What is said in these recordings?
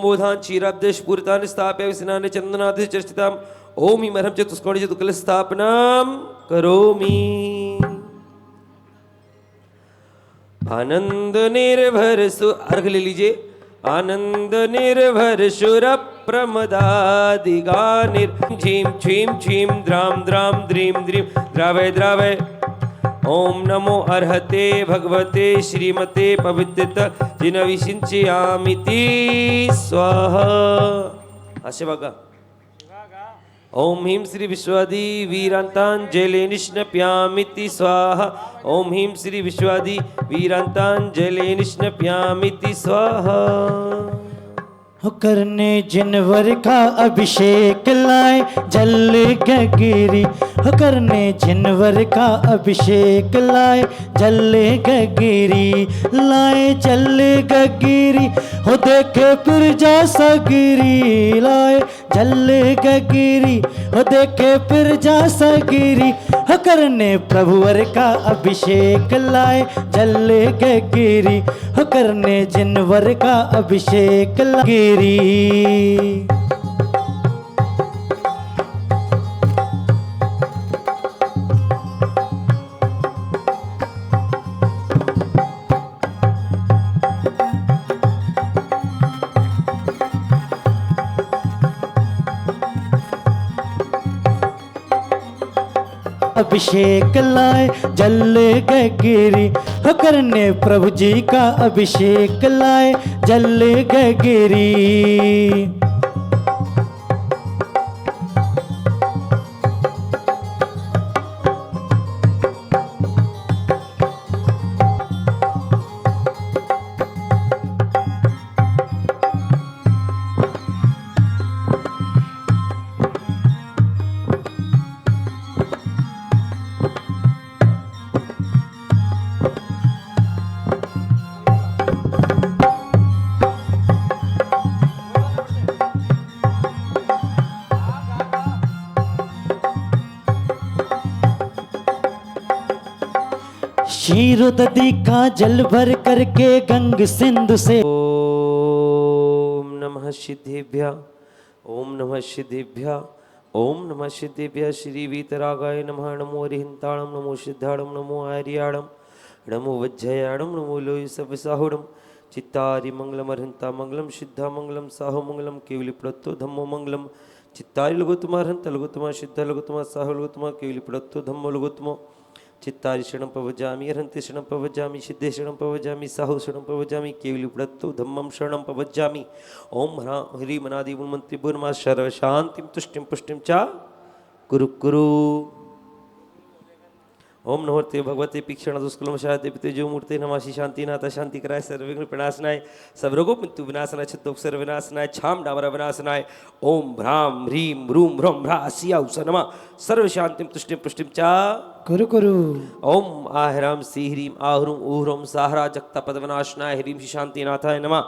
मोधान क्षीराब्देश पूरितानि स्थाप्य विस्नानि चंदनादि चर्चिताम ओम इमरहम चतुष्कोणि चतुकल स्थापनाम करोमि। आनंद निर्भर सु अर्घ ले लीजिए। आनंद निर्भर सुर प्रमदादिगा निर झीम छीम छीम द्राम द्राम द्रीम द्रीम द्रावय द्रावय। ओम नमो अर्हते भगवते श्रीमते पवित्रता जिनविसिंचयामिति स्वाहा। असे बघा। ओम ह्रीं श्री विश्वादी वीरांतांजलि निष्णप्यामिति स्वाहा। ओम ह्रीं श्री विश्वादी वीरांतांजलि निष्णप्यामिति स्वाहा। करने जिनवर का अभिषेक लाए जल गगिरी। करने जिनवर का अभिषेक लाए जल गगिरी। लाए जल गगिरी हो देखे फिर जा सगिरी। लाए जल गगिरी हो देखे फिर जा सगिरी। करने प्रभुवर का अभिषेक लाए जल गगिरी। करने जिनवर का अभिषेक गिरी। अभिषेक लाए जल गगिरी। करने प्रभु जी का अभिषेक लाए जल गगिरी। क्षीरोदधि का जल भर करके गंग सिंधु से। ओम नमः सिद्धेभ्य ओम नमः सिद्धेभ्य ओम नमः सिद्धेभ्य। श्री वीतरागाय नमः। नमो रिहिंताणम नमो सिद्धाणम नमो आर्याणम नमो वज्जयाणम नमो लोय सवसाहुणम। चित्तारि मंगलम अर्हंता मंगलम सिद्धा मंगलम साहो मंगलम केवली प्रत्तो धम्मो मंगलम। चित्तारि लघुत्तमा अर्हंता लघुत्तमा सिद्धा लघुत्तमा साहो लघुत्तमा केवली प्रत्तो धम्मो लघुत्तमो। चित्तारि शरणं पवजामि अर्हन्ति शरणं पवजामि सिद्धे शरणं पवजामि साहु शरणं पवजामि केवली प्रत्तो धम्मं शरणं पवजामि। ओम ह्रीं मनादि मंत्री भूर्मा सर्व शांतिं तुष्टिं पुष्टिं च कुरु कुरु। ओम नमोते भगवते पीक्षण दुष्कलम शांति जो मूर्ति नमाशि शांति नाथ शांति कराय सर्वविघ्न प्रणाशनाय सब रोगों मृत्यु विनाशनाय छत्तोक्षर विनाशनाय छाम डामर विनाशनाय। ओम भ्राम ह्रीं रूम भ्रम भ्रा सिया उस सर्व शांतिं तुष्टिं पुष्टिं च कुरु कुरु। ओम आहराम सी ह्रीं आहरुम ऊह्रम साहरा जगता पदवनाशनाय ह्रीं शांतिनाथाय नमः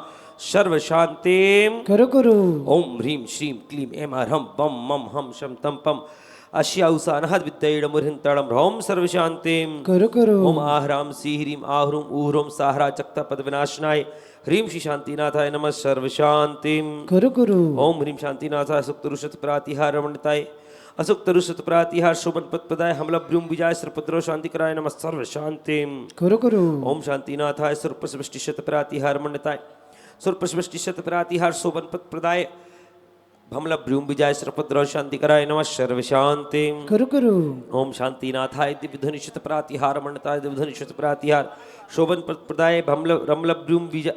सर्व शांतिं कुरु कुरु। ओम ह्रीं श्रीं क्लीं ऐं ह्रम पम मम हम शम तम पम अश्याउसा अनहद विद्यैडम ह्रीं ह्रौम सर्व शांतिं कुरु कुरु। ओम आहराम सी ह्रीं आहरुम ऊह्रम साहरा जगता पदविनाशनाय ह्रीं श्री शांतिनाथाय नमः सर्व शांतिं कुरु कुरु। ओम ह्रीं शांतिनाथाय सुक्तरुषत प्रातिहार रमणताय असुक्तरुषत प्रातिहार शोभन पदपदाय हमलभ्रूम विजय सर्पद्रो शांतिकराय नमः सर्व शांतिं कुरु कुरु। ओम शांतिनाथाय सर्पसृष्टिशत प्रातिहार मण्डताय सर्पसृष्टिशत प्रातिहार शोभन पदप्रदाय भमलभ्रूम विजय सर्पद्रो शांतिकराय नमः सर्व शांतिं कुरु कुरु। ओम शांतिनाथाय दिव्यधनुषित प्रातिहार मण्डताय दिव्यधनुषित प्रातिहार शोभन पदप्रदाय रमलभ्रूम विजय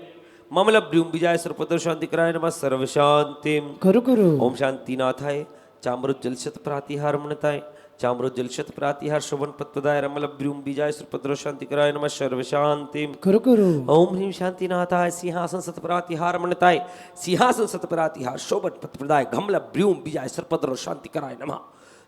ममलभ्रूम विजय सर्पद्रो शांतिकराय नमः सर्व शांतिं कुरु कुरु। ओम शांतिनाथाय चाम्रोज्जलशत प्रातिहार मणताय चाम्रोज्जलशत प्रातिहार शोभन पत्पदाय रमलभ्रूम बीजाय सुरपद्रो शांतिकराय नमः सर्व शांतिं कुरु कुरु। ओम ह्रीं शांतिनाथाय सिंहासन सत प्रातिहार मणताय सिंहासन सत प्रातिहार शोभन पत्पदाय घमलभ्रूम बीजाय सुरपद्रो शांतिकराय नमः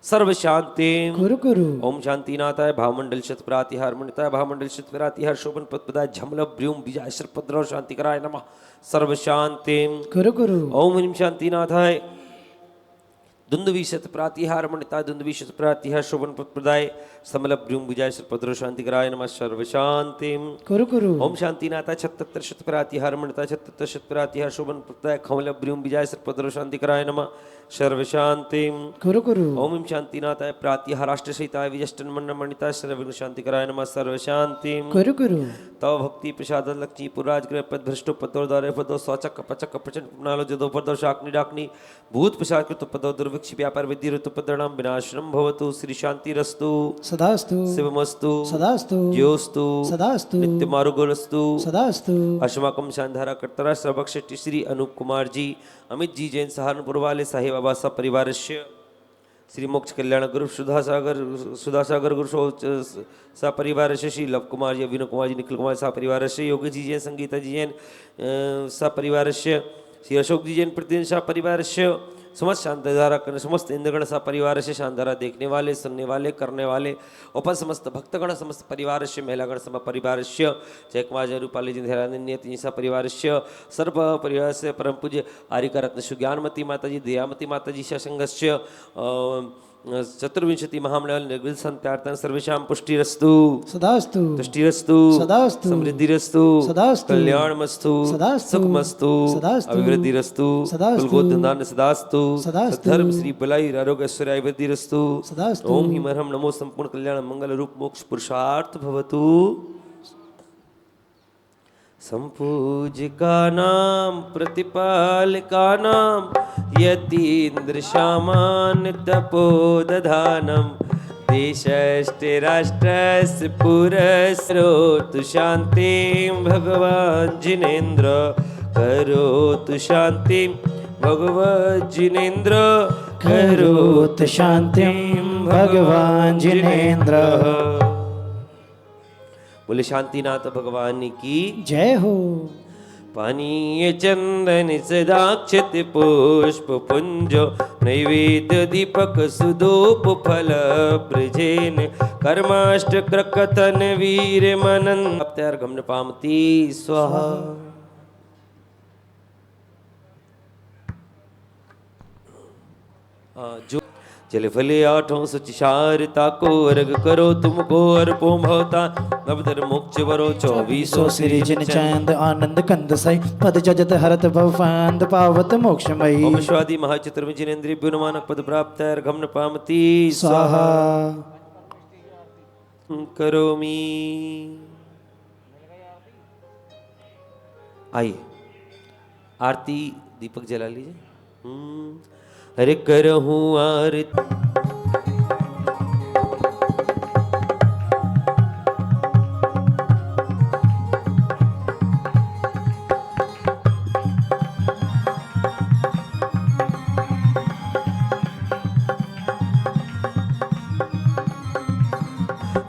सर्व शांतिं कुरु कुरु। ओम शांतिनाथाय भावमंडल शत प्रातिहार मणताय भावमंडल शत प्रातिहार शोभन पत्पदाय झमलभ्रूम बीजाय सुरपद्रो शांतिकराय नमः सर्व शांतिं कुरु कुरु। ओम ह्रीं शांतिनाथाय दुंदुविशत प्रातिहार मणिता दुंदुविशत प्रातिहार शोभन प्रदाय समलभ्युम विजय सर्पद्र शांतिकराय नमः सर्व शांतिम कुरु कुरु ओम शांतिनाथा 76 शत प्रातिहार मणिता 76 शत प्रातिहार शोभन प्रदाय खमलभ्युम विजय सर्पद्र शांतिकराय नमः सर्व शांतिम कुरु कुरु ओम शांतिनाथाय प्रातिहार अष्टशयिताय विजष्टन मंडन मणिता सर्व शांतिकराय नमः सर्व शांतिम कुरु कुरु तव भक्ति प्रसाद लक्ष्मी पुराज ग्रह पद भ्रष्टो पदो दारे पदो स्वचक पचक प्रचंड नालो जदो पदो शाकनी डाकनी भूत प्रसाद कृत पदो दुर्भिक्ष व्यापार विधि ऋतु पदनाम विनाशनम भवतु श्री शांति रस्तु सदास्तु शिवमस्तु सदास्तु ज्योस्तु सदास्तु नित्य मारुगोलस्तु सदास्तु अश्वकम शांधारा कर्तरा सर्वक शेट्टी श्री अनूप कुमार जी अमित जी जैन सहारनपुर वाले साहेब बाबा सब परिवार श्री मोक्ष कल्याण गुरु सुधासागर गुरु सा परिवार श्री लव कुमार जी अभिनव कुमार जी निखिल कुमार सा परिवार योगी जी जैन संगीता जी जैन सा परिवार श्री अशोक जी जैन प्रतिदिन सा परिवार समस्त शांतधारा करने समस्त इंद्रगण सा परिवार से शानधारा देखने वाले सुनने वाले करने वाले उपन समस्त भक्तगण समस्त परिवार से महिलागण सम परिवार जय कुमार जय रूपाली जी नियति सा परिवार सर्व परिवार से परम पूज्य आरिका रत्न सुज्ञानमती माता जी दयामती माता जी संघस्य चतुर्विंशति महामंडल निर्विल संत्यार्थन सर्वेषां पुष्टिरस्तु सदास्तु तुष्टिरस्तु सदास्तु समृद्धिरस्तु सदास्तु कल्याणमस्तु सदास्तु सुखमस्तु सदास्तु अभिवृद्धिरस्तु सदास्तु कुलगोत्रदान सदास्तु सदास्तु धर्म श्री बलाई आरोग्य ऐश्वर्य वृद्धिरस्तु सदास्तु ओम हि मरहम नमो संपूर्ण कल्याण मंगल रूप मोक्ष पुरुषार्थ भवतु संपूजिका नाम प्रतिपालिका नाम यतीन्द्र श्यामान तपोदधानम देशस्ते राष्ट्रस्य पुरस्रोतु शांतिं भगवान् जिनेन्द्र करोतु शांतिं भगवान् जिनेन्द्र करोतु शांतिं भगवान् जिनेन्द्र। बोले शांतिनाथ भगवान की जय हो। पानीय चंदन सदाक्षत पुष्प पुंजो नैवेद्य दीपक सुधूप फल ब्रजेन कर्माष्ट क्रकथन वीर मनन गमन पामती स्वाहा। जो चले फले आठों सुचिशारता को अर्घ करो तुमको अर्पो भवता नवदर मोक्ष वरो 2400 श्री जिन चंद आनंद कंद सई पद जजत हरत भवफंद पावत मोक्षमयी ओम स्वादि महाचतुर्विजिनेन्द्रिय नमानक पद प्राप्त अर्घम न पामती स्वाहा करोमि। आइए आरती दीपक जला लीजिए। हरे करहूँ आरती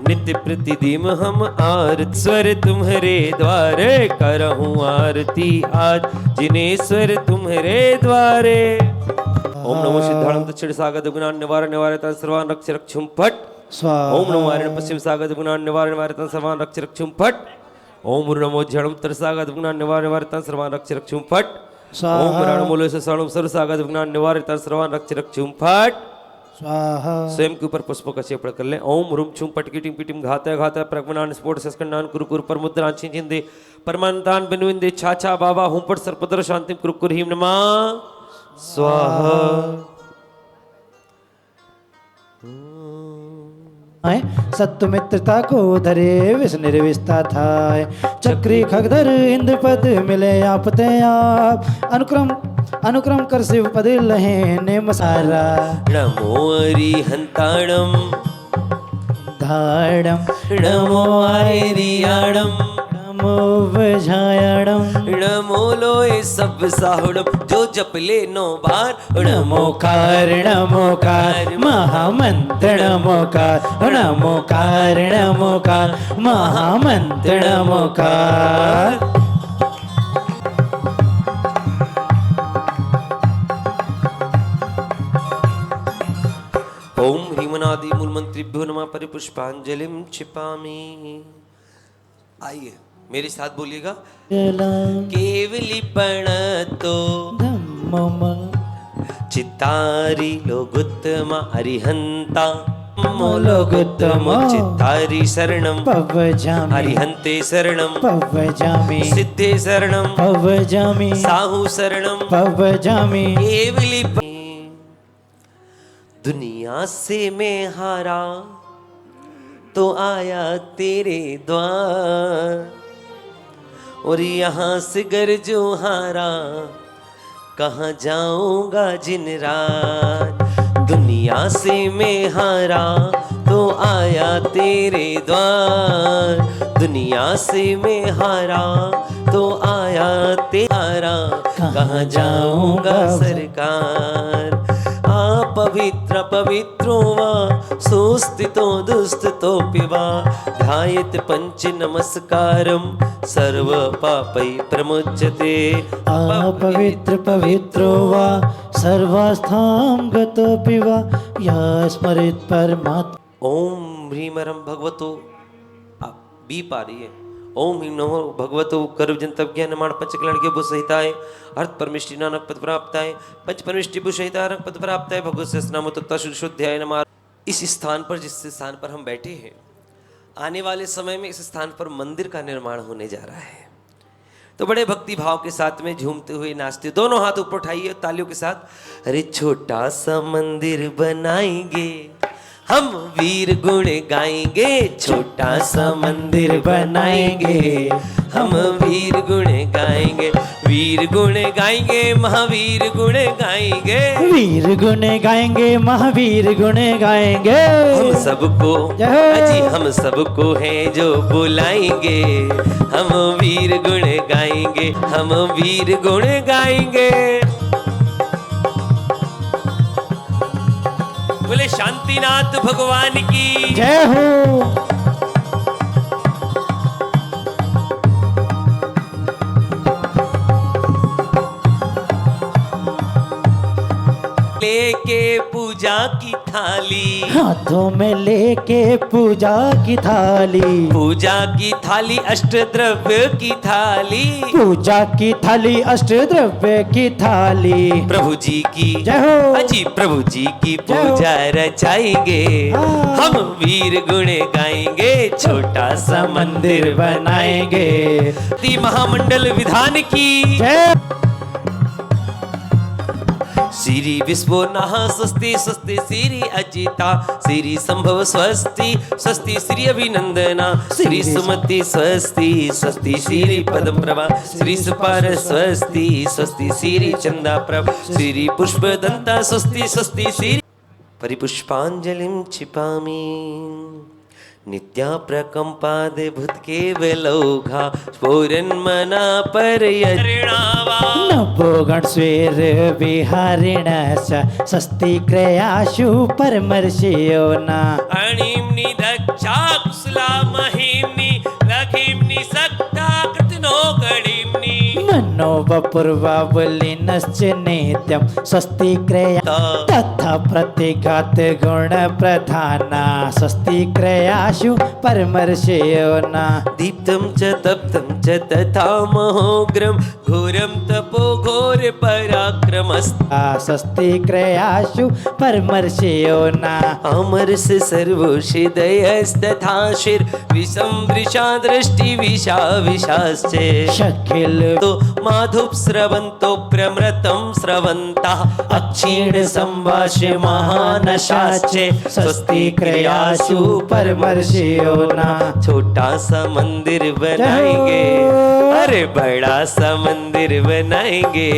नित्य प्रतिदिन हम आरती स्वर तुम्हारे द्वारे करहूँ आरती आज जिनेश्वर तुम्हारे द्वारे। ओम नमो सिद्धाणं दक्षिण सागत गुणान निवारण निवारतं सर्वान् रक्ष रक्षुं फट। स्वाहा ओम नमो आर्यण पश्चिम सागत गुणान निवारण निवारतं सर्वान् रक्ष रक्षुं फट। ओम नमो झणं उत्तर सागत गुणान निवारण निवारतं सर्वान् रक्ष रक्षुं फट। ओम रणमूल से सणुं सर्व सागत गुणान निवारतं सर्वान् रक्ष रक्षुं फट। स्वाहा स्वयं के ऊपर पुष्पों का सेवन कर लें। ओम रूम छुम पटकीटिम पिटिम घातय घातय प्रगमनान स्फोट सस्कंडान कुरुकुर परमुद्रान छिंदे परमानतान बिनुविंदे छाछा बाबा हुंपट सर्पद्र शांतिम कुरुकुर हिम नमः स्वाहा। सत्य मित्रता को धरे विष निर्विष्टा थाय चक्री खगधर इंद्र पद मिले आपते आप अनुक्रम अनुक्रम कर शिव पद लहे नेम सारा नमो अरिहंताणम धाड़म नमो आर्याणम नमो वजायाणम नमो लोए सब साहुणम जो जप ले 9 बार नमोकार नमोकार महामंत्र नमोकार नमोकार नमोकार महामंत्र नमोकार। ओम ह्रीमनादि मूल मंत्रिभ्यो नमः परिपुष्पांजलिं क्षिपामि। आइए मेरे साथ बोलिएगा। केवली पण तो धम्मम चित्तारी लोगुत्तम अरिहंता लोगोत्तम चित्तारी शरणं पवजामि अरिहंते शरणं पवजामि सिद्धे शरणं पवजामि साहु शरणं पवजामि केवली। दुनिया से मैं हारा तो आया तेरे द्वार, और यहाँ से गर जो हारा कहाँ जाऊंगा जिन रात। दुनिया से मैं हारा तो आया तेरे द्वार, दुनिया से मैं हारा तो आया तेरा, कहाँ जाऊंगा सरकार। पवित्र पवित्रो वा सुस्थितो दुस्थितोऽपि वा ध्यायेत् पंच नमस्कारं सर्व पापै प्रमुच्यते। अपवित्र पवित्रो वा सर्वस्थां गतोऽपि वा यः स्मरेत् परमात्मा। ओम ह्रीमरम भगवतो, आप बी पा रही है। ओम ह्रीम नमो भगवतो कर्वजंतव्य नमाण पंचकल्याण के भू सहिताय अर्थ परमिष्टि नानक पद प्राप्ताय पंच परमिष्टि भू सहिताय पद प्राप्ताय भगवत से नाम तत्शुद्ध्याय नमः। इस स्थान पर, जिस स्थान पर हम बैठे हैं, आने वाले समय में इस स्थान पर मंदिर का निर्माण होने जा रहा है। तो बड़े भक्ति भाव के साथ में झूमते हुए नाचते, दोनों हाथ ऊपर उठाइए तालियों के साथ। अरे छोटा सा मंदिर बनाएंगे हम, वीर गुण गाएंगे, छोटा सा मंदिर बनाएंगे हम, वीर गुण गाएंगे, वीर गुण गाएंगे, महावीर गुण गाएंगे, वीर गुण गाएंगे, महावीर गुण गाएंगे। हम सबको अजी हम सबको है जो बुलाएंगे, हम वीर गुण गाएंगे, हम वीर गुण गाएंगे। बोले शांतिनाथ भगवान की जय हो। लेके पूजा की थाली, हाथों में लेके पूजा की थाली, पूजा की थाली अष्ट द्रव्य की थाली, पूजा की थाली अष्ट द्रव्य की थाली। प्रभु जी की जय हो। अजी प्रभु जी की जय हो। पूजा रचाएंगे, हम वीर गुण गाएंगे, छोटा सा मंदिर बनाएंगे। महामंडल विधान की जय। श्री विश्वो नः स्वस्ति स्वस्ति श्री अजिता श्री संभव स्वस्ति स्वस्ति श्री अभिनंदना श्री सुमति स्वस्ति स्वस्ति श्री पदम प्रभा श्री सुपार स्वस्ति स्वस्ति श्री चंदा प्रभ श्री पुष्प दंता स्वस्ति स्वस्ति श्री। परिपुष्पांजलिं क्षिपामि नित्या प्रकंपाद भूत केवलौघा स्फुरन्मना परयरिणावा। नभो गणस्वेर विहारिणश्च स्वस्ति क्रयाशु परमर्षयो न। अणिम्नि दक्षा कुशला महिम्नि लघिम्नि सक्ता कृतनो गणिम्नि मनो वपुर्वावलिनश्च नित्यं स्वस्ति क्रया तथा प्रतिघात गुण प्रधाना स्वस्ति क्रयाशु परमर्षयो न। दीप्तं च तप्तं च तथा महोग्रं घोरं तपो घोर पराक्रमस्ता स्वस्ति क्रयाशु परमर्षयो न। अमर से सर्वोषिदयस्तथा शिर विषं वृषा दृष्टि विषा विषाश्चे शकिल तो माधुप स्रवंतो प्रमृतं स्रवन्तः अक्षीण संभाष्य महानशाचे स्वस्ति क्रयाशु परमर्षयो न। छोटा सा मंदिर बनाएंगे, अरे बड़ा सा मंदिर बनाएंगे,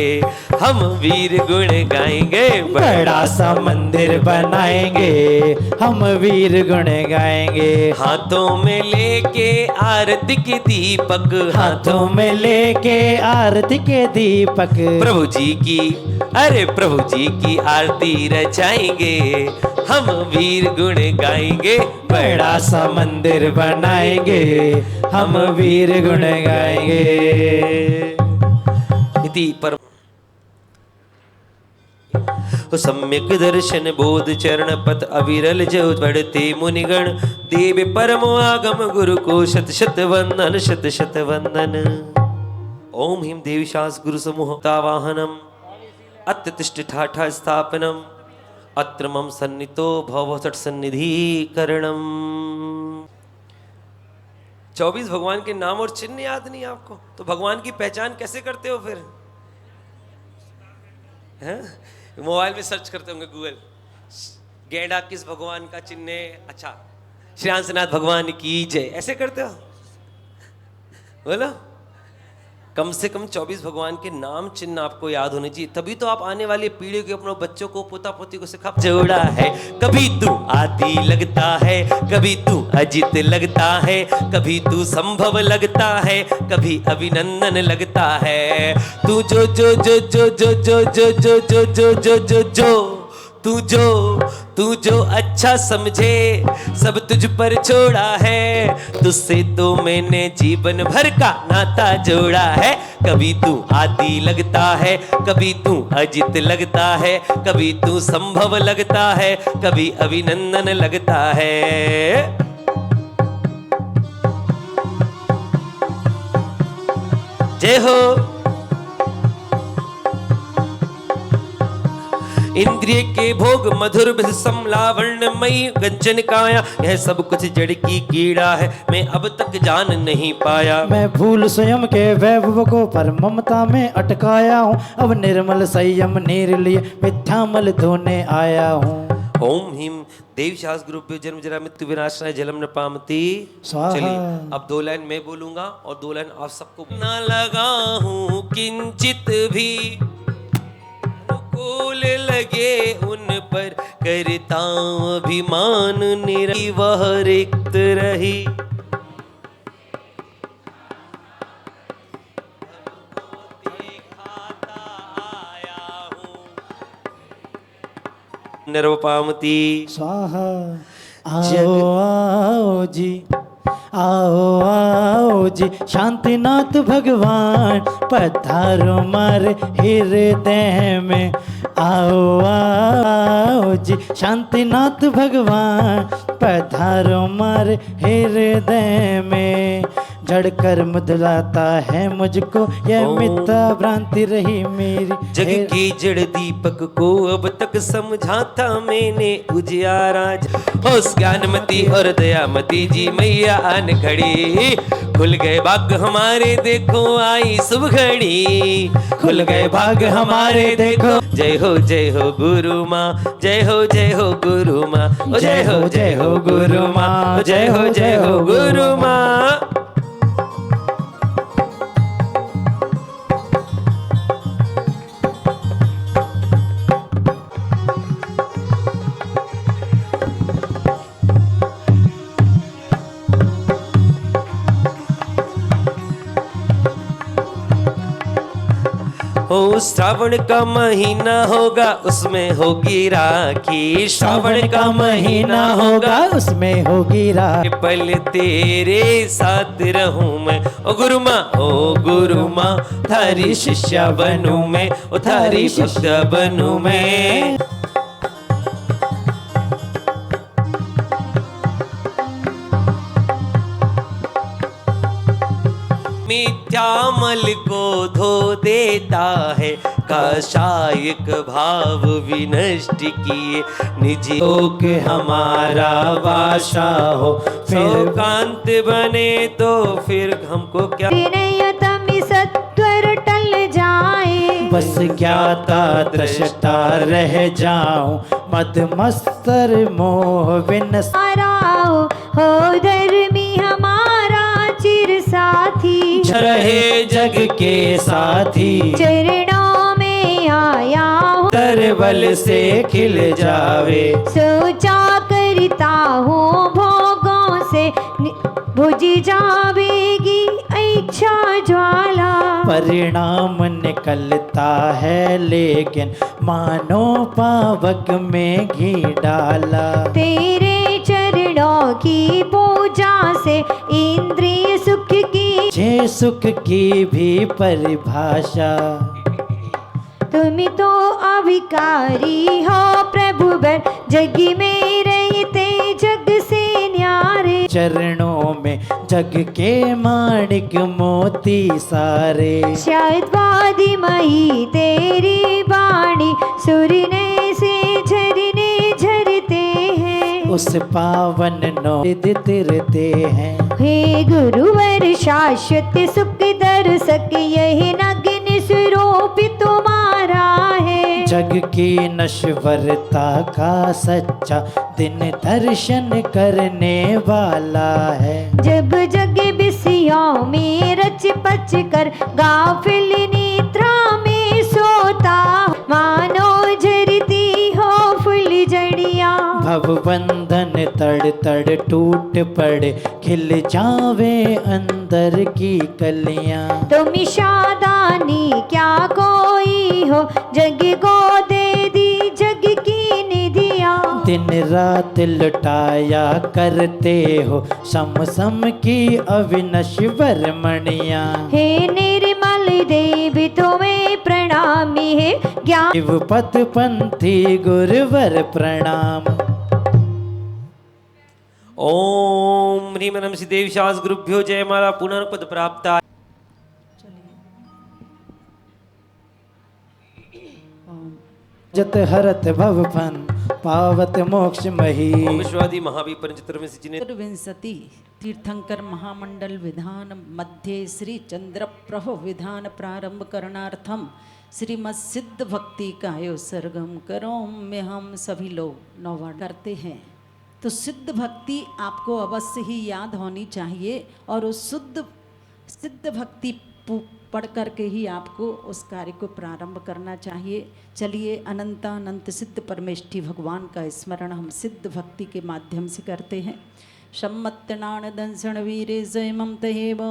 हम वीर गुण गाएंगे, बड़ा सा मंदिर बनाएंगे, हम वीर गुण गाएंगे। हाथों में लेके आरती के दीपक, हाथों में लेके आरती के दीपक, प्रभु जी की अरे प्रभु जी की आरती रचाएंगे, हम वीर गुण गाएंगे, बड़ा सा मंदिर बनाएंगे, हम वीर गुण गाएंगे। इति परम सम्यक दर्शन बोध चरण पथ अविरल जो बढ़ते मुनिगण देव परम आगम गुरु को शत शत वंदन शत शत वंदन। ओम हिम देवीशास गुरु समूह तावाहनम अत्र तिष्ठिठाठा स्थापनम अत्र मम सन्नितो भवसट सन्निधिकरणम। 24 भगवान के नाम और चिन्ह याद नहीं आपको, तो भगवान की पहचान कैसे करते हो फिर? हैं? मोबाइल में सर्च करते होंगे गूगल, गेंडा किस भगवान का चिन्ह है? अच्छा, श्री हंसनाथ भगवान की जय, ऐसे करते हो? बोलो, कम से कम 24 भगवान के नाम चिन्ह आपको याद होने चाहिए, तभी तो आप आने वाली पीढ़ी के अपने बच्चों को, पोता पोती को सिखा। जोड़ा है कभी तू आदि लगता है, कभी तू अजित लगता है, कभी तू संभव लगता है, कभी अभिनंदन लगता है। तू जो जो जो जो जो जो जो जो जो जो जो जो जो तू जो अच्छा समझे सब तुझ पर छोड़ा है, तुझसे तो मैंने जीवन भर का नाता जोड़ा है। कभी तू आदि लगता है, कभी तू अजित लगता है, कभी तू संभव लगता है, कभी अभिनंदन लगता है। जय हो। इंद्रिय के भोग मधुर समलावर्णमयी गंजन काया, यह सब कुछ जड़ की कीड़ा है, मैं अब तक जान नहीं पाया। मैं भूल स्वयं के वैभव को पर ममता में अटकाया हूँ, अब निर्मल संयम नीर लिए मिथ्यामल धोने आया हूँ। ओम हिम देव शास गुरुभ्यो जन्म जरा मृत्यु विनाशनाय जलम न पामति। स्वाहा। चलिए अब 2 लाइन मैं बोलूंगा और 2 लाइन आप सबको। ना लगा हूँ किंचित भी अनुकूल लगे उन पर, करता अभिमान निरही वह रिक्त रही। निर्वपामती स्वाहा। आओ आओ जी, आओ आओ जी, शांतिनाथ भगवान पधारो मारे हृदय में। आओ आओ जी, शांतिनाथ भगवान पधारो मारे हृदय में। जड़ कर मुदलाता है मुझको यह मिथ्या भ्रांति रही मेरी। जग की जड़ दीपक को अब तक समझा था मैंने उजियारा। हो ज्ञानमती और दयामती जी मैया आन खड़ी, खुल गए भाग हमारे देखो आई शुभ घड़ी, खुल गए भाग हमारे देखो। जय हो गुरु माँ, जय हो गुरु माँ, जय हो गुरु माँ, जय हो गुरु माँ। ओ श्रावण का महीना होगा उसमें होगी राखी, श्रावण का महीना होगा उसमें होगी राखी। पल तेरे साथ रहूं मैं ओ गुरु माँ, थारी शिष्या बनूं मैं, ओ थारी भक्त बनूं मैं। मिथ्यामल को धो देता है, काशायक भाव विनष्ट किए, निजी लोक हमारा वासा हो, फिर कांत बने तो फिर हमको क्या। विनयतम सत्वर टल जाए, बस ज्ञाता दृष्टा रह जाऊं, मद मस्तर मोह विनस। हो धर्मी हमारा चिर साथी, रहे जग के साथी, चरणों में आया हूँ, तरबल से खिल जावे। सोचा करता हूँ भोगों से बुझ जावेगी इच्छा ज्वाला। परिणाम निकलता है लेकिन मानो पावक में घी डाला। तेरे चरणों की पूजा से इंद्रिय सुख की, जे सुख की भी परिभाषा। तुम तो अभिकारी हो प्रभु बर, जग में रहते जग से न्यारे। चरणों में जग के माणिक मोती सारे। शतवादी मई तेरी वाणी सुरने से झरने झरते हैं। उस पावन नौद तिरते हैं। हे गुरुवर शाश्वत सुख दर्शक यही नग्न स्वरूप तुम्हारा है। जग की नश्वरता का सच्चा दिन दर्शन करने वाला है। जब जग बिसियों में रच पच कर गाफिल निद्रा में सोता मानो झरती हो फूल जड़ियाँ। भव बंधन तड़ तड़ टूट पड़े खिल जावे अंदर की कलियां। तुम शादानी क्या कोई हो जग को दे दी जग की निधियाँ। दिन रात लुटाया करते हो सम सम की अविनश्वर मणियां। हे निर्मल देव तुम्हें प्रणामी है ज्ञान। शिव पथ पंथी गुरुवर प्रणाम। ओम ह्रीं नमः सिद्धेशास गुरुभ्यो जय। माला पुनर्पद प्राप्ता। जत हरत भवफन पावत मोक्ष मही। ओम विश्वादि महाविपर चतुर्विंश जिने चतुर्विंशति तीर्थंकर महामंडल विधान मध्य श्री चंद्र प्रभु विधान प्रारंभ करणार्थम श्रीमद सिद्ध भक्ति का सरगम करो में हम सभी लोग नौवाड़ करते हैं। तो सिद्ध भक्ति आपको अवश्य ही याद होनी चाहिए और उस सिद्ध भक्ति पढ़ करके ही आपको उस कार्य को प्रारंभ करना चाहिए। चलिए अनंतानंत सिद्ध परमेष्ठी भगवान का स्मरण हम सिद्ध भक्ति के माध्यम से करते हैं। सम्मत्तनाण दंसण वीरे जयमं तहेव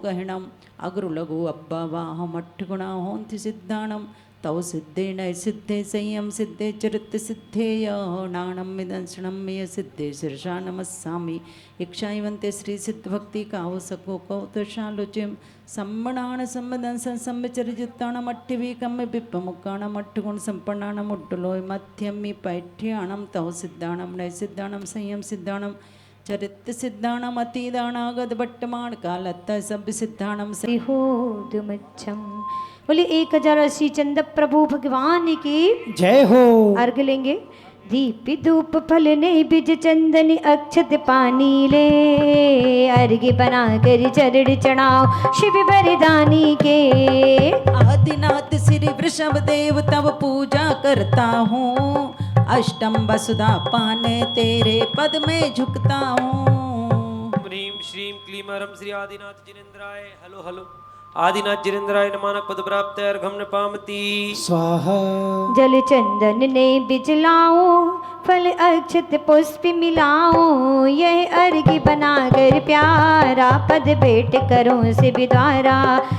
गहणम अग्रु लघु अब्बा वाहम अट्ठगुणा होन्ति सिद्धाणम तव सिद्धेन सिद्धे संयम सिद्धे चरित सिद्धेय नाणम विदंसणम मेय सिद्धे शीर्षा नमस्सामि। इक्षावंते श्री सिद्ध भक्ति कावसको कौतशालुचिम सम्मणाण सम्मदंसन सम्मचरिताणम अट्ठवी कम्म पिप्पमुक्काणम अट्ठगुण संपन्नाणम उड्डलोय मध्यमी पैठ्याणम तव सिद्धाणम नय सिद्धाणम संयम सिद्धाणम चरित सिद्धाणम अतिदानागद भट्टमाण कालत्त सब सिद्धाणम होदुमच्छम। बोले 1080 चंद प्रभु भगवान की जय हो। अर्घ लेंगे। दीप धूप फल नैवेद्य चंदन अक्षत पानी ले अर्घ बना कर चरण चढ़ाओ शिव वरदानी के। आदिनाथ श्री वृषभ देव तब पूजा करता हूँ अष्टम वसुधा पाने तेरे पद में झुकता हूँ। ह्रीं श्रीं क्लीं ह्रं श्री आदिनाथ जिनेन्द्राय। हेलो हेलो आदिनाथ जिनेन्द्राय नमानक पद प्राप्त अर्घम न पामती स्वाहा। जल चंदन ने बिजलाओ फल अक्षत पुष्प मिलाओ यह अर्घ बनाकर प्यारा पद भेंट करो शिव द्वारा।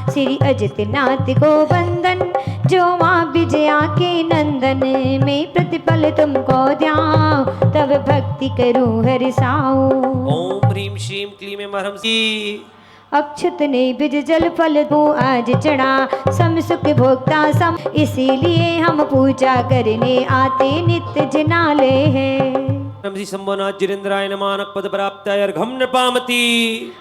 श्री अजितनाथ को वंदन जो माँ विजया के नंदन में प्रतिपल तुमको ध्याओ तब भक्ति करूँ हरिसाओ। ओम ह्रीं श्रीं क्लीं ह्रं श्री अक्षत ने बिज जल फल को आज चढ़ा सम सुख भोक्ता सम इसीलिए हम पूजा करने आते नित्य जनाले हैं। श्री शंभुनाथ जिनेन्द्राय नमानक पद प्राप्त अर्घम न पामती।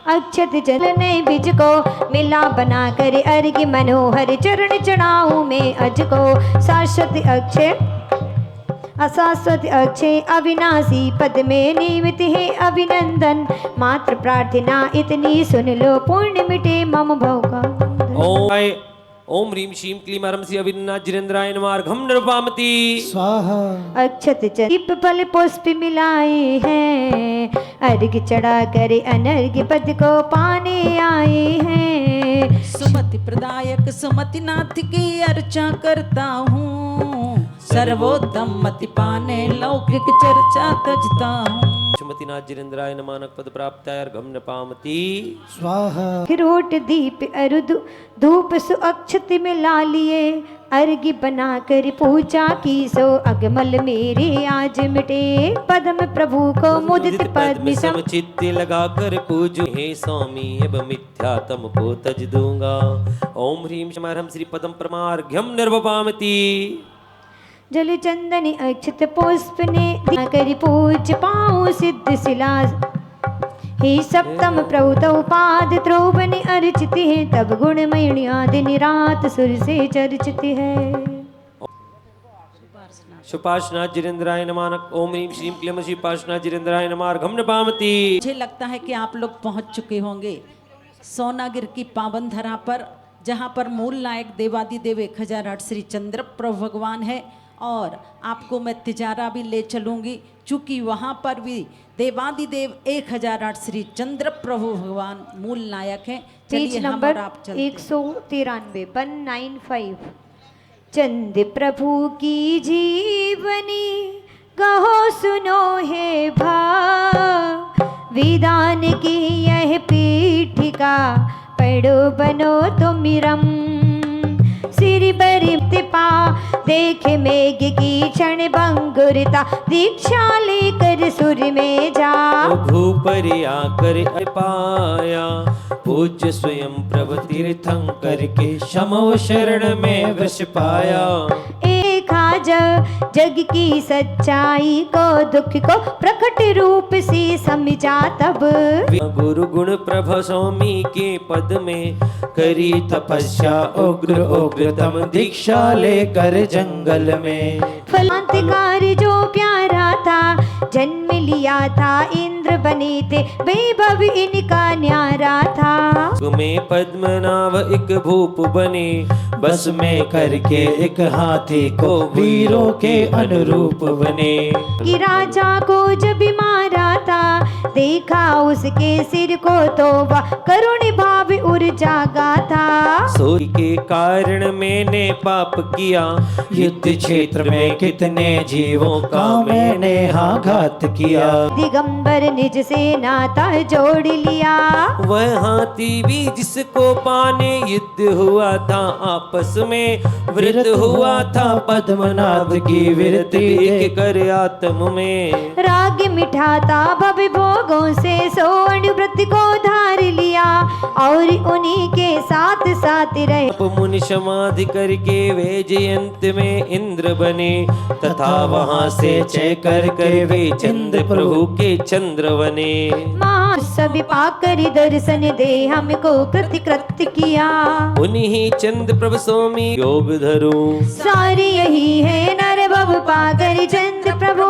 अक्षत जल ने बिज को मिला बना कर अर्घ मनोहर चरण चढ़ाऊं मैं अज को। शाश्वत अक्षय अशाश्वत अक्षय अविनाशी पद में निमित है अभिनंदन। मात्र प्रार्थना इतनी सुन लो पुण्य मिटे मम भव का। ओम ह्रीं श्रीं क्लीं ह्रं श्री अविनाथ जिनेन्द्राय नमः अर्घम न पामती स्वाहा। अक्षत दीप फल पुष्प मिलाए हैं अर्घ चढ़ा कर अनर्घ पद को पाने आए हैं। सुमति प्रदायक सुमति नाथ की अर्चा करता हूँ सर्वोत्तम मति पाने लौकिक चर्चा तजता हूँ। श्रीमतीनाथ जिनेन्द्राय नमानक पद प्राप्त अर्घम न पामती स्वाहा। रोट दीप अरुद धूप सु अक्षत मिला लिए अर्घ बना कर पूजा की सो अगमल मेरे आज मिटे। पद्म प्रभु को मुदित पद्म समचित्त लगा कर पूजो हे स्वामी अब मिथ्या तम को तज दूंगा। ओम ह्रीं ह्रं श्री पदम परमार्घ्यम निर्वपामती। जल चंदनी अक्षत पुष्प ने कर पूज पाऊं सिद्ध शिला हे सप्तम प्रभुतौ पाद त्रोबन अर्चित है, तब गुणमयि आदि निरात सुर से चर्चित है। सुपार्श्वनाथ जिनेन्द्राय नमः। ओम ह्रीं श्रीं क्लीं सुपार्श्वनाथ जिनेन्द्राय नमः। अर्घम नपामति। मुझे लगता है कि आप लोग पहुंच चुके होंगे सोनागिर की पावन धरा पर, जहां पर मूल नायक देवादिदेव 1008 श्री चंद्र प्रभु भगवान है। और आपको मैं तिजारा भी ले चलूंगी, चूंकि वहां पर भी देवादिदेव 1008 श्री चंद्र प्रभु भगवान मूल नायक हैं। पेज चलिए हम नंबर और आप चलते हैं। 193 195। चंद प्रभु की जीवनी कहो सुनो है भाव, विधान की यह पीठिका पढ़ो बनो तुम रम। सिर बरिपा देखे मेघ की क्षण भंगुरता, दीक्षा लेकर सुर में जा। भूपरि आकर पाया, पूज्य स्वयं प्रभु तीर्थंकर के समो शरण में वश पाया। एक आज जग की सच्चाई को दुख को प्रकट रूप से समझा, तब गुरु गुण प्रभ स्वामी के पद में करी तपस्या उग्र उग्रतम, दीक्षा लेकर जंगल में। फलांतकार जो प्यारा था, जन्म लिया था इंद्र बने थे, वैभव इनका न्यारा था। में पद्मनाभ एक भूप बने, बस में करके एक हाथी को वीरों के अनुरूप बने। कि राजा को जब मारा था, देखा उसके सिर को तो वह करुण भाव उर जागा था। सोई के कारण मैंने पाप किया, युद्ध क्षेत्र में कितने जीवों का मैंने घात किया। दिगंबर निज से नाता जोड़ लिया, वह हाथी भी जिसको पाने युद्ध हुआ था आपस में, वृत हुआ था पद्मनाभ की विरति एक कर आत्म में। राग मिठाता भव भोगों से सोण व्रत को धार लिया, और उन्हीं के साथ साथ रहे। मुनि समाधि करके वे जयंत में इंद्र बने, तथा वहां से चय कर वे चंद्र प्रभु के चंद्र बने। मां सभी पाकर दर्शन दे हमको कृतिकृत किया, उन्हीं चंद्र प्रभु स्वामी योग धरू। सारे यही है नर भव पाकर चंद्र प्रभु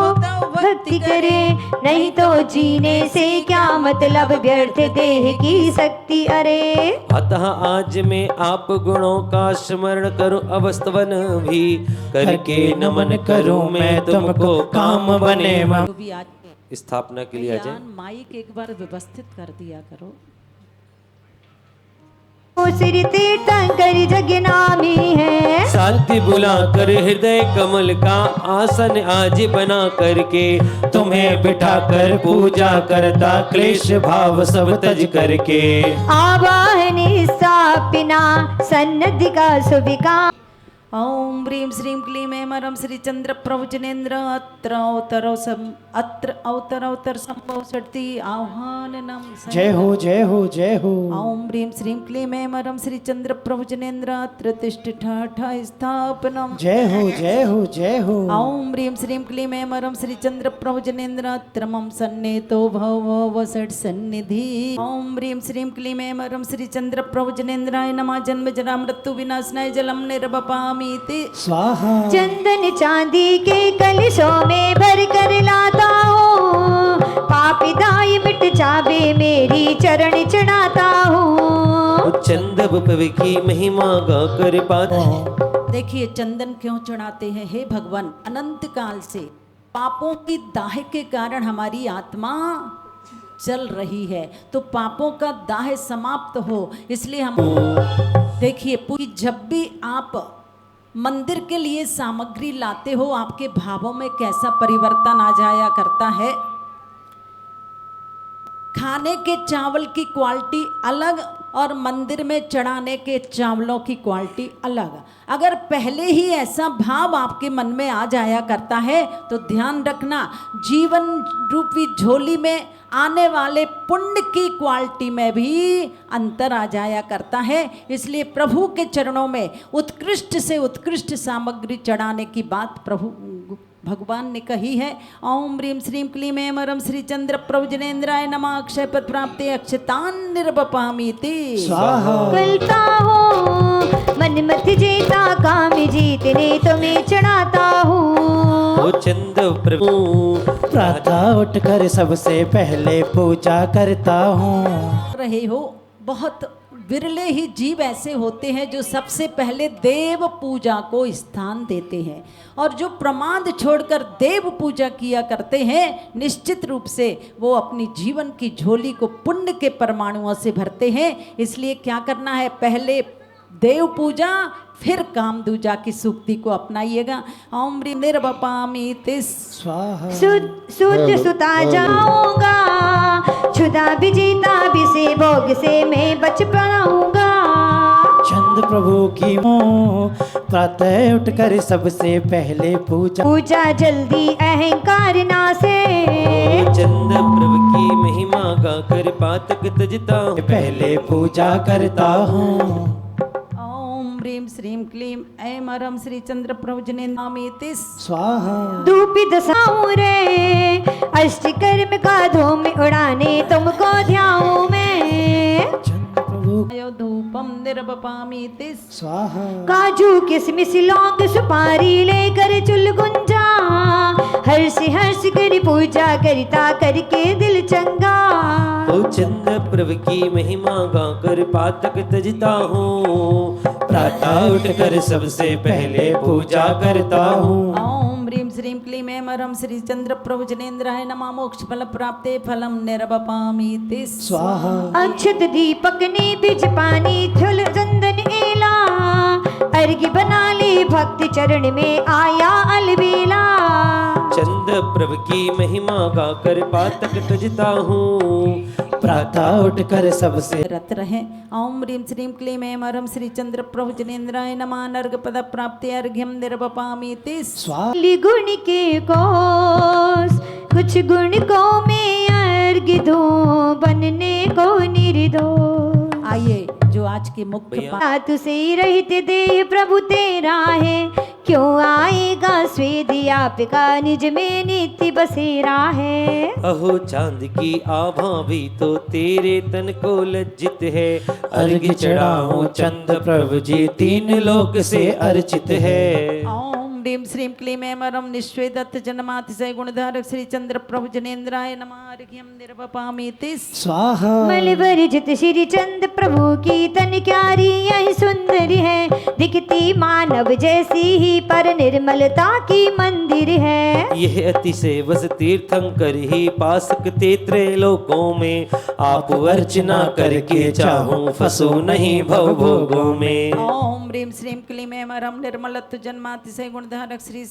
भक्ति करे, नहीं तो जीने से क्या मतलब व्यर्थ देह की शक्ति। अरे अतः आज मैं आप गुणों का स्मरण करूं, अवस्तवन भी करके नमन करूं मैं तुमको, काम बने जो भी आज स्थापना के लिए आ जाए। माइक एक बार व्यवस्थित कर दिया करो। श्री तीर्थंकर जग नामी है, साथी बुला कर हृदय कमल का आसन आज बना करके, तुम्हें बिठा कर पूजा करता क्लेश भाव सब तज करके। आवाहन स्थापना सन्नद्धि का सुविका। ओम ह्रीं श्रीं क्लीं ऐं मरं श्री चंद्र प्रभु जनेन्द्र अत्र अवतर संभव शक्ति आह्वानम। जय हो जय हो जय हो। ओम ह्रीं श्रीं क्लीं ऐं मरं श्री चंद्र प्रभु जनेन्द्र अत्र तिष्ठा स्थापनम। जय हो जय हो जय हो। ओम ह्रीं श्रीं क्लीं ऐं मरं श्री चंद्र प्रभु जनेन्द्र अत्र मम सन्निधो भव षट् सन्निधि। ओम ह्रीं श्रीं क्लीं ऐं मरं श्री चंद्र प्रभु जनेन्द्राय नमः। जन्म जरा मृत्यु विनाशनाय जलम निर्वपामि स्वाहा। चंदन चांदी के कलशों में भर कर लाता हूँ, पापी दाई मिट जावे मेरी चरण चढ़ाता हूँ। चंदन पव की महिमा गा कर पाता। देखिए चंदन क्यों चढ़ाते हैं? हे भगवान, अनंत काल से पापों की दाह के कारण हमारी आत्मा चल रही है, तो पापों का दाह समाप्त हो, इसलिए हम देखिए पूरी जब भी आप मंदिर के लिए सामग्री लाते हो, आपके भावों में कैसा परिवर्तन आ जाया करता है। खाने के चावल की क्वालिटी अलग और मंदिर में चढ़ाने के चावलों की क्वालिटी अलग। अगर पहले ही ऐसा भाव आपके मन में आ जाया करता है तो ध्यान रखना, जीवन रूपी झोली में आने वाले पुण्य की क्वालिटी में भी अंतर आ जाया करता है। इसलिए प्रभु के चरणों में उत्कृष्ट से उत्कृष्ट सामग्री चढ़ाने की बात प्रभु भगवान ने कही है। ओम ह्रीम श्रीम क्लीम ऐं मरम श्री चंद्र प्रभु जनेन्द्राय नमः। अक्षय पद प्राप्ते अक्षतान निर्वपामीति स्वाहा। कलता हूँ मन मत जीता, काम जीतने तुम्हें चढ़ाता हूँ। ओ चंद प्रभु प्रातः उठकर सबसे पहले पूजा करता हूँ। रहे हो, बहुत विरले ही जीव ऐसे होते हैं जो सबसे पहले देव पूजा को स्थान देते हैं, और जो प्रमाद छोड़कर देव पूजा किया करते हैं निश्चित रूप से वो अपनी जीवन की झोली को पुण्य के परमाणुओं से भरते हैं। इसलिए क्या करना है, पहले देव पूजा फिर काम दूजा की सूक्ति को अपनाइएगा। ओम ह्रीम निर्वपामि तिस स्वाहा। शुद्ध सुता जाऊंगा, क्षुधा भी जीता भी से भोग से मैं बच पाऊंगा। चंद प्रभु की मोह प्रातः उठकर सबसे पहले पूजा। पूजा जल्दी अहंकार नासे, चंद प्रभु की महिमा गाकर पातक तजता हूँ। पहले पूजा करता हूँ। ओम ह्रीम श्रीम क्लीम ऐं मरम श्री चंद्र प्रभु जनेन्द्राय तिस स्वाहा। धूपी दसाऊं रे, अष्टकर्म का धूम उड़ाने तुमको ध्याऊं मैं। चंद प्रभु आयो धूपम निर्वपामि तिस स्वाहा। काजू किशमिश लौंग सुपारी लेकर चुलगुंजा, हर्ष कर पूजा करता करके दिल चंगा। ओ चंद प्रभु की महिमा गाकर पातक तजता हूँ। प्रातः उठकर सबसे पहले पूजा करता हूँ। ओम ह्रीम श्रीम क्लीम ऐं मरम श्री चंद्र प्रभु जनेन्द्राय नमः। मोक्ष फल प्राप्ते फलम निर्वपामि तिस स्वाहा। अक्षत दीपक ने बिज पानी थुल चंदन एला, अर्घ्य बना ली भक्त चरण में आया अलबेला। चंद प्रभु की महिमा गाकर पातक तजता हूँ। प्रातः उठकर सबसे रत रहे। ओम ह्रीम श्रीम क्लीम ऐं मरम श्री चंद्र प्रभु जनेन्द्राय नमः। नर्ग पद प्राप्ते अर्घ्यम निर्वपामि तिस स्वाहा। गुण के कोस कुछ गुण को मैं अर्घ्य दूं, बनने को निर्दोष। आइए जो आज के मुख्य भैया। तुसे रहित दे प्रभु तेरा है, क्यों आएगा स्वेद आपका निज में नित्य बसेरा है। अहो चांद की आभा भी तो तेरे तन को लज्जित है। अर्घ्य चढ़ाऊं चंद प्रभु जी, तीन लोक से अर्चित है। ओम ह्रीम श्रीम क्लीम ऐं मरम निश्वेदत्त जन्मातिशय गुणधारक श्री चंद्र प्रभु जनेन्द्राय नमः। अर्घ्यम निर्वपामि तिस स्वाहा। मल वर्जित श्री चंद प्रभु की तन क्यारी यही सुंदर है, दिखती मानव जैसी ही पर निर्मलता की मंदिर है। यह अतिशय बस तीर्थंकर ही पा सकते त्रैलोकों में। आप अर्चना करके चाहूं फंसो नहीं भव भोगों में। ओम ह्रीम श्रीम क्लीम ऐं मरम निर्मलत्व जन्मातिशय गुणधारक श्री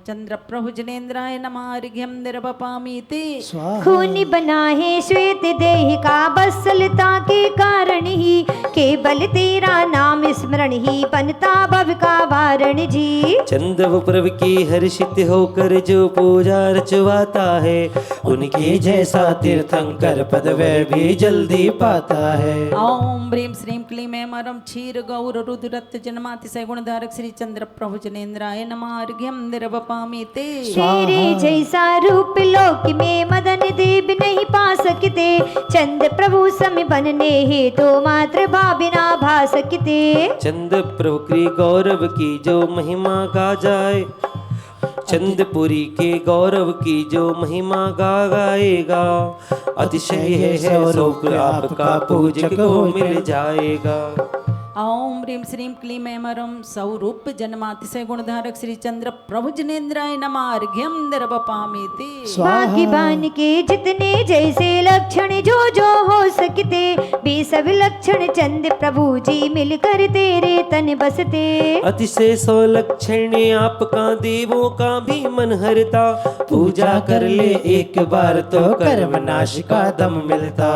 चंद्र प्रभु जनेन्द्राय नमः। अर्घ्यम निर्वपामि तिस स्वाहा। खून बना है श्वेत देह का बसलता के कारण ही, केवल तेरा नाम स्मरण ही बनता भव का वारण जी। चंदव प्रभु की हर्षित होकर जो पूजा रचवाता है, उनके जैसा तीर्थंकर पद वह भी जल्दी पाता है। ओम ह्रीम श्रीम क्लीम ऐं मरम क्षीर गौर रुद्रत्त जन्मातिशय गुणधारक श्री चंद्र प्रभु जनेन्द्राय नमः। अर्घ्यम निर्वपामि तिस तेरे जैसा रूप लोक में मदन देव नहीं पा सकते, चंद प्रभु सम बनने हे तो मात्र भाविना भा सकते। चंद प्रभु की गौरव की जो महिमा गा जाए, चंदपुरी के गौरव की जो महिमा गाएगा, अतिशय है स्वरूप आपका पूजक को मिल जाएगा। ओम ह्रीम श्रीम क्लीम ऐं मरम स्वरूप जन्मातिशय गुणधारक श्री चंद्र प्रभु जनेन्द्राय नमः। अर्घ्यम निर्वपामि तिस भाग्यवान के जितने जैसे लक्षण जो जो हो सकते, वे सब लक्षण चंद प्रभु जी मिलकर तेरे तन बसते। अतिशय सौलक्षण आपका देवों का भी मन हरता, पूजा कर ले एक बार तो कर्म नाश का दम मिलता।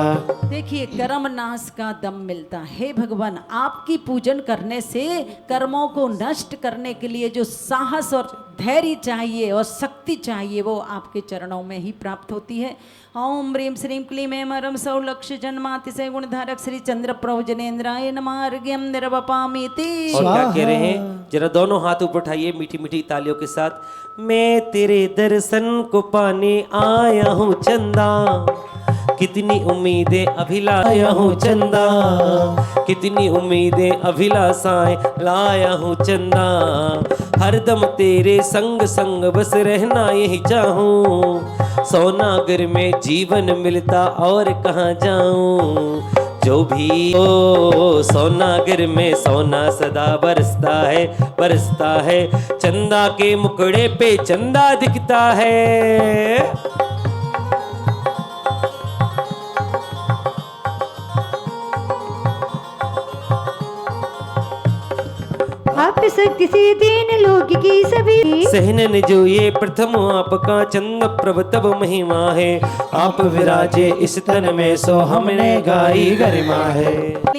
देखिए कर्म नाश का दम मिलता है। भगवान आपकी पूजन करने से कर्मों को नष्ट करने के लिए जो साहस और धैर्य चाहिए और शक्ति चाहिए, वो आपके चरणों में ही प्राप्त होती है। ओम ह्रीं श्रीं क्लीं ऐं मरं सौ लक्ष्य जन्मातिशय गुणधारक श्री चंद्र प्रभु जनेन्द्राय नमः अर्घ्यं निर्वपामीति। और क्या कह रहे हैं, जरा दोनों हाथ ऊपर उठाइए मीठी मीठी तालियों के साथ। मैं तेरे दर्शन को पाने आया हूँ चंदा, कितनी उम्मीदें अभिलाया हूँ चंदा, कितनी उम्मीदें अभिलाषाएं लाया हूँ चंदा। हरदम तेरे संग संग बस रहना यही चाहूँ, सोनागर में जीवन मिलता और कहाँ जाऊँ। जो भी ओ सोनागर में सोना सदा बरसता है, चंदा के मुखड़े पे चंदा दिखता है। आप शक्ति से दीन लोक की सभी सहनन जो ये प्रथम आपका चंद प्रभ तब महिमा है, आप विराजे इस तन में सो हमने गाई गरिमा है।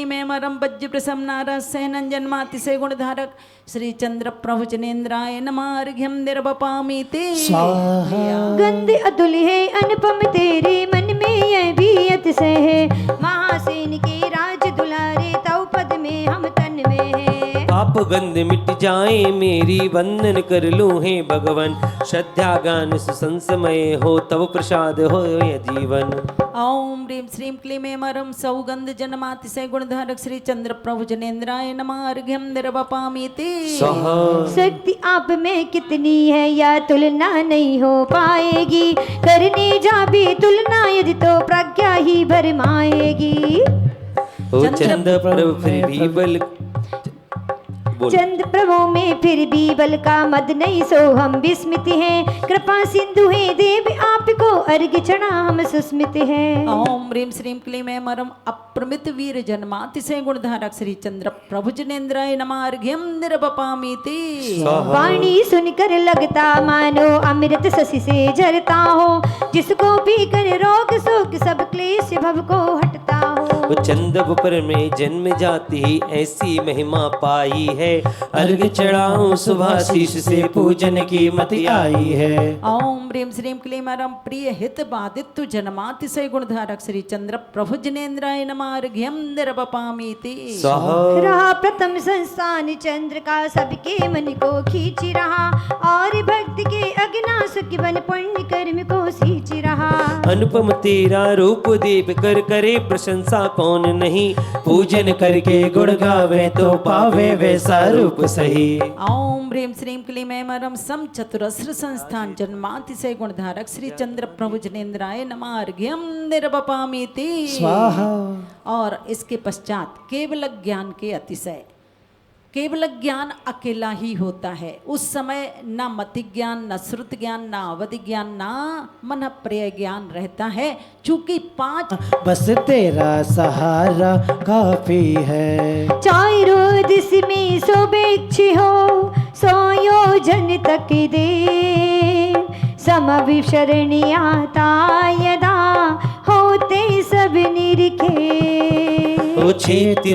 में मरम वज्र प्रसम नारद सहनन जन्मातिशय गुणधारक श्री चंद्र प्रभु जनेन्द्राय नमः अर्घ्यं निर्वपामीति। गंध अतुल है अनुपम तेरे मन में यह भी अतिशय है, महासेन के राज दुलारे तव पद में हम तन में है। पाप गंध मिट जाए मेरी वंदन कर लूं हे भगवन, श्रद्धा गान सुसंसमय हो तव प्रसाद हो यह जीवन। ओम ह्रीं श्रीं क्लीं ऐं मरं सौगंध जन्मातिशय गुणधारक श्री चंद्र प्रभु जनेन्द्राय नमः अर्घ्यं निर्वपामीति। शक्ति आप में कितनी है या तुलना नहीं हो पाएगी, करने जा भी तुलना यदि तो प्रज्ञा ही भरमाएगी। ओ चंद्र प्रभु फिर भी बल चंद्र प्रभु में फिर भी बल का मद नहीं सो हम विस्मित हैं, कृपा सिंधु है देव आपको अर्घ्य चढ़ा हम सुस्मित हैं। ओम ह्रीं श्रीं क्लीं ऐं मरं अप्रमित वीर जन्मातिशय गुणधारक श्री चंद्र प्रभु जनेन्द्राय नमः अर्घ्यं निर्वपामीति। वाणी सुनकर लगता मानो अमृत शशि से झरता हो, जिसको पी कर रोग शोक सब क्लेश भव को हटता हो। चंदब पर में जन्म जाती ऐसी महिमा पाई है, अर्घ चढ़ाऊं सुभाशीष से पूजन की मति आई है। ओम ह्रीं श्रीं क्लीं मरं प्रिय हित बाधितु जन्मातिशय गुणधारक श्री चंद्र प्रभु जनेन्द्राय नमः अर्घ्यं निर्वपामीति। रहा प्रथम संस्थान चंद्र का सबके मन को खींच रहा, और भक्त के अज्ञासुक बन पुण्य कर्म को सींच रहा। अनुपम तेरा रूप देव कर करे प्रशंसा कौन नहीं, पूजन करके गुण गावे तो पावे वैसा रूप सही। ओम ह्रीं श्रीं क्लीं ऐं मरं सम चतुरस्र संस्थान जन्मातिशय गुणधारक श्री चंद्र प्रभु जनेन्द्राय नमः अर्घ्यं निर्वपामीति। और इसके पश्चात केवल ज्ञान के अतिशय, केवल ज्ञान अकेला ही होता है। उस समय ना मति ज्ञान, ना श्रुत ज्ञान, ना अवधि ज्ञान, ना मन प्रिय ज्ञान रहता है, चूंकि 5 बस तेरा सहारा काफी है। चारों दिश में सोबेक्ष हो, सो योजन तक दे समविशरणीयता यदा होते सब निरखे।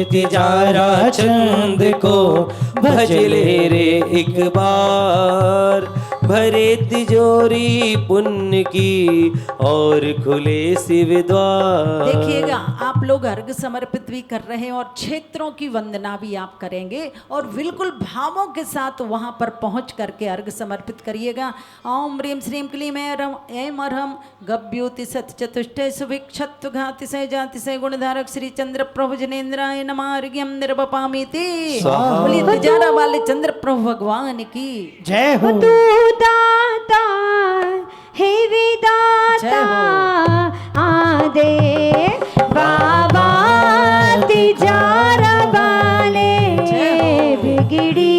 तिजारा चंद को भज ले रे एक बार, भरे तिजोरी पुण्य की और खुले शिव द्वार। देखिएगा आप लोग अर्घ समर्पित भी कर रहे हैं और क्षेत्रों की वंदना भी आप करेंगे, और बिल्कुल भावों के साथ वहां पर पहुंच करके अर्घ समर्पित करिएगा। ओम ह्रीं श्रीं क्लीं ऐं मरं गभ्योति सत चतुष्टय सुभिक्षत्व घातिशय जातिशय गुणधारक श्री चंद्र प्रभु जनेन्द्राय नमः अर्घ्यं निर्वपामीति। बोलिए तिजारा वाले चंद्र प्रभु भगवान की जय हो। तू दाता हे विदाता आदे बाबा तिजारा वाले, बिगड़ी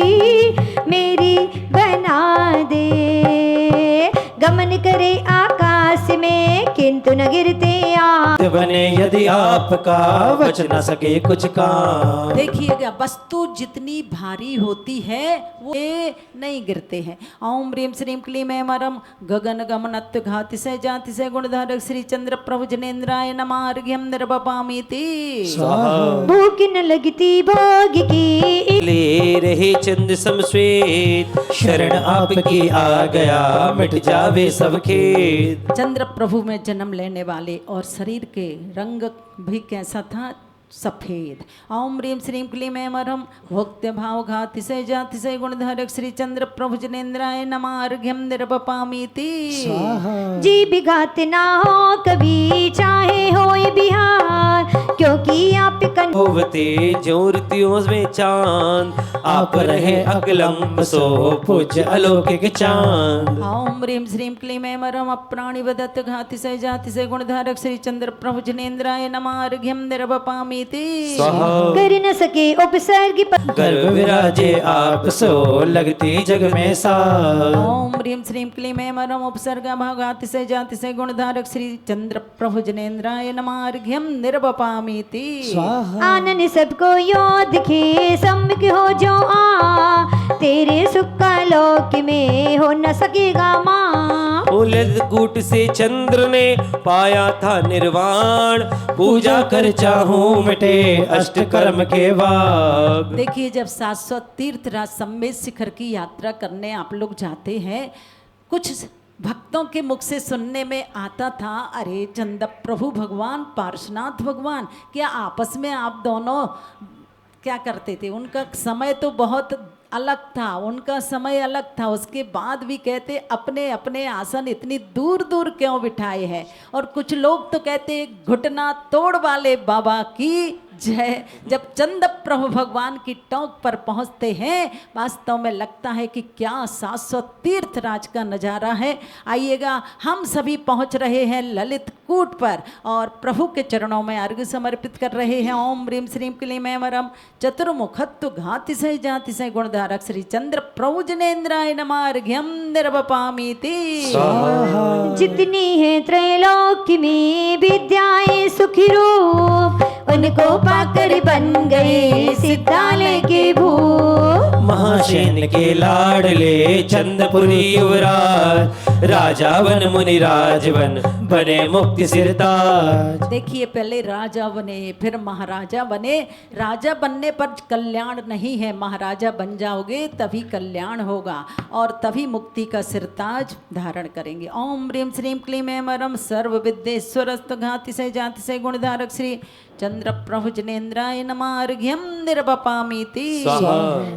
मेरी बना दे। गमन करे आकाश में किंतु न गिरते आप, बने यदि आपका बच न सके कुछ काम। देखिएगा वस्तु जितनी भारी होती है वो नहीं गिरते हैं। ओम ह्रीम श्रीम क्लीम ऐं मरम गगन गमनत्व घाति से जाति से गुणधारक श्री चंद्र प्रभु जनेन्द्राय नमः अर्घ्यम निर्वपामीति। भूख न लगती भोग की ले रहे चंद समश्वेत, शरण आपकी आ गया मिट जावे सब खेद। चंद्र प्रभु में जन्म लेने वाले और शरीर के रंग भी कैसा था, सफेद। ओम ह्रीम श्रीम क्लीम ऐं मरम भोक्त्य भाव घाति से जाति से गुणधारक श्री चंद्र प्रभु जनेन्द्राय नमः अर्घ्यम निर्वपामीति। जी बिघात ना हो कभी चाहे होए बिहार, क्योंकि आप कन होवते ज्योतियों में चांद, आप रहे अकलंब सो पूज्य अलौकिक चांद। ओम ह्रीम श्रीम क्लीम ऐं मरम अप्राणि वदत घाति से जाति से गुणधारक श्री चंद्र प्रभु जनेन्द्राय नमः अर्घ्यम निर्वपामीति। कर न सके उपसर्ग पर गर्भ विराजे आप सो लगती जग में सा। ओम ह्रीम श्रीम क्लीम ऐं मरम उपसर्ग भागाति से जाति से गुणधारक श्री चंद्र प्रभु जनेन्द्राय नमः अर्घ्यम निर्वपामीति। आनन सबको योद के सम्मुख हो जो आ, तेरे सुख का लोक में हो न सकेगा माँ। उलद कूट से चंद्र ने पाया था निर्वाण, पूजा कर चाहूं मिटे अष्ट कर्म के वाग। देखिए, जब शाश्वत तीर्थ राज सम्मेद शिखर की यात्रा करने आप लोग जाते हैं, कुछ भक्तों के मुख से सुनने में आता था, अरे चंद्र प्रभु भगवान पार्श्वनाथ भगवान क्या आपस में आप दोनों क्या करते थे। उनका समय तो बहुत अलग था, उनका समय अलग था, उसके बाद भी कहते अपने अपने आसन इतनी दूर दूर क्यों बिठाए हैं। और कुछ लोग तो कहते घुटना तोड़ वाले बाबा की जय। जब चंद्र प्रभु भगवान की टोंक पर पहुंचते हैं, वास्तव में लगता है कि क्या शाश्वत तीर्थ राज का नज़ारा है। आइएगा, हम सभी पहुंच रहे हैं ललित कूट पर और प्रभु के चरणों में अर्घ्य समर्पित कर रहे हैं। ओम ह्रीम श्रीम क्लीम ऐं मरम चतुर्मुखत्व घाति से जाति से गुणधारक श्री चंद्र प्रभु जनेन्द्राय नमः अर्घ्यम निर्वपामीति। जितनी है त्रैलोक्य में विद्याएं सुखी रूप, उनको पाकर बन गए सिद्धालय के भूप। महाशैन के लाडले चंद्रपुरी युवराज, राजा वन मुनि राजवन बने मुक्ति सिरताज। देखिए, पहले राजा बने फिर महाराजा बने। राजा बनने पर कल्याण नहीं है, महाराजा बन जाओगे तभी कल्याण होगा और तभी मुक्ति का सिरताज धारण करेंगे। ओम ह्रीम श्रीम क्लीम ऐं मरम सर्व विद्येश्वरस्तु घाति से जाति से गुणधारक श्री चंद्र प्रभु जनेन्द्राय नमः अर्घ्यम निर्वपामीति।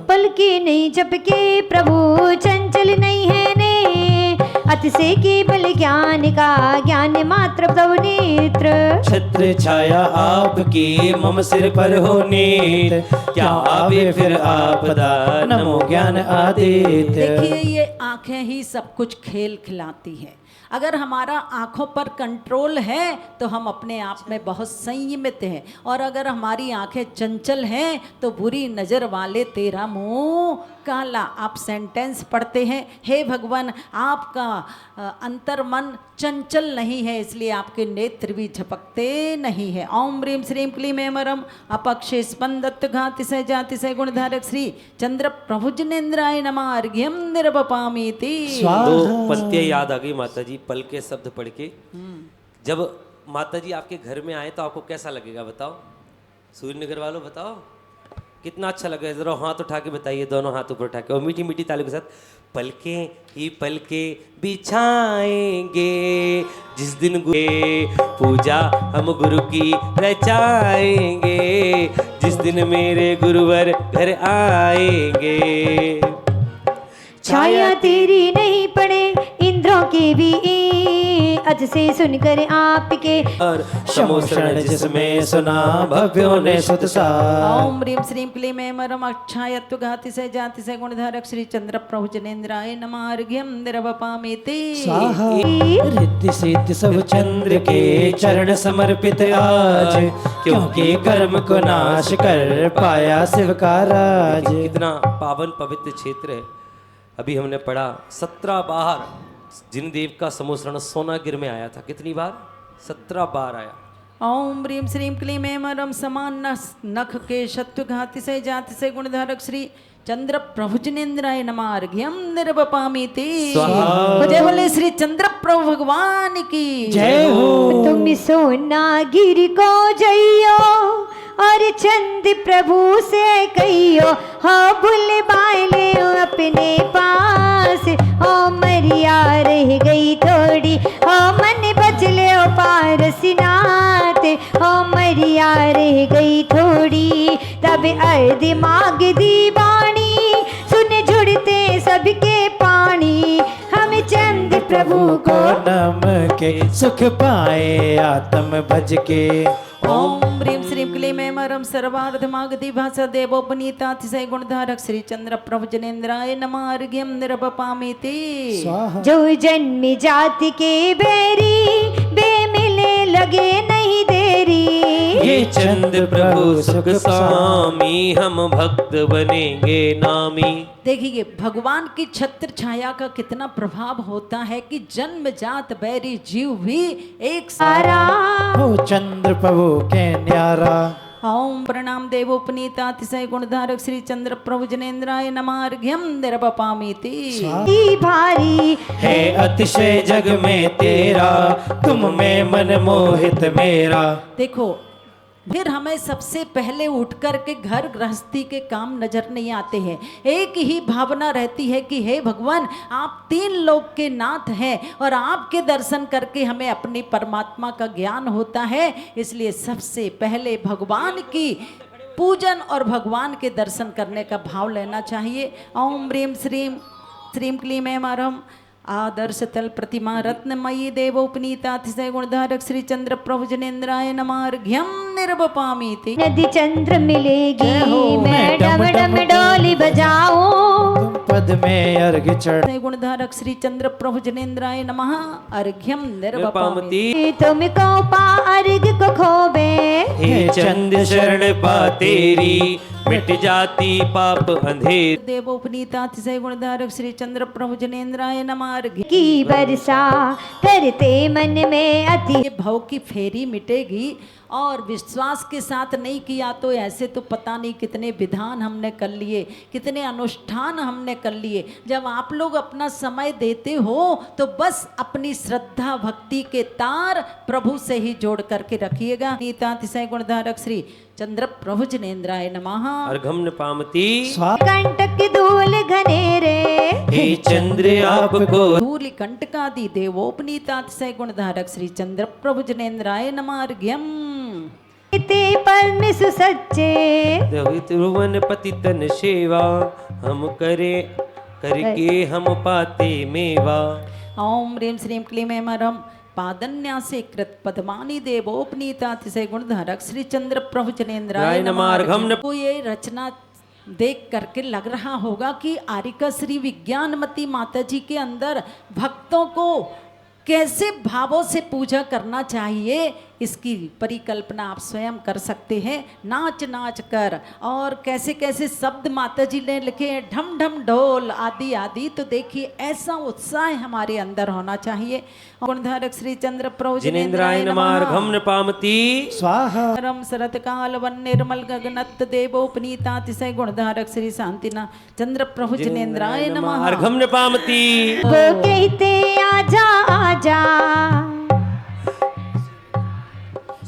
पलके नहीं झपके प्रभु चंचल नहीं है ने, अतिशय केवल ज्ञान का ज्ञान मात्र प्रभु नेत्र। छत्र छाया आपकी मम सिर पर हो नीत, क्या आवे फिर आपदा नमो ज्ञान आदित्य। देखिए, ये आंखें ही सब कुछ खेल खिलाती है। अगर हमारा आँखों पर कंट्रोल है तो हम अपने आप में बहुत संयमित हैं, और अगर हमारी आँखें चंचल हैं तो बुरी नज़र वाले तेरा मुंह काला। आप सेंटेंस पढ़ते हैं, हे भगवान आपका अंतर मन चंचल नहीं है, इसलिए आपके नेत्र भी झपकते नहीं है। ओम ह्रीम श्रीम क्लीम ऐं मरम अपक्षे स्पंदत्व घाति से जाति से गुणधारक श्री चंद्र प्रभु जनेन्द्राय नमः अर्घ्यम निर्वपामीति। दो पंक्तियां याद आ गई माता जी पल के शब्द पढ़ के। जब माता जी आपके घर में आए तो आपको कैसा लगेगा बताओ, सूर्यनगर वालों बताओ कितना अच्छा लगे। जरा हाथ उठा के बताइए, दोनों हाथ ऊपर उठा के और मीठी मीठी तालियों के साथ। पलके ही पलके बिछाएंगे जिस दिन पूजा हम गुरु की रचाएंगे, जिस दिन मेरे गुरुवर घर आएंगे। छाया तेरी नहीं पड़े इंद्रों की भी अज से सुनकर आपके, और समोसरण जिसमें सुना भव्यों ने सुत सा। ओम ह्रीम श्रीम क्लीम ऐं मरम अक्षायत्व घाति से जाति से गुणधारक श्री चंद्र प्रभु जनेन्द्राय नमः अर्घ्यम निर्वपामीति। रिद्धि सिद्धि सब चंद्र के चरण समर्पित आज, क्योंकि कर्म को नाश कर पाया शिव का राज। कितना पावन पवित्र क्षेत्र है। अभी हमने पढ़ा 17 बार जिन देव का समोसरण सोनागिर में आया था। कितनी बार? 17 बार आया। ओम ह्रीं श्रीं क्लीं ऐं मरम समान नख के शत्रुघाति से जाति से गुणधारक श्री चंद्र प्रभु जिनेन्द्राय नमः अर्घ्यम निर्वपामीति। स्वाहा। जय बोले श्री चंद्र प्रभु भगवान की जय हो। तुम सोना गिर को जइयो और चंद प्रभु से कहियो हो भूल बाले अपने पास हो मरिया रह गई थोड़ी हो मन बचले हो पारसनाथ हो मरिया रह गई थोड़ी तब अर्ध मांग दी बाणी सुन जुड़ते सबके पानी हम चंद प्रभु को नम के सुख पाए आत्म भज के। ओम ह्रीं श्रीं क्लीं ऐं मरम सर्वार्थ मागधी भाषा देवोपनीतातिशय गुणधारक श्री चंद्र प्रभु जनेन्द्राय नमः अर्घ्यम निर्वपामीति। स्वाहा। जो जन्म जाति के बैरी बे मिले लगे नहीं देरी ये चंद प्रभु सुख स्वामी हम भक्त बनेंगे नामी। देखिए भगवान की छत्र छाया का कितना प्रभाव होता है कि जन्मजात बैरी जीव भी एक सारा हो चंद्र प्रभु के न्यारा। ओम प्रणाम देवोपनीतातिशय गुणधारक श्री चंद्र प्रभु जनेन्द्राय नमः अर्घ्यम निर्वपामीति। की भारी है अतिशय जग में तेरा तुम में मन मोहित मेरा। देखो फिर हमें सबसे पहले उठ कर के घर गृहस्थी के काम नजर नहीं आते हैं। एक ही भावना रहती है कि हे भगवान आप तीन लोक के नाथ हैं और आपके दर्शन करके हमें अपनी परमात्मा का ज्ञान होता है। इसलिए सबसे पहले भगवान की पूजन और भगवान के दर्शन करने का भाव लेना चाहिए। ओम ह्रीं श्रीं श्रीं क्लीं ऐं मरम आदर्श तल प्रतिमा रत्नमयी देवोपनीतातिशय गुणधारक श्री चंद्र प्रभु जनेन्द्राय नमः अर्घ्यम निर्वपामीति। नदी चंद्र मिलेगी जय हो। मैं डम डम डोली बजाऊं तुम पद में अर्घ चढ़ गुणधारक श्री चंद्र प्रभु जनेन्द्राय नमः अर्घ्यम निर्वपामीति। निर्वपामीति। तुमको पा अर्घ को खोबे हे चंद शरण पा तेरी मिट जाती पाप अंधेर। देवोपनीतातिशय गुणधारक श्री चंद्र प्रभु जनेन्द्राय नमः अर्घ्यम की वर्षा करते मन में अति ये भव की फेरी मिटेगी और विश्वास के साथ नहीं किया तो ऐसे तो पता नहीं कितने विधान हमने कर लिए, कितने अनुष्ठान हमने कर लिए। जब आप लोग अपना समय देते हो तो बस अपनी श्रद्धा भक्ति के तार प्रभु से ही जोड़ करके रखिएगा। नीतातिशय गुणधारक श्री चंद्र प्रभु जनेन्द्राय नमः अर्घम निर्वपामीति। कंटक धूल घनेरे हे चंद्र आपको धूल कंटकादि देवोपनीतातिशय गुणधारक श्री चंद्र प्रभु जनेन्द्राय नमः अर्घ्यम। ते परम सुसच्चे त्रिभुवन पति तन सेवा हम करे करके हम पाते मेवा। ओम ह्रीं श्रीं क्लीं ऐं मरम पादन्यासे कृत पद्मानी देवोपनीतातिशय गुणधारक श्री चंद्र प्रभु जनेन्द्राय नमः अर्घ्यम। को ये रचना देख करके लग रहा होगा कि आरिका श्री विज्ञानमती माता जी के अंदर भक्तों को कैसे भावों से पूजा करना चाहिए, इसकी परिकल्पना आप स्वयं कर सकते हैं। नाच नाच कर और कैसे कैसे शब्द माता जी ने लिखे हैं, ढम ढम ढोल आदि आदि। तो देखिए ऐसा उत्साह हमारे अंदर होना चाहिए। गुणधारक श्री चंद्र प्रभु जनेन्द्राय नमः अर्घम निर्वपामीति। स्वाहा। परम शरत काल वन निर्मल गगनत देवोपनीतातिशय गुणधारक श्री शांतिना चंद्र प्रभु जनेन्द्राय नमः अर्घम निर्वपामीति। वो कहते आजा आजा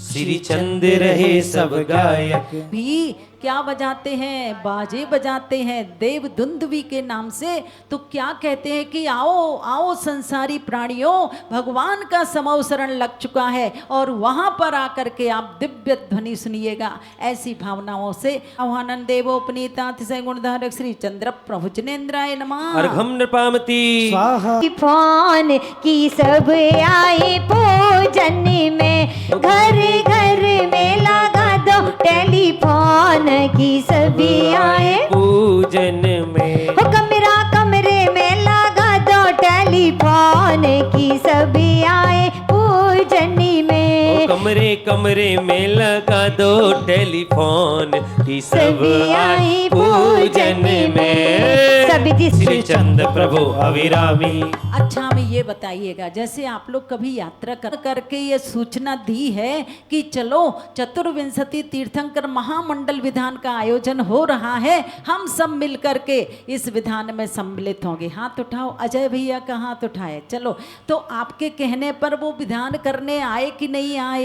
श्री चंद रहे सब गायक। भी क्या बजाते हैं, बाजे बजाते हैं देव दुंदुभी के नाम से। तो क्या कहते हैं कि आओ आओ संसारी प्राणियों, भगवान का समवसरण लग चुका है और वहां पर आकर के आप दिव्य ध्वनि सुनिएगा। ऐसी भावनाओं से आह्वानन देवोपनीतातिशय गुणधारक श्री चंद्र प्रभु जनेन्द्राय नमः अर्घम निर्वपामीति। स्वाहा। फोन की सब आए पूजन में घर घर में लगा दो टेलीफोन की सभी आए पूजन में। हो कमरा कमरे में लगा दो टेलीफोन की सभी आए पूजन में कमरे कमरे में लगा दो टेलीफोन कि सब आए पूजन में सभी श्री चंद्र प्रभु अविरामी। अच्छा हमें ये बताइएगा, जैसे आप लोग कभी यात्रा करके ये सूचना दी है कि चलो चतुर्विंशति तीर्थंकर महामंडल विधान का आयोजन हो रहा है, हम सब मिल करके इस विधान में सम्मिलित होंगे। हाथ उठाओ, अजय भैया का हाथ उठाए। चलो, तो आपके कहने पर वो विधान करने आए कि नहीं आए?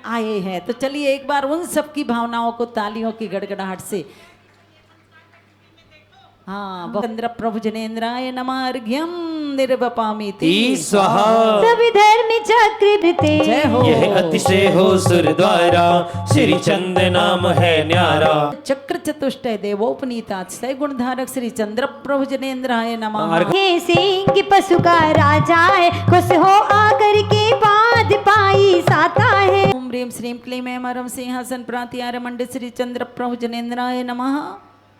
आए हैं। तो चलिए एक बार उन सब की भावनाओं को तालियों की गड़गड़ाहट से, हाँ, चंद्र प्रभु जनेन्द्राय नमार्घ्यम निर्वपामिति स्वाहा। सभी धर्म चक्र जय हो। यह अतिशय हो सुर द्वारा, श्री चंद नाम है न्यारा। चक्र चतुष्टय देवोपनीतात सै गुणधारक श्री चंद्र प्रभु जनेन्द्राय नमः। ये सिंह पशु का राजा है, खुश हो आकर के पाद पाई साता है। ओम ह्रीं श्रीं क्लीं ऐं मरं सिंहासन प्रातिहार्य मंडित श्री चंद्र प्रभु जनेन्द्राय नमः।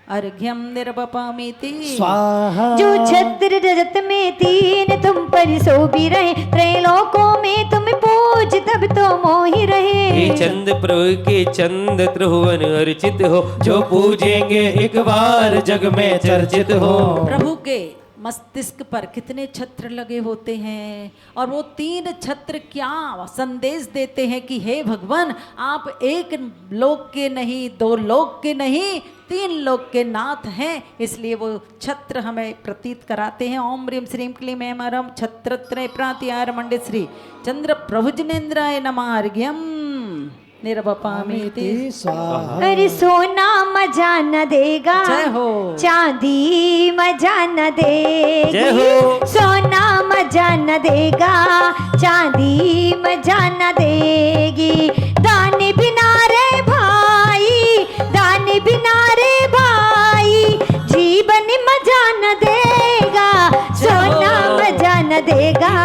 अर्घ्यम निर्वपामिति स्वाहा। जो छत्र रजत में तीन तुम पर शोभी रहे, त्रैलोकों में तुम पूज तब तो मोहि रहे। हे चंद प्रभु के चंद त्रिभुवन अर्चित हो, जो पूजेंगे एक बार जग में चर्चित हो। प्रभु के मस्तिष्क पर कितने छत्र लगे होते हैं, और वो तीन छत्र क्या संदेश देते हैं कि हे भगवान, आप एक लोक के नहीं, दो लोक के नहीं, तीन लोक के नाथ हैं। इसलिए वो छत्र हमें प्रतीत कराते हैं। ओम ह्रीं श्रीं क्लीं ऐं मरं छत्रत्रय प्रातिहार्य मंडित श्री चंद्र प्रभु जनेन्द्राय नमः। अर्घ्यम निर्वपामिति स्वाहा। अरे सोना मजा न देगा, जय हो। चांदी मजा न देगी, जय हो। सोना मजा न देगा, चांदी मजा न देगी। दान बिना रे भाई, दान बिना रे भाई, जीवन मजा न देगा, सोना मजा न देगा,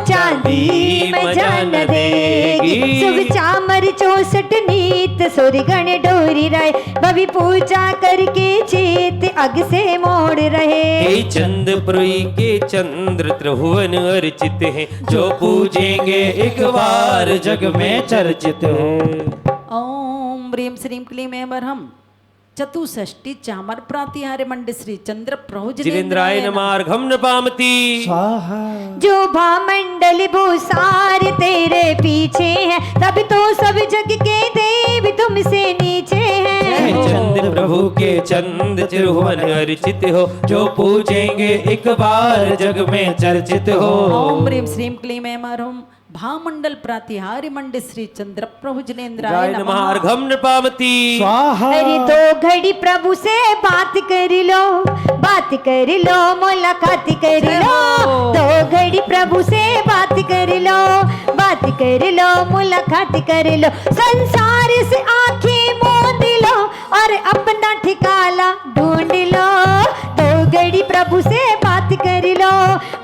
चांदी मजा न देगी। शुभ चामर 64 नीत सुरगण डोरी रहे, भवि पूजा करके चेत अग से मोड़ रहे। हे चंद प्रभु के चंद्र त्रिभुवन अर्चित हैं, जो पूजेंगे एक बार जग में चर्चित हो। ओम ह्रीं श्रीं क्लीं ऐं मरं चतुष्षष्टि चामर प्रातिहार्य मंडित श्री चंद्र प्रभु जनेन्द्राय नमः। अर्घ्यम निर्वपामिति स्वाहा। जो भामंडल भूसार तेरे पीछे है, तब तो सब जग के देव तुमसे नीचे हैं। हे चंद्र प्रभु के चंद त्रिभुवन अर्चित हो, जो पूजेंगे एक बार जग में चर्चित हो। ओम ह्रीं श्रीं क्लीं ऐं मरं भामंडल प्रातिहार्य मंडित श्री चंद्र प्रभु जनेन्द्राय नमः। अर्घ्यम निर्वपामिति स्वाहा। अरे दो घड़ी प्रभु से बात कर लो, बात कर लो, मुलाकात कर लो। दो घड़ी प्रभु से बात कर लो, बात कर लो, मुलाकात कर लो। संसार से आंखें मूंद लो और अपना ठिकाना ढूंढ लो। दो घड़ी प्रभु से बात कर लो,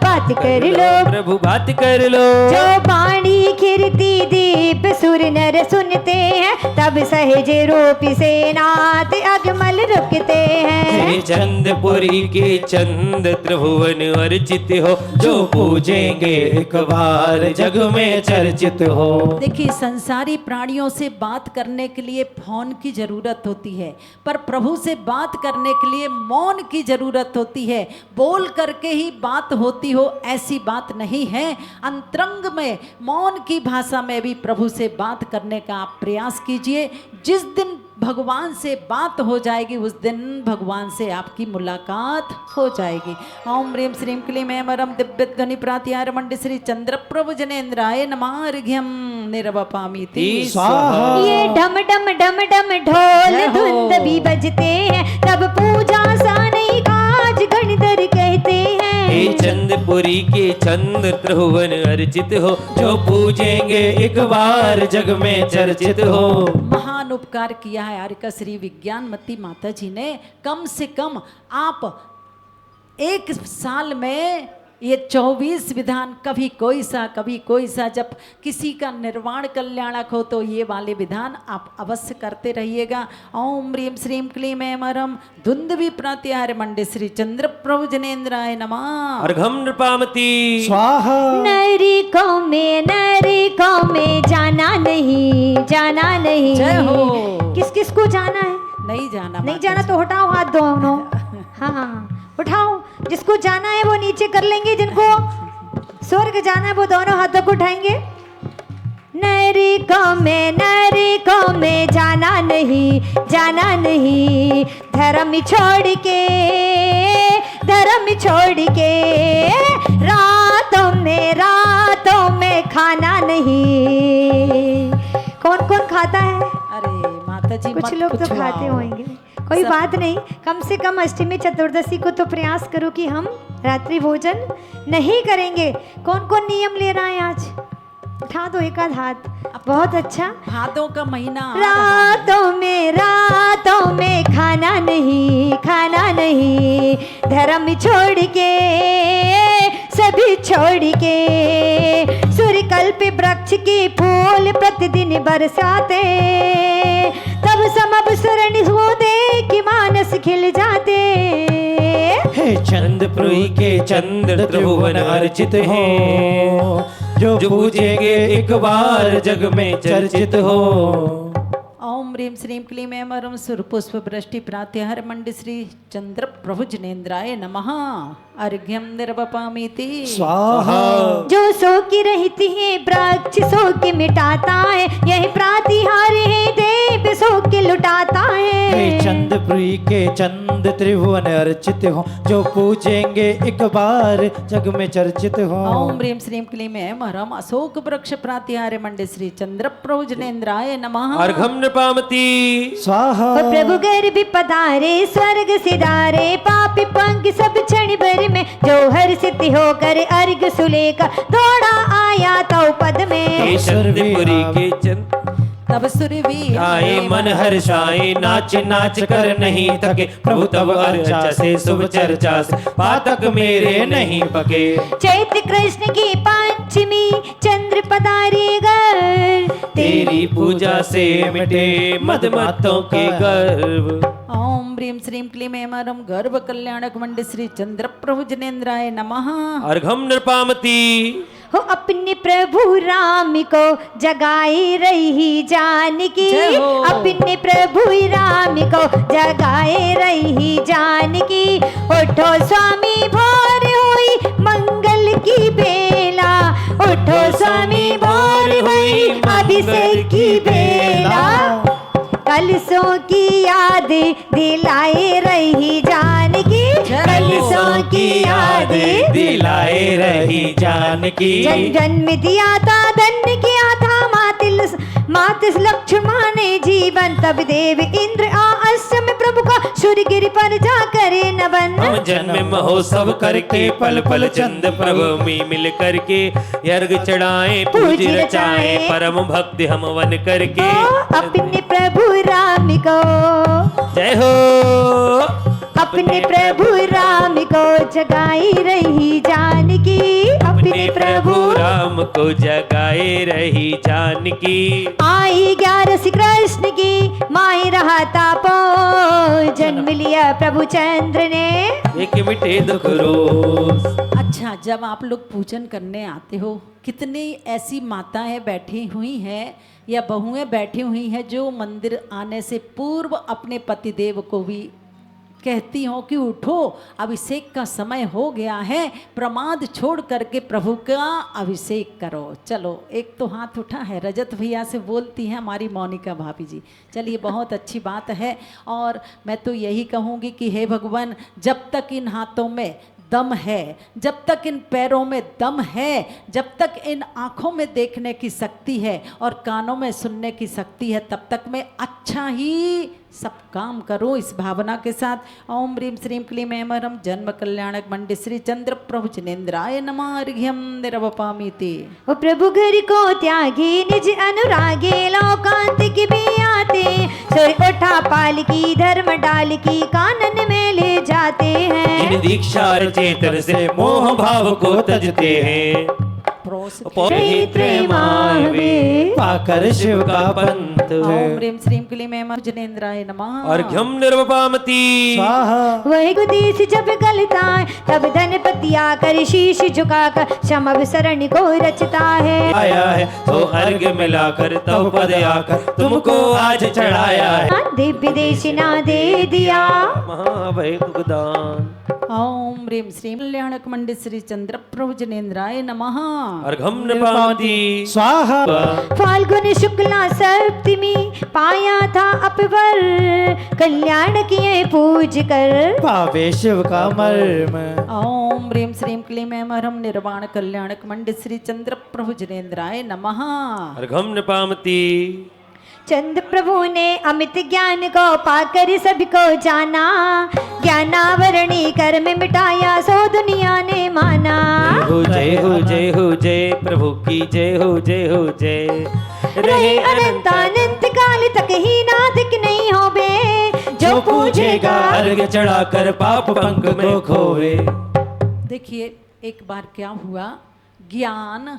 बात कर लो, प्रभु बात कर लो। जो वाणी खिरती दीप सुर नर सुनते हैं, तब सहज रूप से नाथ अगमल रुकते हैं। हे चंदपुरी के चंद त्रिभुवन अर्चित हो, जो पूजेंगे एक बार जग में चर्चित हो। देखिए, संसारी प्राणियों से बात करने के लिए फोन की जरूरत होती है, पर प्रभु से बात करने के लिए मौन की जरूरत होती है। बोल करके ही बात होती हो ऐसी बात नहीं है। अंतरंग में मौन की भाषा में भी प्रभु से बात करने का आप प्रयास कीजिए। जिस दिन भगवान से बात हो जाएगी, उस दिन भगवान से आपकी मुलाकात हो जाएगी। ओम ह्रीं श्रीं क्लीं ऐं मरं दिव्य ध्वनि प्रातिहार्य मंडित श्री चंद्र प्रभु जनेन्द्राय नमः। अर्घ्यम निर्वपामिति स्वाहा। ये ढम ढम ढम ढम ढोल धुंद भी बजते हैं, तब पूजा सानई काज गणधर कहते हैं। हे चंदपुरी के चंद्र त्रिभुवन अर्चित हो, जो पूजेंगे एक बार जग में चर्चित हो। महान उपकार किया है आर्यका श्री विज्ञानमती माता जी ने। कम से कम आप एक साल में ये 24 विधान कभी कोई सा, जब किसी का निर्वाण कल्याणक हो तो ये वाले विधान आप अवश्य करते रहिएगा। ओम ह्रीं श्रीं क्लीं ऐं मरम धुंधवी प्रत्याहार मंडे श्री चंद्र प्रभु जनेन्द्राय नमः। अर्घम नृपामती स्वाहा। नरिकों में जाना नहीं। जय हो। किस किस को जाना है? नहीं जाना, नहीं जाना तो हटाओ हाथ दोनों। हाँ उठाओ, जिसको जाना है वो नीचे कर लेंगे, जिनको स्वर्ग जाना है वो दोनों हाथों को उठाएंगे। नरिकों में जाना नहीं, धर्म छोड़ के रातों में खाना नहीं। कौन कौन खाता है? अरे माता जी कुछ मत लोग तो पूछो खाते आओ। होंगे, कोई बात नहीं। कम से कम अष्टमी चतुर्दशी को तो प्रयास करो कि हम रात्रि भोजन नहीं करेंगे। कौन कौन नियम ले रहा है आज? उठा दो एक आध हाथ। बहुत अच्छा। भादों का महीना आ रहा है। रातों में खाना नहीं, धर्म छोड़ के सभी छोड़ के, सूर्यकल्प वृक्ष के फूल प्रतिदिन बरसाते, तब समब शरण होते कि मानस खिल जाते। हे चंद्रपुरी के चंद्र त्रिभुवन अर्चित हो, जो पूजेंगे एक बार जग में चर्चित हो। ओम ह्रीं श्रीं क्लीं ऐं मरम सुरपुष्प वृष्टि प्रात्यहर मंड श्री चंद्र प्रभु जनेन्द्राय नमः। अर्घ्यम निर्वपामीति स्वाहा। जो सो की रहती है वृक्ष सो के मिटाता है, यही प्रातिहार है देव सो के लुटाता हे है। चंद्रपुरी के चंद्र त्रिभुवन अर्चित हो, जो पूजेंगे एक बार जग में चर्चित हो। ओम ह्रीं श्रीं क्लीं ऐं मरम अशोक वृक्ष प्रात्यहार मंड श्री चंद्र प्रभु जनेन्द्राय नमः। अर्घम नृपामती स्वाहा। ओ प्रभु गर्भ पधारे स्वर्ग सिधारे, पापी पंख सब क्षण भर में, जो हर्षित होकर अर्घ सुलेखा दौड़ा आया तो पद में। चंद्रपुरी के चंद्र तब सुरवीर आए मन हर्षाए, नाच नाच कर नहीं थके, प्रभु तब अर्चा से शुभ चर्चा से, पातक मेरे नहीं पके। चैत्र कृष्ण की पंचमी चंद्र पधारे घर, तेरी पूजा से मिटे मदमत्तों के गर्व। ओम ह्रीं श्रीं क्लीं ऐं मरम गर्भ कल्याणक मंड श्री चंद्र प्रभु जनेन्द्राय नमः। अर्घम नृपामती हो अपने प्रभु राम को जगाए रही जानकी, जय हो। अपने प्रभु राम को जगाए रही जानकी। उठो स्वामी भोर हुई मंगल की बेला, उठो स्वामी भोर हुई अभिषेक की बेला। कलशों की याद दिलाए रही जानकी, कलशों की याद दिलाए रही जानकी। जन जन्म दिया था धन्य किया था मातिस लक्ष्मण ने जीवन, तब देव इंद्र आश्रम प्रभु का सूर्यगिरि पर जा करे नवन। हम जन्म महोत्सव करके पल पल चंद प्रभु में मिल करके, अर्घ चढ़ाए पूज रचाए परम भक्ति हम वन करके। अपने प्रभु राम को जय हो। अपने प्रभु राम को जगाई रही जानकी, अपने प्रभु राम को जगाए रही जानकी। आई 11 श्री कृष्ण की माई रहा तापो, जन्म लिया प्रभु चंद्र ने एक मिटे दुख रोज। अच्छा, जब आप लोग पूजन करने आते हो, कितनी ऐसी माताएं बैठी हुई हैं या बहुएं बैठी हुई हैं जो मंदिर आने से पूर्व अपने पतिदेव को भी कहती हो कि उठो, अभिषेक का समय हो गया है, प्रमाद छोड़ करके प्रभु का अभिषेक करो। चलो, एक तो हाथ उठा है, रजत भैया से बोलती हैं हमारी मोनिका भाभी जी। चलिए, बहुत अच्छी बात है। और मैं तो यही कहूँगी कि हे भगवान, जब तक इन हाथों में दम है, जब तक इन पैरों में दम है, जब तक इन आँखों में देखने की शक्ति है और कानों में सुनने की शक्ति है, तब तक मैं अच्छा ही सब काम करूं इस भावना के साथ। ओम ह्रीं श्रीं क्लीं ऐं मरम जन्म कल्याणक मंडे श्री चंद्र प्रभु जनेन्द्राय नमः। अर्घ्यम निर्वपामीति। ओ प्रभु घर को त्यागे निज अनुरागे, लोकांत की भी आते, सुर उठा पाल की धर्म डाल की, कानन में ले जा जाते हैं। जिन दीक्षा चेतन से मोह भाव को तजते हैं। पाकर शिव का पंथ ओम ह्रीं श्रीं क्लीं ऐं जनेन्द्राय नमः। अर्घ्यम निर्वपामति स्वाहा। वही गुदीस जब गलता है तब धनपति आकर शीश झुकाकर क्षमा शरण को रचता है। आया है तो अर्घ्य मिलाकर तब पद आकर तुमको आज चढ़ाया है। दिव्य देशिना दे दिया महाभय दान। ओम ह्रीं श्रीं कल्याणक मंडित श्री चंद्र प्रभु जनेन्द्राय नमः। अर्घम निपामति स्वाहा। फाल्गुन शुक्ला सप्तमी पाया था अपवर कल्याण किए पूज कर पावे शिव का मर्म। ओम ह्रीं श्रीं क्लीं ऐं मरम निर्वाण कल्याणक मंडित श्री चंद्र प्रभु जनेन्द्राय नमः। अर्घम निपामति चंद्र प्रभु ने अमित ज्ञान को पाकर सबको जाना ज्ञानावरणी कर्म मिटाया सो दुनिया ने माना। जय हो जय हो जय प्रभु की जय हो जय हो जय। रहे अनंत अनंत काल तक ही नादिक नहीं हो बे जो पूजेगा अर्घ्य चढ़ाकर पाप पंख में खोवे। देखिए एक बार क्या हुआ, ज्ञान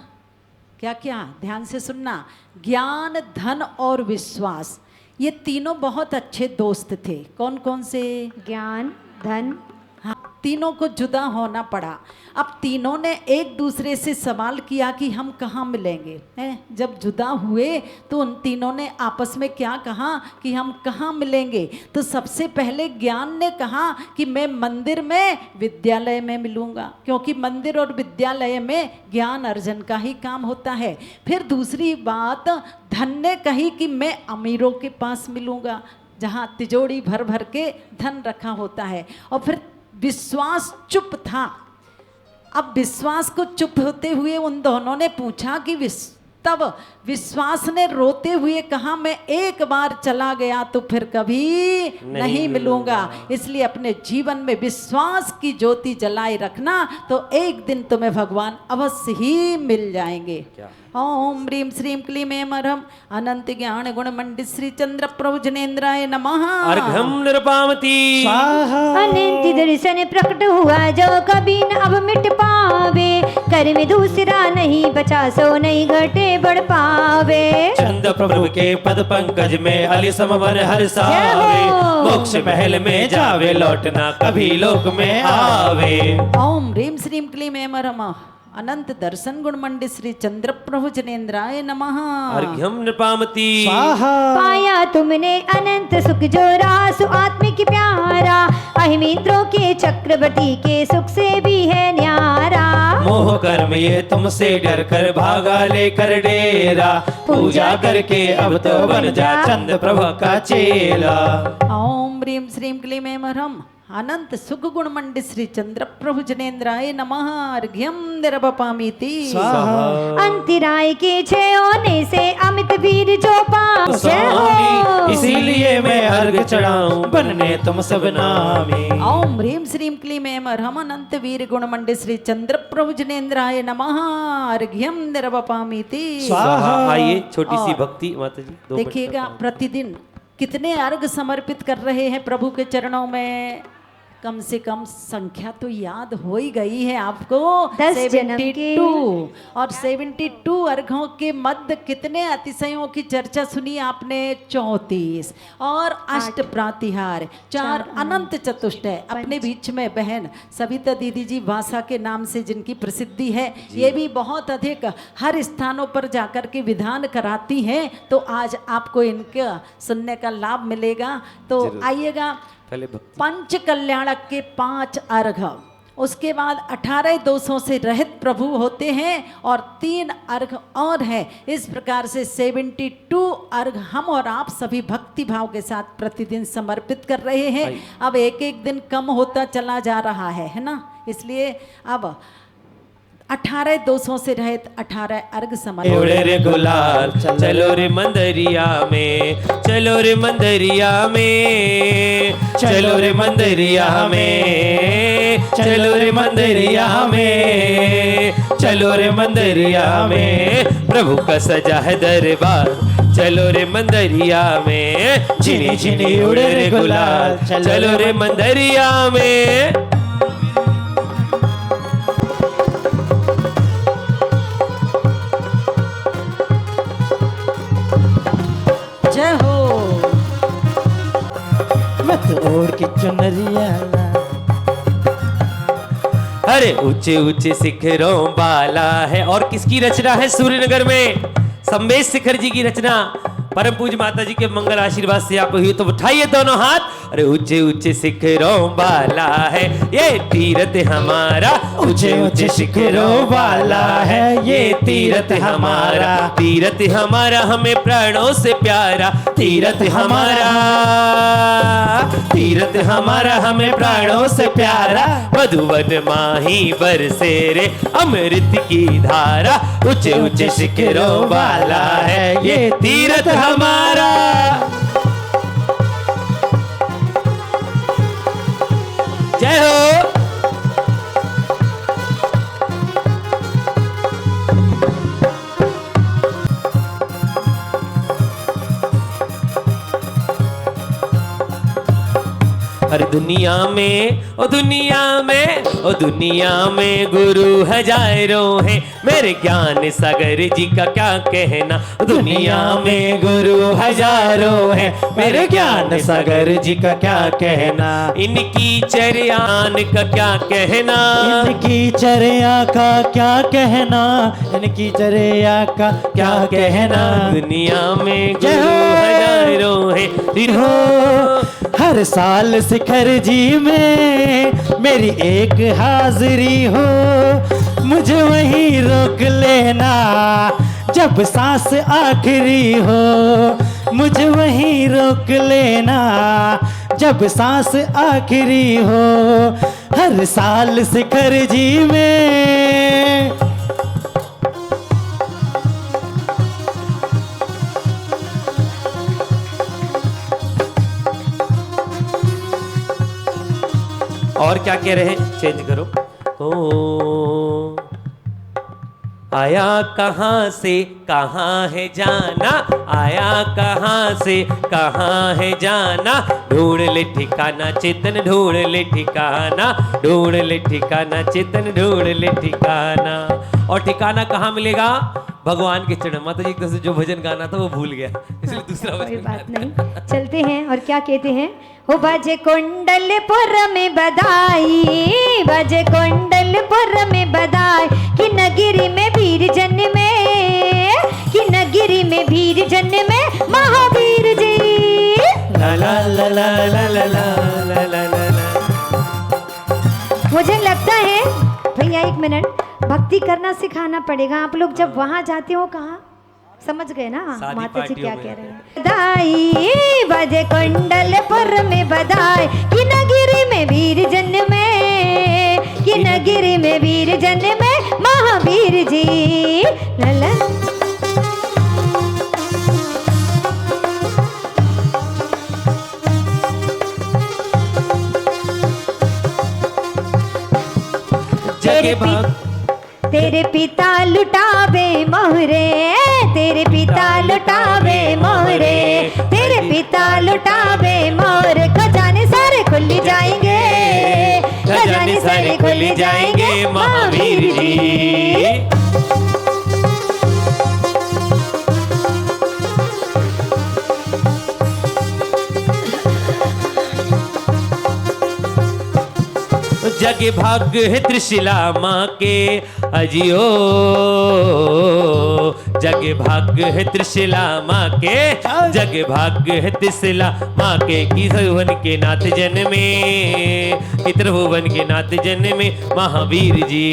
क्या क्या ध्यान से सुनना, ज्ञान धन और विश्वास ये तीनों बहुत अच्छे दोस्त थे। कौन कौन से? ज्ञान धन, हाँ, तीनों को जुदा होना पड़ा। अब तीनों ने एक दूसरे से सवाल किया कि हम कहाँ मिलेंगे हैं। जब जुदा हुए तो उन तीनों ने आपस में क्या कहा कि हम कहाँ मिलेंगे। तो सबसे पहले ज्ञान ने कहा कि मैं मंदिर में विद्यालय में मिलूंगा, क्योंकि मंदिर और विद्यालय में ज्ञान अर्जन का ही काम होता है। फिर दूसरी बात धन ने कही कि मैं अमीरों के पास मिलूंगा जहाँ तिजोरी भर भर के धन रखा होता है। और फिर विश्वास चुप था। अब विश्वास को चुप होते हुए उन दोनों ने पूछा कि तब विश्वास ने रोते हुए कहा मैं एक बार चला गया तो फिर कभी नहीं मिलूंगा। इसलिए अपने जीवन में विश्वास की ज्योति जलाए रखना तो एक दिन तुम्हें भगवान अवश्य ही मिल जाएंगे। ओम ह्रीं श्रीं क्लीं ऐं मरम अनंत ज्ञान गुण मंडित श्री चंद्र प्रभु जनेन्द्राय नमः। अर्घम निपामति स्वाहा। अनंत दर्शन प्रकट हुआ जो कभी न अब मिट पावे कर में दूसरा नहीं बचा सो नहीं घटे बढ़ पावे। चंद्र प्रभु के पद पंकज में अली समवन हर सावे मोक्ष महल में जावे लौटना कभी लोक में आवे। ओम ह्रीं श्रीं क्लीं ऐं मरम अनंत दर्शन गुण मंडित श्री चंद्र प्रभु जनेन्द्राय नमः। अर्घ्यम निपामति स्वाहा। पाया तुमने अनंत सुख जो रासु आत्मिक प्यारा अहिमित्रों के चक्रवर्ती के सुख से भी है न्यारा। मोह कर्म ये तुमसे डर कर भागा लेकर डेरा पूजा करके अब तो बन जा चंद्र प्रभु का चेला। ओम ह्रीं श्रीं क्लीं ऐं मरम अनंत सुख गुण मंडित श्री चंद्र प्रभु जनेन्द्राय नमः। अर्घ्यम निरवपामीति स्वाहा। अंतराय के छह होने से अमित वीर जो पाओ स्वामी इसीलिए मैं अर्घ चढ़ाऊं बनने तुम सब नामी। ओम ह्रीं श्रीं क्लीं ऐं मरम अनंत वीर गुण मंडित श्री चंद्र प्रभु जनेन्द्राय नमः। अर्घ्यम निरवपामीति स्वाहा। आइए छोटी सी भक्ति माता जी 2 मिनट देखिएगा तक। प्रतिदिन कितने अर्घ समर्पित कर रहे हैं प्रभु के चरणों में। कम से कम संख्या तो याद हो ही गई है आपको 10 जन्म की। 72 और 72 अर्घों के मध्य कितने अतिशयों की चर्चा सुनी आपने 34 और अष्ट प्रातिहार 4 अनंत चतुष्टय अपने बीच में बहन सविता दीदी जी वासा के नाम से जिनकी प्रसिद्धि है ये भी बहुत अधिक हर स्थानों पर जाकर के विधान कराती हैं। तो आज आपको इनका सुनने का लाभ मिलेगा। तो आइएगा पहले भक्ति पंच कल्याणक के 5 अर्घ, उसके बाद 18 दोषों से रहित प्रभु होते हैं और 3 अर्घ और हैं। इस प्रकार से 72 अर्घ हम और आप सभी भक्ति भाव के साथ प्रतिदिन समर्पित कर रहे हैं। अब एक एक दिन कम होता चला जा रहा है ना। इसलिए अब 18 दोषों से रहित 18 अर्घ समर्पित। उड़े रे गुलाल चलो रे मंदरिया में, चलो रे मंदरिया में, चलो रे मंदरिया में, चलो रे मंदरिया में, चलो रे मंदरिया में, प्रभु का सजा है दरबार, चलो रे मंदरिया में, झिनी झिनी उड़े रे गुलाल चलो रे मंदरिया में। जय हो। मत ओढ़ के चुनरिया अरे ऊंचे ऊंचे शिखरों वाला है। और किसकी रचना है? सूर्यनगर में संवेश शिखर जी की रचना। परम पूज्य माता जी के मंगल आशीर्वाद से आप हुई तो उठाइए दोनों हाथ। अरे ऊंचे ऊंचे शिखरों वाला है ये तीरथ हमारा, ऊंचे ऊंचे शिखरों वाला है ये तीरथ हमारा, तीरथ हमारा हमें प्राणों से प्यारा, तीरथ हमारा, तीरथ हमारा हमें प्राणों से प्यारा, मधुवन माही बरसे रे अमृत की धारा, ऊंचे ऊंचे शिखरों वाला है ये तीरथ हमारा। जय हो। अरे दुनिया में ओ दुनिया में ओ दुनिया में गुरु हजारों हैं, मेरे ज्ञान सागर जी का क्या कहना। दुनिया में गुरु हजारों हैं, मेरे ज्ञान सागर जी का क्या कहना। इनकी चर्यान का क्या कहना, इनकी चर्या का क्या कहना, इनकी चर्या का क्या कहना। दुनिया में गुरु हजारों हैं, हो हर साल शिखर जी में मेरी एक हाजिरी हो, मुझे वहीं रोक लेना जब सांस आखिरी हो, मुझे वहीं रोक लेना जब सांस आखिरी हो। हर साल शिखर जी में और क्या कह रहे हैं, चेंज करो। ओ आया कहाँ से कहाँ है जाना, आया कहाँ से कहाँ है जाना, ढूंढ ले ठिकाना चेतन ढूंढ ले ठिकाना, ढूंढ ले ठिकाना चेतन ढूंढ ले ठिकाना। और ठिकाना कहाँ मिलेगा? भगवान के चरण। माता जी का जो भजन गाना था वो भूल गया, इसलिए दूसरा कोई भजन बात नहीं, चलते हैं। और क्या कहते हैं? हो बजे कुंडलपुर में बधाई, बजे कुंडलपुर में बधाई, कि नगिरी में वीर जन में, कि नगिरी में वीर जन में महावीर जी। ला ला ला ला ला ला ला ला ला ला। मुझे लगता है भैया एक मिनट, भक्ति करना सिखाना पड़ेगा। आप लोग जब वहां जाते हो, कहाँ समझ गए ना माता जी क्या कह रहे हैं? बधाई बजे कुंडलपुर में बधाई, कि नगिरी में वीर जन में, कि नगिरी में वीर जन में महावीर जी। लला तेरे पिता लुटावे मोहरे, तेरे पिता लुटावे मोहरे, तेरे पिता लुटावे मोर। खजाने सारे खुल जाएंगे, खजाने सारे खुल जाएंगे महावीर जी। जग भाग्य है त्रिशिला माँ के, अजियो जग भाग्य है त्रिशिला माँ के, जग भाग्य है त्रिशिला माँ के, की त्रिभुवन के नाथ जन्मे, की त्रिभुवन के नाथ जन्मे महावीर जी।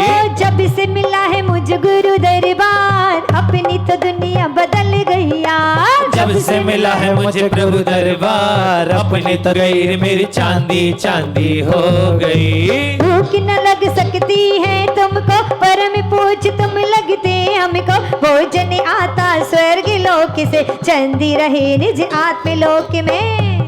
ओ जब से मिला है मुझे गुरु दरबार, अपनी तो दुनिया बदल गई यार। जब से मिला है मुझे प्रभु दरबार, अपनी तो गई मेरी चांदी चांदी हो गई। भूख न लग सकती है तुमको, परम पूछ तुम लगते हमको। भोजन आता स्वर्ग लोक से, चंदी रहे निज आत्मलोक में।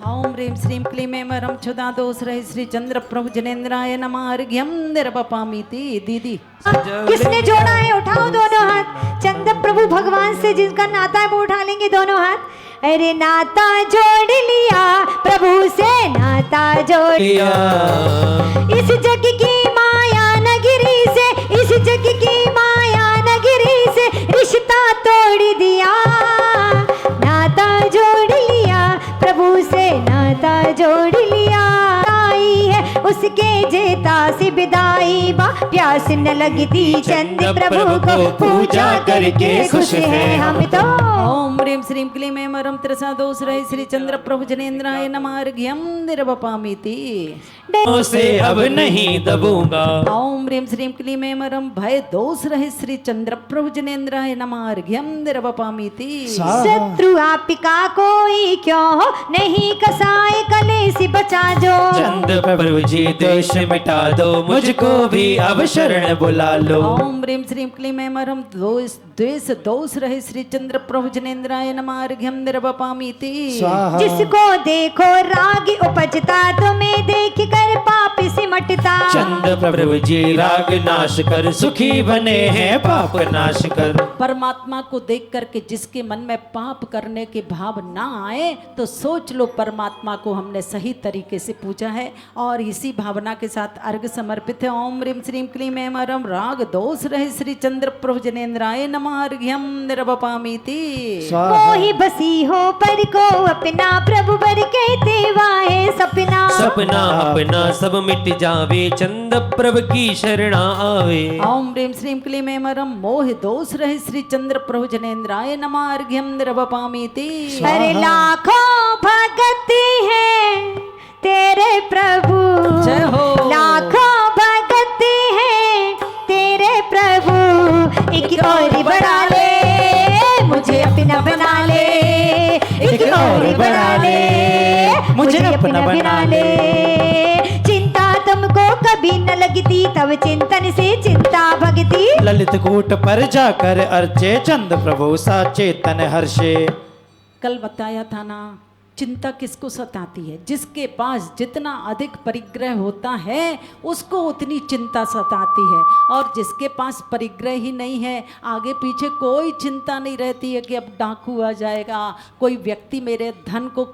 ओम ह्रीं श्रीं क्लीं ऐं वरं क्षुधा दोष रहे श्री चंद्र प्रभु जनेन्द्राय नमः। अर्घ्यं निर्वपामीति। दीदी किसने जोड़ा है? उठाओ दोनों हाथ। चंद्र प्रभु भगवान से जिसका नाता है वो उठा लेंगे दोनों हाथ। अरे नाता जोड़ लिया प्रभु से, नाता जोड़ लिया इस जग की माया नगरी से, इस जग की माया नगरी से रिश्ता तोड़ दिया। नाता जोड़ लिया प्रभु से, नाता जोड़ लिया। आई है उसके जेता से विदाई बा, प्यास न लगती चंद्र प्रभु को पूजा करके खुश है हम तो। ओम ह्रीं श्रीं क्लीं ऐं वरं त्रिसा दोष रहे श्री चंद्र प्रभु जनेन्द्राय नमः। अर्घ्यं निर्वपामीति। से अब नहीं दबूंगा। ओम ह्रीं श्रीं क्लीं ऐं वरं भय दोष रहे श्री चंद्र प्रभु जनेन्द्राय नमः। अर्घ्यं निर्वपामीति। शत्रु आपका कोई क्यों हो, नहीं कसाए कलेसी बचा जो। चंद्र प्रभु जी देश मिटा दो, मुझको भी अब शरण बुला लो। ओम ह्रीं श्रीं क्लीं ऐं वरं द्वेष दोष रहे श्री चंद्र प्रभु जनेन्द्राय नमः। अर्घ्यं निर्वपामीति। जिसको देखो राग उपजता, तुम्हें देख कर पाप सिमटता। चंद्र प्रभु जी राग नाश कर, सुखी बने हैं पाप नाश कर। परमात्मा को देख करके जिसके मन में पाप करने के भाव ना आए, तो सोच लो परमात्मा को हमने सही तरीके से पूजा है। और इसी भावना के साथ अर्घ समर्पित है। ओम ह्रीं श्रीं क्लीं ऐं वरं राग दोष रहे श्री चंद्र प्रभु जनेन्द्राय नमः। अर्घ्यं निर्वपामीति। मोहि बसी हो पर को अपना, प्रभु बर कहते वाहे सपना। सपना अपना सब मिट जावे, चंद्र प्रभु की शरणा आवे। ओम ह्रीं श्रीं क्लीं ऐं वरं मोह दोष रहे श्री चंद्र प्रभु जनेन्द्राय नमः। अर्घ्यं निर्वपामीति। अरे लाखों भगत हैं तेरे प्रभु, जय हो। लाखों भगत हैं तेरे प्रभु। एक और बढ़ा ले मुझे अपना बना ले, एक और बढ़ा ले मुझे अपना बना ले। चिंता तुमको कभी न लगती, तब चिंतन से चिंता भगती। ललित कूट पर जाकर अर्चे, चंद्र प्रभु साचे तन हर्षे। कल बताया था ना, चिंता किसको सताती है? जिसके पास जितना अधिक परिग्रह होता है उसको उतनी चिंता सताती है। और जिसके पास परिग्रह ही नहीं है, आगे पीछे कोई चिंता नहीं रहती है कि अब डाकू आ जाएगा, कोई व्यक्ति मेरे धन को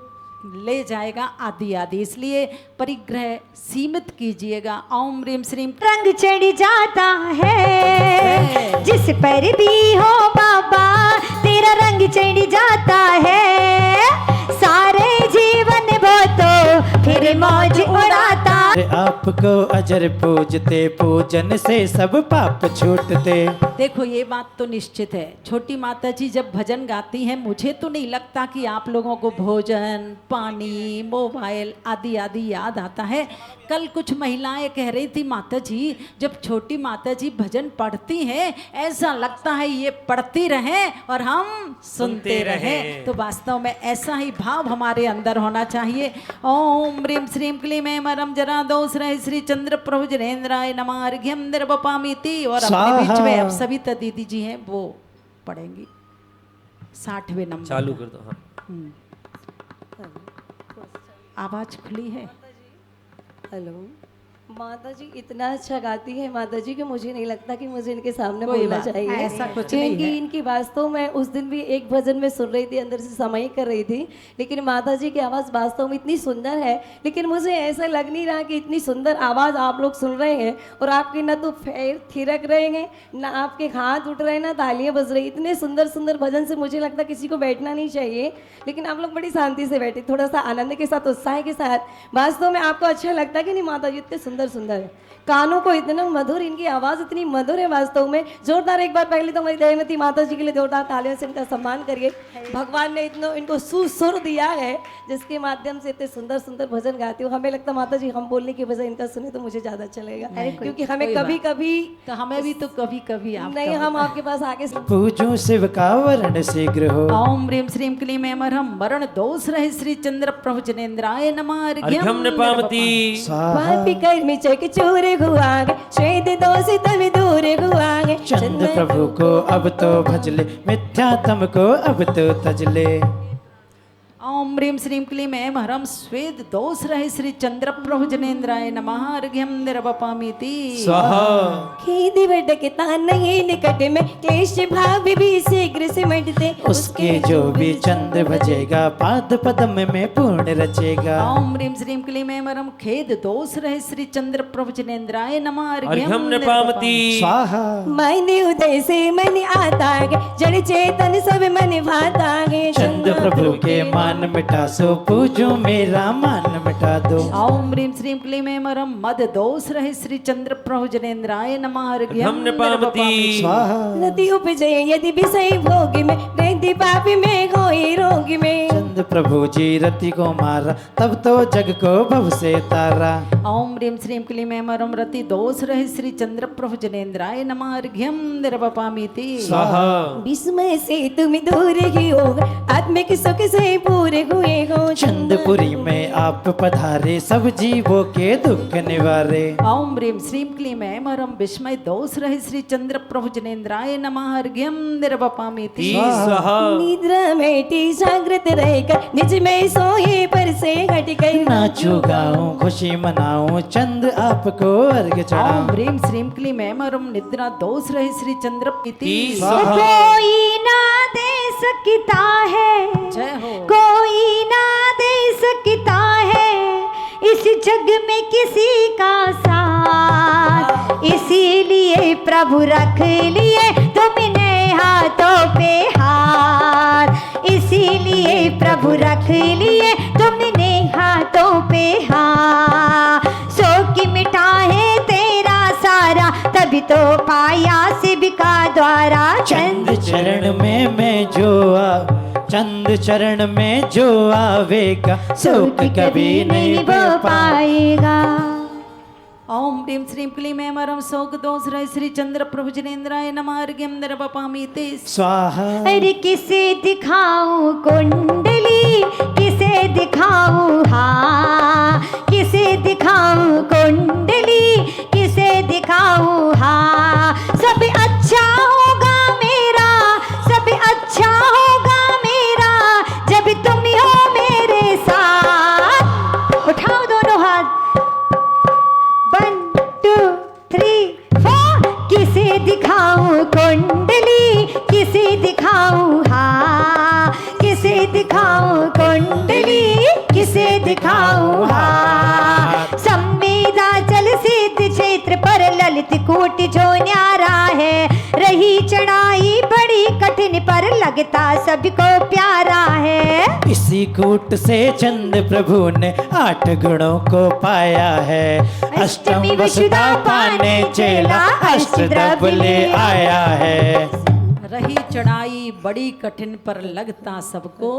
ले जाएगा, आदि आदि। इसलिए परिग्रह सीमित कीजिएगा। ओम ह्रीं श्रीं। रंग चढ़ जाता है जिस पर भी हो बाबा, तेरा रंग चढ़ जाता है। सारे जीवन भो तो फिर मौज उड़ाता। आपको अजर पूजते, पूजन से सब पाप छूटते। देखो ये बात तो निश्चित है, छोटी माता जी जब भजन गाती हैं, मुझे तो नहीं लगता कि आप लोगों को भोजन, पानी, मोबाइल आदि आदि याद आता है। कल कुछ महिलाएं कह रही थी, माता जी जब छोटी माता जी भजन पढ़ती हैं, ऐसा लगता है ये पढ़ती रहें और हम सुनते रहें। तो वास्तव में ऐसा ही भाव हमारे अंदर होना चाहिए। ओम ह्रीं श्रीं क्लीं ऐं वरं जरा दोष रहे श्री चंद्र प्रभु जनेन्द्राय नमः। अर्घ्यं निर्वपामीति। और अपने बीच में अब सभी दीदी जी हैं वो पढ़ेंगी 60वें नंबर। चालू कर दो। हाँ। आवाज खुली है। हेलो माता जी, इतना अच्छा गाती है माता जी कि मुझे नहीं लगता कि मुझे इनके सामने बोलना चाहिए। ऐसा कुछ नहीं क्योंकि है। इनकी वास्तव में उस दिन भी एक भजन में सुन रही थी, अंदर से समय कर रही थी, लेकिन माता जी की आवाज़ वास्तव में इतनी सुंदर है। लेकिन मुझे ऐसा लग नहीं रहा कि इतनी सुंदर आवाज़ आप लोग सुन रहे हैं और आपके ना तो पैर थिरक रहे हैं, ना आपके हाथ उठ रहे हैं, ना तालियां बज रही। इतने सुंदर सुंदर भजन से मुझे लगता किसी को बैठना नहीं चाहिए, लेकिन आप लोग बड़ी शांति से बैठे, थोड़ा सा आनंद के साथ, उत्साह के साथ। वास्तव में आपको अच्छा लगता कि नहीं माता जी? इतने सुंदर सुंदर है, कानों को इतना मधुर, इनकी आवाज़ इतनी मधुर है वास्तव में। जोरदार एक बार पहले तो हमारी दयामती माता जी के लिए जोरदार तालियों से इनका सम्मान करिए। भगवान ने इतना इनको सुर दिया है जिसके माध्यम से इतने सुंदर सुंदर भजन गाती हूँ। हमें लगता है माता जी हम बोलने की वजह इनका सुने तो मुझे ज़्यादा अच्छा लगेगा, क्योंकि हमें कभी कभी तो हमें भी तो कभी कभी आप नहीं, हम आपके पास आके पूजू शिव का वर्ण शीघ्र हो। ओम ह्रीं श्रीं क्लीं ऐं मरहं वरण दोष रहे श्री चंद्र प्रभु जनेन्द्राय नमः। अर्घ्यम न पावती पापी कर्मी चक चोर हुआगे, श्वेत दोष तम दूर हुआगे। चंद्र प्रभु को अब तो भजले, मिथ्यात्म को अब तो तजले। ओम ह्रीं श्रीं क्लीं ऐं मरहं स्वेद दोष रहे श्री चंद्र प्रभु जनेन्द्राय नमः। अर्घ्यम निर्वपामीति स्वाहा। खेदी भटकता नहीं निकट में, क्लेश भाव भी शीघ्र सिमटते। उसके जो भी चंद्र भजेगा, पाद पद्म में पूर्ण रचेगा। ओम ह्रीं श्रीं क्लीं ऐं मरहं खेद दोष रहे श्री चंद्र प्रभु जनेन्द्राय नमः। अर्घ्यम न पावती स्वाहा। मन उदय से मन आता है, जड़ चेतन सब मन भाता है। चंद्र प्रभु के मान मिटा सो, पूजो मेरा मान मिटा दो। ओम ह्रीं श्रीं क्लीं ऐं मरहं मद दोष रहे श्री चंद्र प्रभु जनेन्द्राय नमः। अर्घ्यम अर्घ्यम न पावती स्वाहा। रति उपजय यदि विषय भोग में, वृद्धि पापी में होई रोग में। चंद्र प्रभु जी रति को मारा, तब तो जग को भव से तारा। ओम ह्रीं श्रीं क्लीं ऐं मरहं रति दोष रहे श्री चंद्र प्रभु जनेन्द्राय नमः। अर्घ्यम निर्वपामीति स्वाहा। विस्मय से तुम दूर ही हो, आत्मिक सुख से पूरे हुए हो। चंद्रपुरी में आप पधारे, सब जीवों के दुख निवारे। ओम ह्रीं श्रीं क्लीं ऐं मरहं विस्मय दोष रहे श्री चंद्र प्रभु जनेन्द्राय नमः। अर्घ्यम निर्वपामीति स्वाहा। निद्रा मेटी जागृत रहकर, निज में सोए पर से हटकर। नाचू गाऊं खुशी मनाऊं, चंद्र आपको अर्घ ओम चढ़ाऊं। ह्रीं श्रीं क्लीं ऐं मरहं निद्रा दोष रहे श्री चंद्र प्रीति स्वाहा। कोई ना दे सकता है, जय हो। कोई ना दे सकता है इस जग में किसी का साथ। इसीलिए प्रभु रख लिए तुमने हाथों पे हाथ। इसीलिए प्रभु रख लिए तुमने हाथों पे हाथ। शोक मिटा है तेरा सारा, तभी तो पाया शिव का द्वारा। चंद्र चरण में मैं जो चंद्र चरण में जो आवेगा, सुख कभी नहीं वो पाएगा। ओम ह्रीं श्रीं क्लीं ऐं मरहं शोक दोष रहे श्री चंद्र प्रभु जनेन्द्राय नमः। अर्घ्यम निर्वपामीति स्वाहा। अरे किसे दिखाऊं कुंडली, किसे दिखाऊं हाँ, किसे दिखाऊं कुंडली, किसे दिखाऊं हाँ। सब अच्छा होगा मेरा, सब अच्छा होगा मेरा, जब तुम हो मेरे साथ। उठाओ दोनों हाथ, 1 2 3 4। किसे दिखाऊं कुंडली, किसे दिखाऊं हाँ, किसे दिखाऊं कुंडली, किसे दिखाऊं हाँ। संवेदा जल सिद्ध क्षेत्र पर ललित कूट जो न्यारा है। रही चढ़ाई बड़ी कठिन पर लगता सबको प्यारा है। इसी कूट से चंद्र प्रभु ने 8 गुणों को पाया है। अष्टमी वसुधा पाने चेला, अष्टद्रव्य ले आया है। रही चढ़ाई बड़ी कठिन पर लगता सबको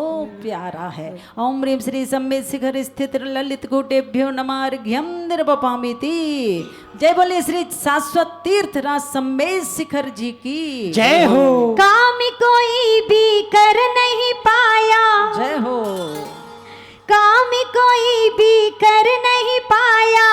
प्यारा है। ओम ह्रीं श्री सम्मेद शिखर स्थित ललित कूटेभ्यो नमः। अर्घ्यम निर्वपामीति। जय बोले श्री शाश्वत तीर्थ राज सम्मेद शिखर जी की जय हो। काम कोई भी कर नहीं पाया, जय हो। काम कोई भी कर नहीं पाया,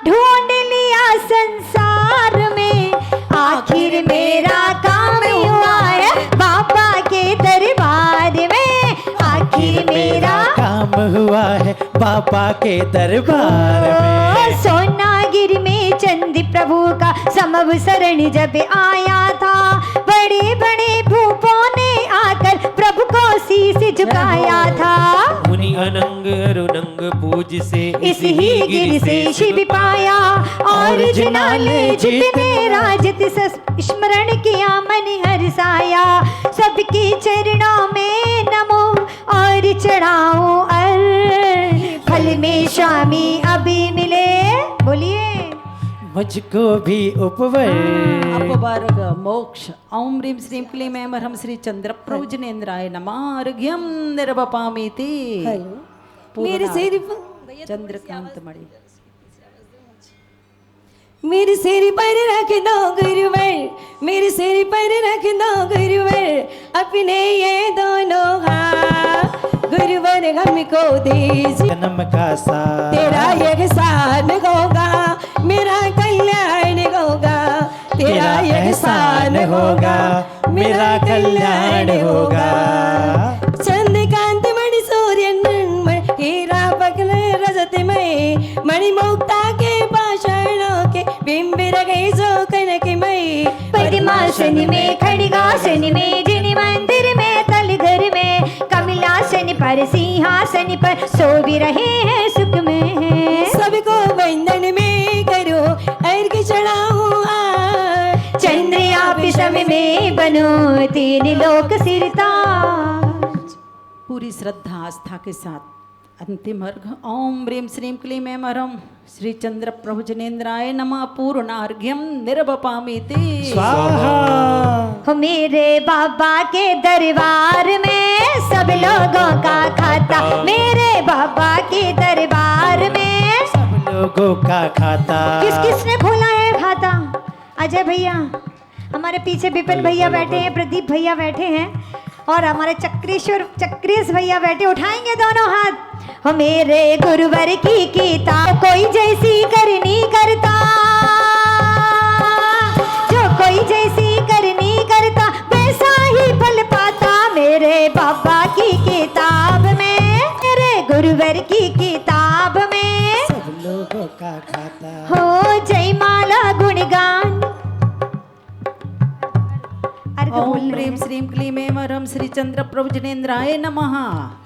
ढूंढ लिया संसार में। आखिर मेरा काम हुआ है बाबा के दरबार में। आखिर मेरा काम हुआ है बाबा के दरबार में। सोनागिर में चंद्र प्रभु का समव शरण जब आया था, बड़े बड़े भूपों ने आकर प्रभु को शीश झुकाया था। मुनि अनंग अरुनंग पूज से इस ही गिर से शिव पाया, और जिनाले जितने राजत स्मरण किया मन हर्षाया। सबके चरणों में नमो और चढ़ाऊं फल में स्वामी अभी मिले। बोलिए मुझको भी उपवर अपवर्ग मोक्ष। ओम ह्रीं श्रीं क्लीं ऐं ह्रं श्री चंद्र प्रभु जनेन्द्राय नमः। अर्घ्यं निर्वपामीति। मेरे सिर चंद्रकांत मणि। मेरे सिर पर रख दो गुरुवर, मेरे सिर पर रख दो गुरुवर, अपने ये दोनों हाथ गुरुवर हमको दीजिए। जन्म का साथ तेरा एहसान होगा, मेरा कल्याण होगा। तेरा एहसान होगा, मेरा कल्याण होगा। चंद्रकांत मणि सूर्य मणि, हीरा पगल रजत में, मणि मुक्ता के पाषाणों के बिंब रखे जो कनक मई। पद्मासन में, खड़गासन में, जिन मंदिर में, तल घर में, कमलासन पर, सिंहासन पर सो भी रहे हैं सुख में। सबको वंदन में करो, अर्घ चढ़ाऊं चंद्र आप शम में बनो, तीन लोक सिरताज। पूरी श्रद्धा आस्था के साथ अंतिम अर्घ। ओम ह्रीं श्रीं क्लीं ऐं ह्रं श्री चंद्र प्रभु जनेन्द्राय नमः। पूर्णार्घ्यं निर्वपामीति। स्वाहा। हो मेरे बाबा के दरबार में सब लोगों का खाता, मेरे बाबा के दरबार में सब लोगों का खाता। किस किसने खोला है खाता? अजय भैया, हमारे पीछे विपिन भैया बैठे हैं, प्रदीप भैया बैठे हैं, और हमारे चक्रेश भैया बैठे। उठाएंगे दोनों हाथ। हो मेरे गुरुवर की किताब कोई जैसी करनी करता, जो कोई जैसी करनी करता वैसा ही फल पाता। मेरे बाबा की किताब में, मेरे गुरुवर की किताब में सब लोगों का खाता। हो जयमाला गुणगान। ओम ह्रीं श्रीं क्लीं ऐं ह्रं श्री चंद्र प्रभु जनेन्द्राय नमः।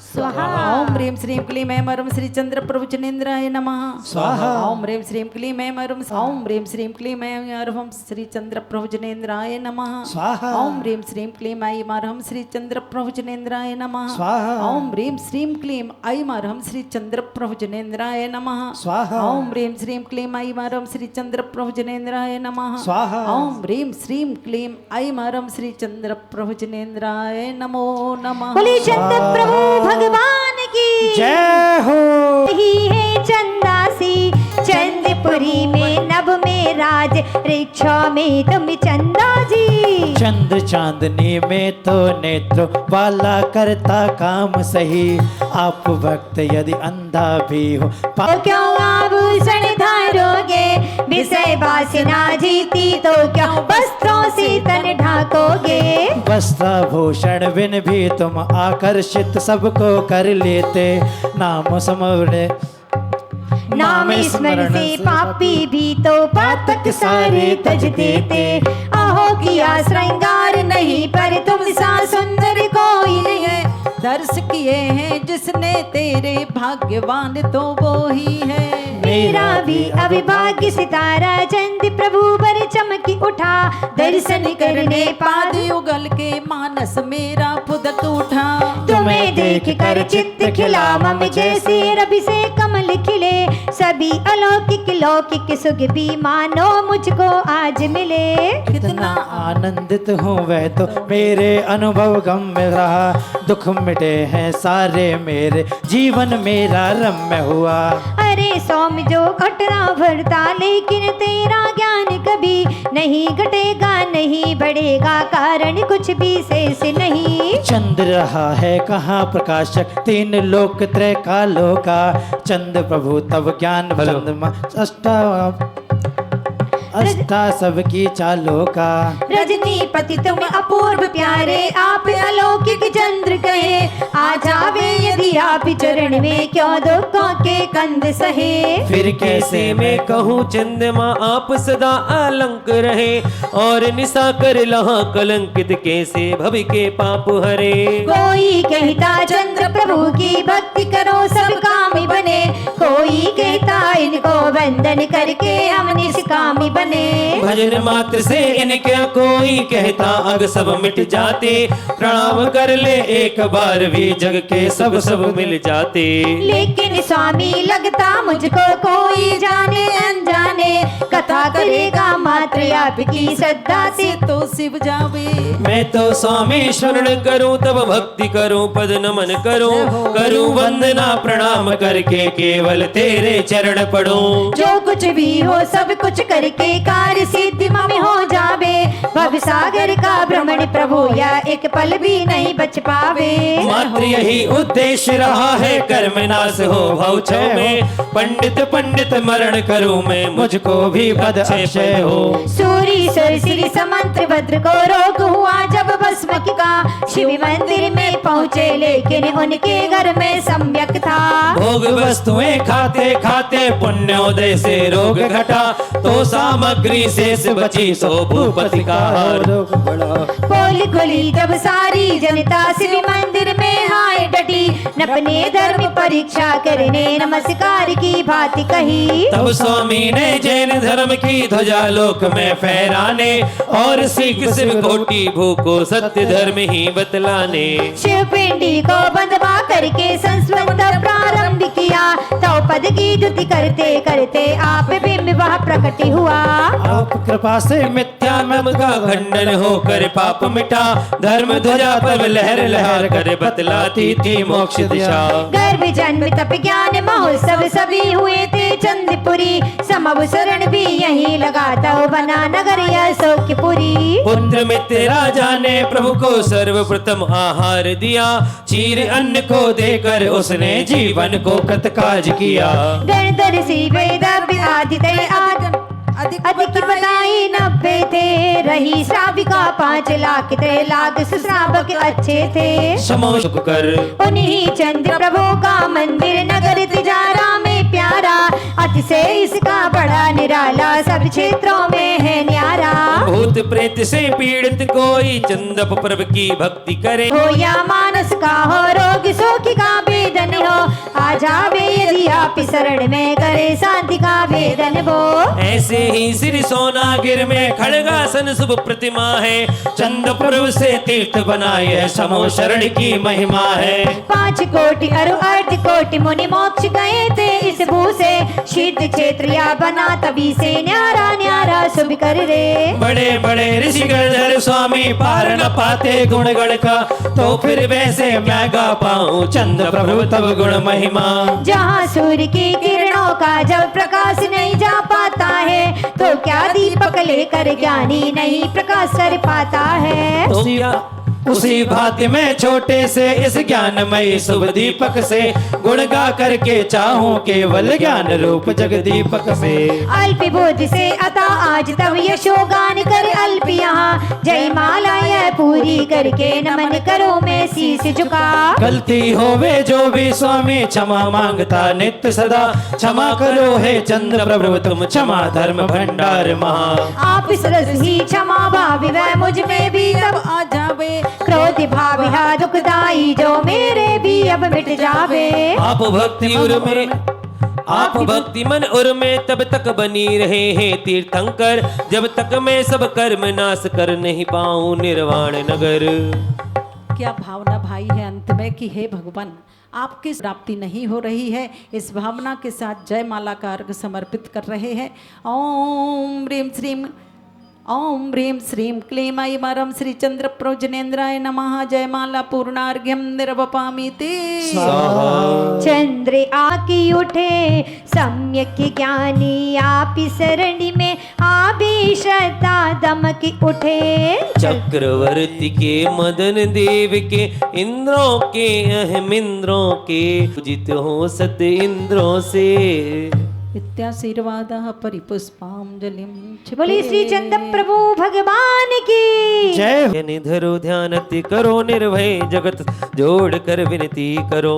स्वाहा। ओम ह्रीं श्रीं क्लीं ऐं ह्रं श्री चंद्र प्रभु जनेन्द्राय नमः। स्वाहा। ओम ह्रीं श्रीं क्लीं ऐं ह्रं, ओम ह्रीं श्रीं क्लीं ऐं ह्रं श्री चंद्र प्रभु जनेन्द्राय नमः। स्वाहा। ओम ह्रीं श्रीं क्लीं ऐं ह्रं श्री चंद्र प्रभु जनेन्द्राय नमः। स्वाहा। ओम ह्रीं श्रीं क्लीं ऐं ह्रं श्री चंद्र प्रभु जनेन्द्राय नमः। स्वाहा। ओम ह्रीं श्रीं क्लीं ऐं ह्रं श्री चंद्र प्रभु जनेन्द्राय नमः। स्वाहा। ओम ह्रीं श्रीं क्लीं ऐं ह्रं श्री चंद्र प्रभु जनेन्द्राय नमो नमः। बोले चंद्र प्रभु भगवान की जय हो। ही है चंदासी चंद्रपुरी में, नभ में राज, रिक्षा में तुम चंदा जी। चंद्र चांदनी में तो नेत्रों वाला करता काम सही, आप भक्त यदि अंधा भी हो तो क्यों आभूषण धारोगे, विषय वासना जीती तो क्यों वस्त्रों से तन ढाकोगे। वस्त्राभूषण बिन भी तुम आकर्षित सबको कर लेते, नाम समरे नाम स्मरण से पापी भी तो पातक सारे तज देते। आहो किया श्रृंगार नहीं पर तुम सा सुंदर कोई नहीं है। दर्श किए हैं जिसने तेरे, भाग्यवान तो वो ही है। मेरा भी अविभाग्य सितारा चंद प्रभु पर चमकी उठा, दर्शन करने पाद युगल के मानस मेरा फुदक उठा। तुम्हें देख कर चित्त खिला मम जैसे रवि से कमल खिले। सभी अलौकिक लौकिक सुख भी मानो मुझको आज मिले। कितना आनंदित हूँ वह तो मेरे अनुभव गम्य रहा, दुख मिटे हैं सारे मेरे, जीवन मेरा रम्य हुआ। अरे सौम जो घटना भरता, लेकिन तेरा ज्ञान कभी नहीं घटेगा नहीं बढ़ेगा, कारण कुछ भी शेष नहीं। चंद्र रहा है कहाँ प्रकाशक, तीन लोक त्रय कालों का, चंद्र प्रभु तब ज्ञान चंद्रमा अष्टा सबकी चालों का। रजनीपति तुम अपूर्व प्यारे, आप अलौकिक चंद्र कहे। आ जावे यदि आप चरण में, क्यों दुखों के कंद सहे। फिर कैसे मैं कहूँ चंद्रमा आप सदा अलंक रहे, और निशा कर लहा कलंकित कैसे भव के पाप हरे। कोई कहता चंद्र प्रभु की भक्ति करो सब काम बने, कोई कहता इनको वंदन करके हम निष्कामी बने। भजन मात्र से इनके कोई कहता अग सब मिट जाते, प्रणाम कर ले एक बार भी जग के सब सब मिल जाते। लेकिन स्वामी लगता मुझको कोई जाने अनजाने, कथा करेगा मात्र आपकी श्रद्धा से तो शिव जावे। मैं तो स्वामी शरण करूं तब भक्ति करूं पद नमन करूं, करूं वंदना प्रणाम करके केवल तेरे चरण पढ़ूं। जो कुछ भी हो सब कुछ करके कार्य सिद्धि में हो जावे, भव सागर का भ्रमण प्रभु या एक पल भी नहीं बच पावे। मात्र यही उद्देश्य रहा है कर्म नाश हो भव क्षय में, पंडित पंडित मरण करूं मैं मुझको भी पद अक्षय हो। सूरी सुर श्री समंत्र भद्र को रोग हुआ जब भस्म का, शिव मंदिर में पहुँचे लेकिन उनके घर में सम्यक था। भोग वस्तुएं खाते खाते पुण्योदय से रोग घटा, तो सामग्री शेष बची सो भूपति का हार। पोल खुली जब सारी जनता शिव मंदिर में हाय डटी, अपने धर्म परीक्षा करने नमस्कार की बात कही। तब स्वामी ने जैन धर्म की ध्वजा लोक में फहराने, और सिख शिव कोटि भूको सत्य धर्म ही बतलाने। शिव पिंडी को बंधवा करके संस्कृत प्रारंभ किया, तो पद की स्तुति करते करते आप बिंब वह प्रकट हुआ। आप कृपा से मिथ्या मम का खंडन होकर पाप मिटा, धर्म ध्वजा पर लहर लहर कर बतलाती थी मोक्ष दिशा। गर्भ जन्म तप ज्ञान महोत्सव सभी हुए थे चंद्रपुरी, समवसरण भी यही लगाता बना नगर यह सौख्यपुरी। पुत्र मित्र राजा ने प्रभु को सर्वप्रथम आहार दिया, चीर अन्न को देकर उसने जीवन को कृतकाज किया। गणदर्शी वेद आदित्य अधिक बनाई 90 थे, रही श्राविका 5 लाख थे, लाख श्रावक अच्छे थे। समोष कर उन्हीं चंद्र प्रभु का मंदिर नगर तिजारा में प्यारा, अतिशय इसका बड़ा निराला सब क्षेत्रों में है न्यारा। भूत प्रेत से पीड़ित कोई चंदप प्रभु की भक्ति करे, हो या मानस का हो रोग शोक का वेदन हो, आ जावे यदि आप शरण में करे शांति का वेदन वो। ऐसे ही श्री सोनागिर में खड़गासन शुभ प्रतिमा है, चंद प्रभु से तीर्थ बनाए है, समो शरण की महिमा है। 5 कोटि अरु अर्ध कोटि मुनि मोक्ष गए थे इस भू से, सिद्ध क्षेत्र या बना तभी से न्यारा न्यारा शुभ कर रे। बड़े बड़े ऋषि गणधर स्वामी पार न पाते गुण गण का, तो फिर वैसे मैं गा पाऊं चंद प्रभु तब गुण महिमा। जहाँ सूर्य की किरणों का जब प्रकाश नहीं जा पाता है, तो क्या दीपक लेकर ज्ञानी नहीं प्रकाश कर पाता है। तो क्या उसी भांति में छोटे से इस ज्ञानमयी शुभ दीपक से गुण गा करके चाहूं केवल ज्ञान रूप जगदीपक से। अल्प बोध से अता आज तब यशोगान कर अल्प यहाँ, जय माला यह पूरी करके नमन करो मैं शीश झुका। गलती होवे जो भी स्वामी क्षमा मांगता नित्य सदा, क्षमा करो हे चंद्र प्रभु तुम क्षमा धर्म भंडार महा। आप सरस ही क्षमा भावी वह मुझ में भी तब आ जावे, क्रोध भाव है दुखदाई जो मेरे भी अब मिट जावे। आप भक्ति उर में आप भक्ति मन उर में तब तक बनी रहे हैं तीर्थंकर, जब तक मैं सब कर्म नाश कर नहीं पाऊं निर्वाण नगर। क्या भावना भाई है अंत में कि हे भगवान आपकी प्राप्ति नहीं हो रही है, इस भावना के साथ जय माला का अर्घ समर्पित कर रहे हैं। ओम ह्रीम श्रीम ओम ह्रीम श्रीम क्लीम ऐमरम श्री चंद्र प्रोजनेन्द्राय नमः। जय माला पूर्णार्घ्यम निर्वपामि ते। चंद्र आकी उठे सम्यक ज्ञानी, आप शरणि में आभी श्रद्धा दमक उठे। चक्रवर्ती के मदन देव के इंद्रों के अहम इंद्रों के, पूजित हो सत इंद्रों से। इत्याशीर्वादः परिपुष्पांजलिं बोली श्री चंद्र प्रभु भगवान की जय। निधरो ध्यानति करो निर्भय, जगत जोड़ कर विनती करो।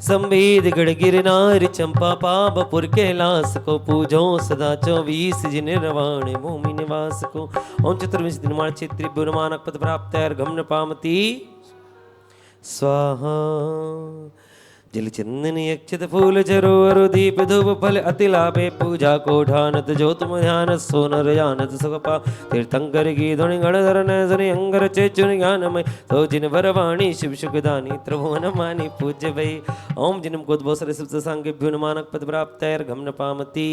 संवेद गढ़ गिरनार चंपा पापपुर कैलाश को, पूजो सदा 24 जिन रवाण भूमि निवास को। ओम चतुर्विंश निर्माण क्षेत्र बुरमानक पद प्राप्त अर्घम न पामती स्वाहा। जल चंदन अक्षत फूल चरोवर दीप धूप फल अति लाभे पूजा को ठानत जो तुम ध्यान सोनर जानत सुखपा तीर्थंकर की ध्वनि गणधर ननि अंगर चेचुन ज्ञानमय तो जिन वरवाणी शिव सुखदानी त्रिभुवन मानी पूज्य भई ओम जिनम कोद्भोसर शिव सांगेभ्यो नमानक पद प्राप्तैर्घम न पामति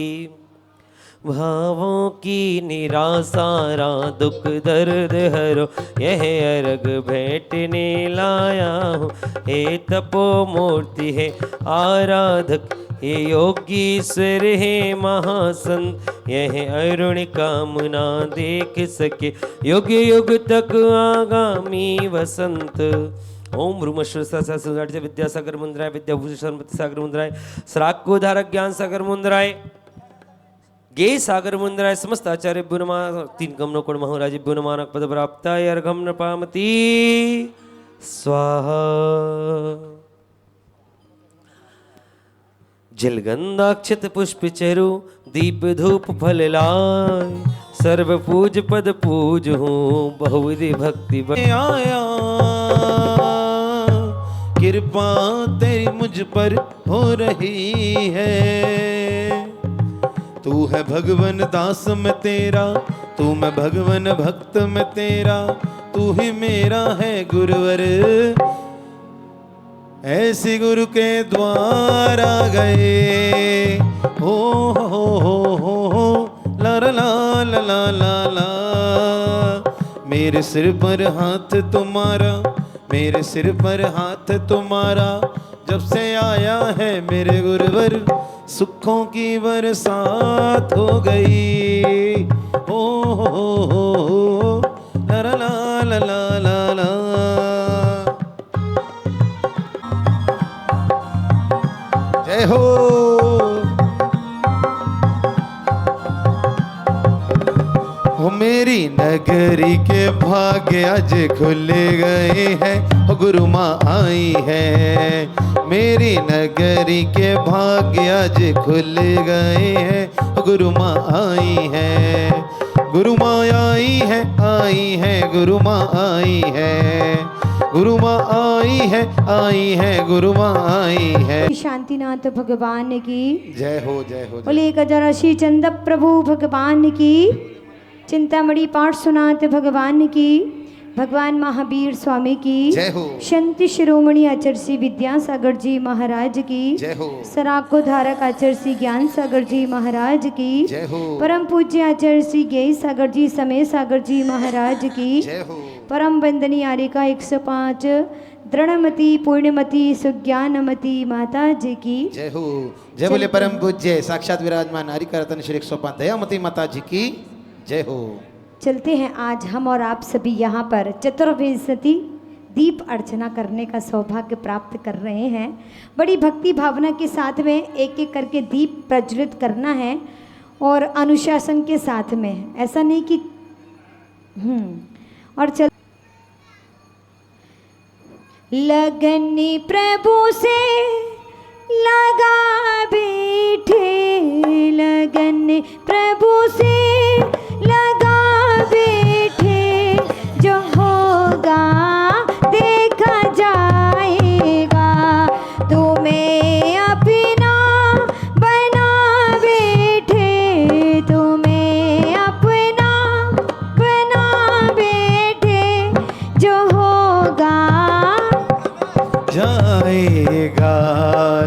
भावों की निरासारा दुख दर्द हरो यह अर्घ भेंटने लाया हूँ हे तपो मूर्ति है आराधक हे योगीश्वर हे महासंत यह अरुण कामना देख सके युग युग तक आगामी वसंत ओम रूमेश्वर विद्यासागर मुंद्राय विद्याभूषण सागर मुंद्राय सराको धारक ज्ञान सागर मुंद्राय गे सागर मुंद्राय समस्त आचार्य नमः तीन गमनो कोण महाराज नमानक पद प्राप्ताय अर्घम न पामति स्वाहा जलगंधाक्षत पुष्प चरु दीप धूप फल लाय सर्व पूज पद पूज हूँ बहुविधि भक्ति आया कृपा तेरी मुझ पर हो रही है तू है भगवन दास में तेरा तू मैं भगवन भक्त में तेरा तू ही मेरा है गुरुवर ऐसी गुरु के द्वारा गए हो ला ला ला ला ला ला मेरे सिर पर हाथ तुम्हारा मेरे सिर पर हाथ तुम्हारा जब से आया है मेरे गुरुवर सुखों की बरसात हो गई हो ला ला ला ला ला ला जय हो मेरी नगरी के भाग्य आज खुल गए हैं गुरु माँ आई है मेरी नगरी के भाग्य आज खुल गए हैं गुरु माँ आई है गुरु माँ आई है गुरु माँ आई है गुरु माँ आई है गुरु माँ आई है शांतिनाथ भगवान की जय हो जय हो बोले गजराशी चंद प्रभु भगवान की चिंतामणि पाठ सुनाते भगवान की भगवान महावीर स्वामी की जय हो संत शिरोमणि आचार्य श्री विद्यासागर जी महाराज की जय हो सराको धारक आचार्य श्री ज्ञान सागर जी महाराज की जय हो परम पूज्य आचार्य श्री गेय सागर जी समय सागर जी महाराज की जय हो परम वंदनीय आरिका 105 दृढ़मती पूर्णमती सुज्ञानमती माता जी की जय हो जय बोले परम पूज्य साक्षात विराजमान हरिका रतन श्री 105 दयामती माता जी की जय हो। चलते हैं आज हम और आप सभी यहाँ पर चतुर्विंशति दीप अर्चना करने का सौभाग्य प्राप्त कर रहे हैं। बड़ी भक्ति भावना के साथ में एक एक करके दीप प्रज्वलित करना है और अनुशासन के साथ में, ऐसा नहीं कि और चल लगन प्रभु से लगा बैठे लगन प्रभु से लगा बैठे जो होगा देखा जाएगा तुम्हें अपना बना बैठे तुम्हें अपना बना बैठे जो होगा जाएगा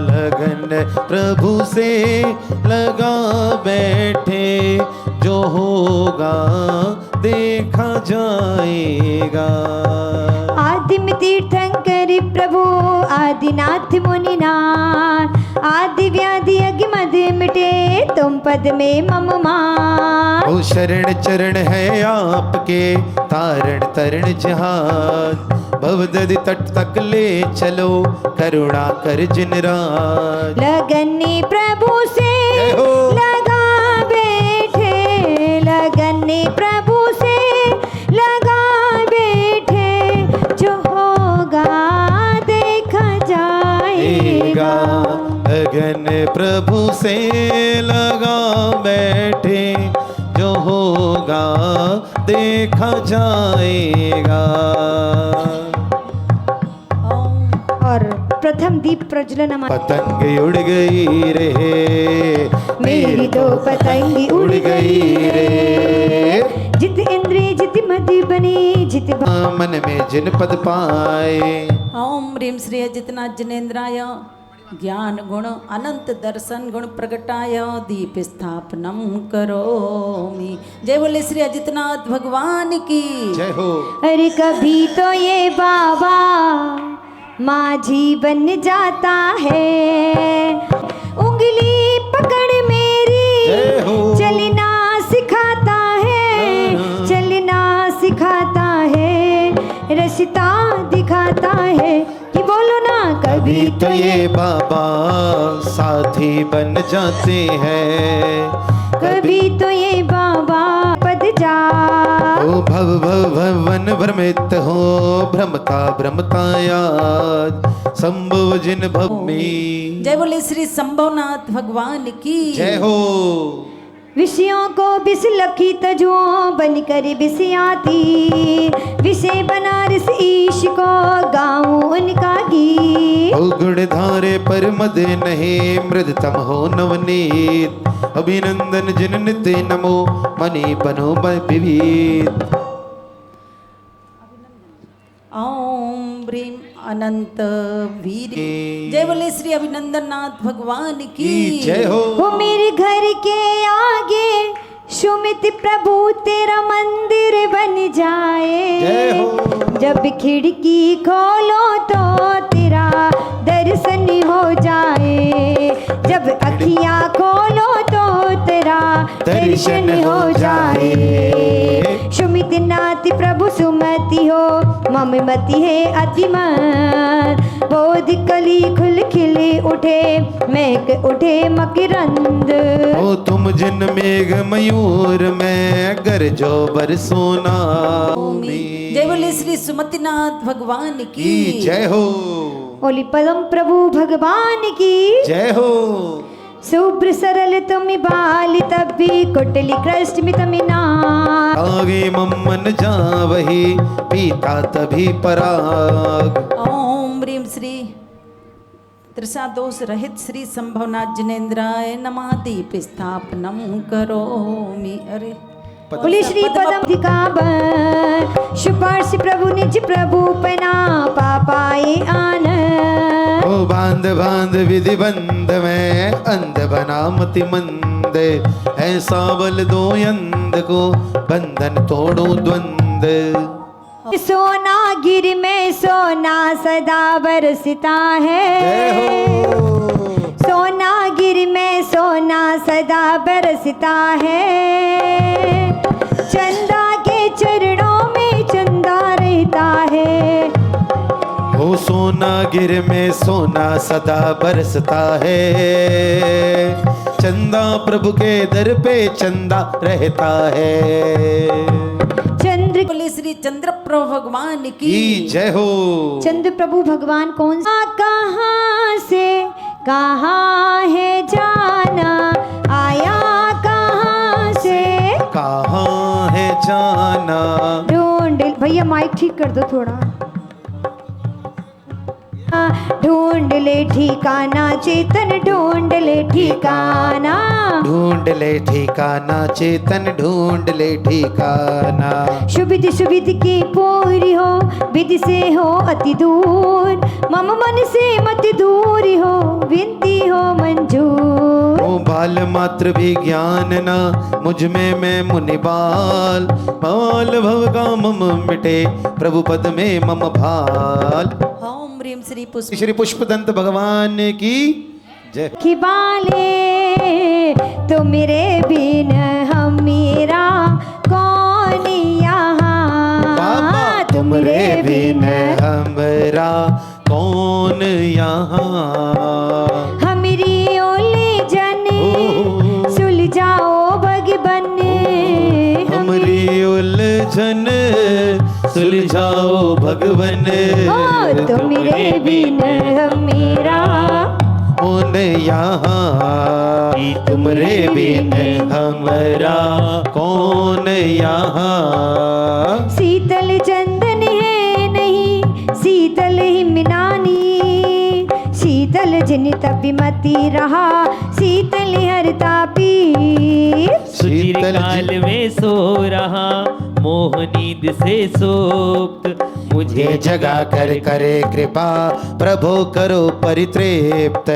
लगन प्रभु से लगा बैठे जो होगा देखा जाएगा। आदिम तीर्थंकर प्रभु आदिनाथ मुनिनाथ आदि व्याधि अगिमद मिटे तुम पद में मम मान। ओ शरण चरण है आपके तारण तरण जहाज भवदधि तट तक ले चलो करुणा कर जिन राज। लगनी प्रभु से लगा बैठे लगनी प्रभु से लगा बैठे जो होगा देखा जाएगा। लगन प्रभु से लगा बैठे जो होगा देखा जाएगा। और प्रथम दीप प्रज्वलन हमारा। पतंग उड़ गई रे, मेरी तो पतंग उड़ गई रे, जित इंद्रिय जित मति बनी, जित मन में जिन पद पाए। ओम ह्रीं श्री अजितना जनेन्द्राय ज्ञान गुण अनंत दर्शन गुण प्रगटाय दीप स्थापनम करोमि। जय बोले श्री अजितनाथ भगवान की जय हो। अरे कभी तो ये बाबा माझी बन जाता है, उंगली पकड़ मेरी जय हो। चलना सिखाता है, चलना सिखाता है, रास्ता दिखाता है। कि बोलो ना कभी तो ये बाबा साथी बन जाते हैं, कभी तो ये बाबा पद जा। ओ भव भव भवन भ्रमित हो, भ्रमता भ्रमता याद संभव जिन भव में। जय बोले श्री संभवनाथ भगवान की जय हो। विषयों को बिसलखी तजुओं बनकर बिसियाती, विषय बनारस ईश को गाऊं उनका गीत। ओ गुण धारे पर मद नहीं, मृदतम हो नवनीत, अभिनंदन जिन नित्य नमो, मनी बनो विविध। ओम ह्रीं अनंत वीर। जय बोले श्री अभिनंदन नाथ भगवान की जय हो। वो मेरे घर के आगे सुमित प्रभु तेरा मंदिर बन जाए। जय हो। जब खिड़की खोलो तो तेरा दर्शन हो जाए, जब अखियां खोलो तो तेरा दर्शन हो जाए। सुमित नाथ प्रभु सुमति हो, मममति है अतिमान, बोध कली खुल खिले उठे, महक उठे मकरंद। ओ तुम जिन मेघ मयूर में गरजो बरसोना। जय बोले श्री सुमतिनाथ भगवान की जय हो। बोली परम प्रभु भगवान की जय हो। शुभ्र सरल तुम बाल तब भी कुटली कृष्ण में तमिना। आगे मम्मन जा वही पीता तभी पराग। ओम ह्रीं श्री त्रिसा दोष रहित श्री संभवनाथ जनेन्द्राय नमः। दीप स्थापनम करोमि। अरे बोली श्री पदम दिकाबर, शुपार्श प्रभु निज प्रभु पना, पापाए आनंद। ओ बांध बांध विधि बंद में, अंध बना मति मंद, ऐसा बल दो अंध को, बंधन तोड़ो द्वंद। सोना गिर में सोना सदा बरसता है। जय हो। सोना गिर में सोना सदा बरसता है, चंदा के चरणों में चंदा रहता है। ओ सोना गिर में सोना सदा बरसता है, चंदा प्रभु के दर पे चंदा रहता है। चंद्र बोले श्री चंद्र प्रभु भगवान की जय हो। चंद्र प्रभु भगवान कौन सा, कहाँ से कहाँ है जाना, आया कहाँ से कहाँ है जाना। ढूंढ भैया माइक ठीक कर दो थोड़ा। ढूंढ ले ठिकाना चेतन, ढूंढ ले ठिकाना, ढूंढ ले ठिकाना चेतन, ढूंढ ले ठिकाना। सुविध सुविध की पूरी हो, विधि से हो अति दूर, मम मन से मत दूर हो, विनती हो मंजूर। ओ बाल मात्र भी ज्ञान ना, मुझ में मैं मुनि बाल, बाल भव का मम मिटे, प्रभु पद में मम भाल। ओम ह्रीं श्री पुष्प श्री पुष्पदंत भगवान की जय। कि बाले तो मेरे बिन हम मेरा कौन यहाँ, बाबा तुमरे बिन हमरा कौन यहाँ। हमारी उलझन सुलझाओ भगवन, हमरी उलझन सुलझाओ भगवन। ओ तुमरे बिन हम मेरा कौन यहाँ, तुमरे बिन हमरा कौन यहाँ। शीतल चंदन है नहीं शीतल हिमनानी, जल जिन तपि मति रहा शीतल हर तापी। सुचिर काल में सो रहा मोह नींद से सोक्त मुझे ये जगा कर करे कृपा प्रभु करो परितृप्त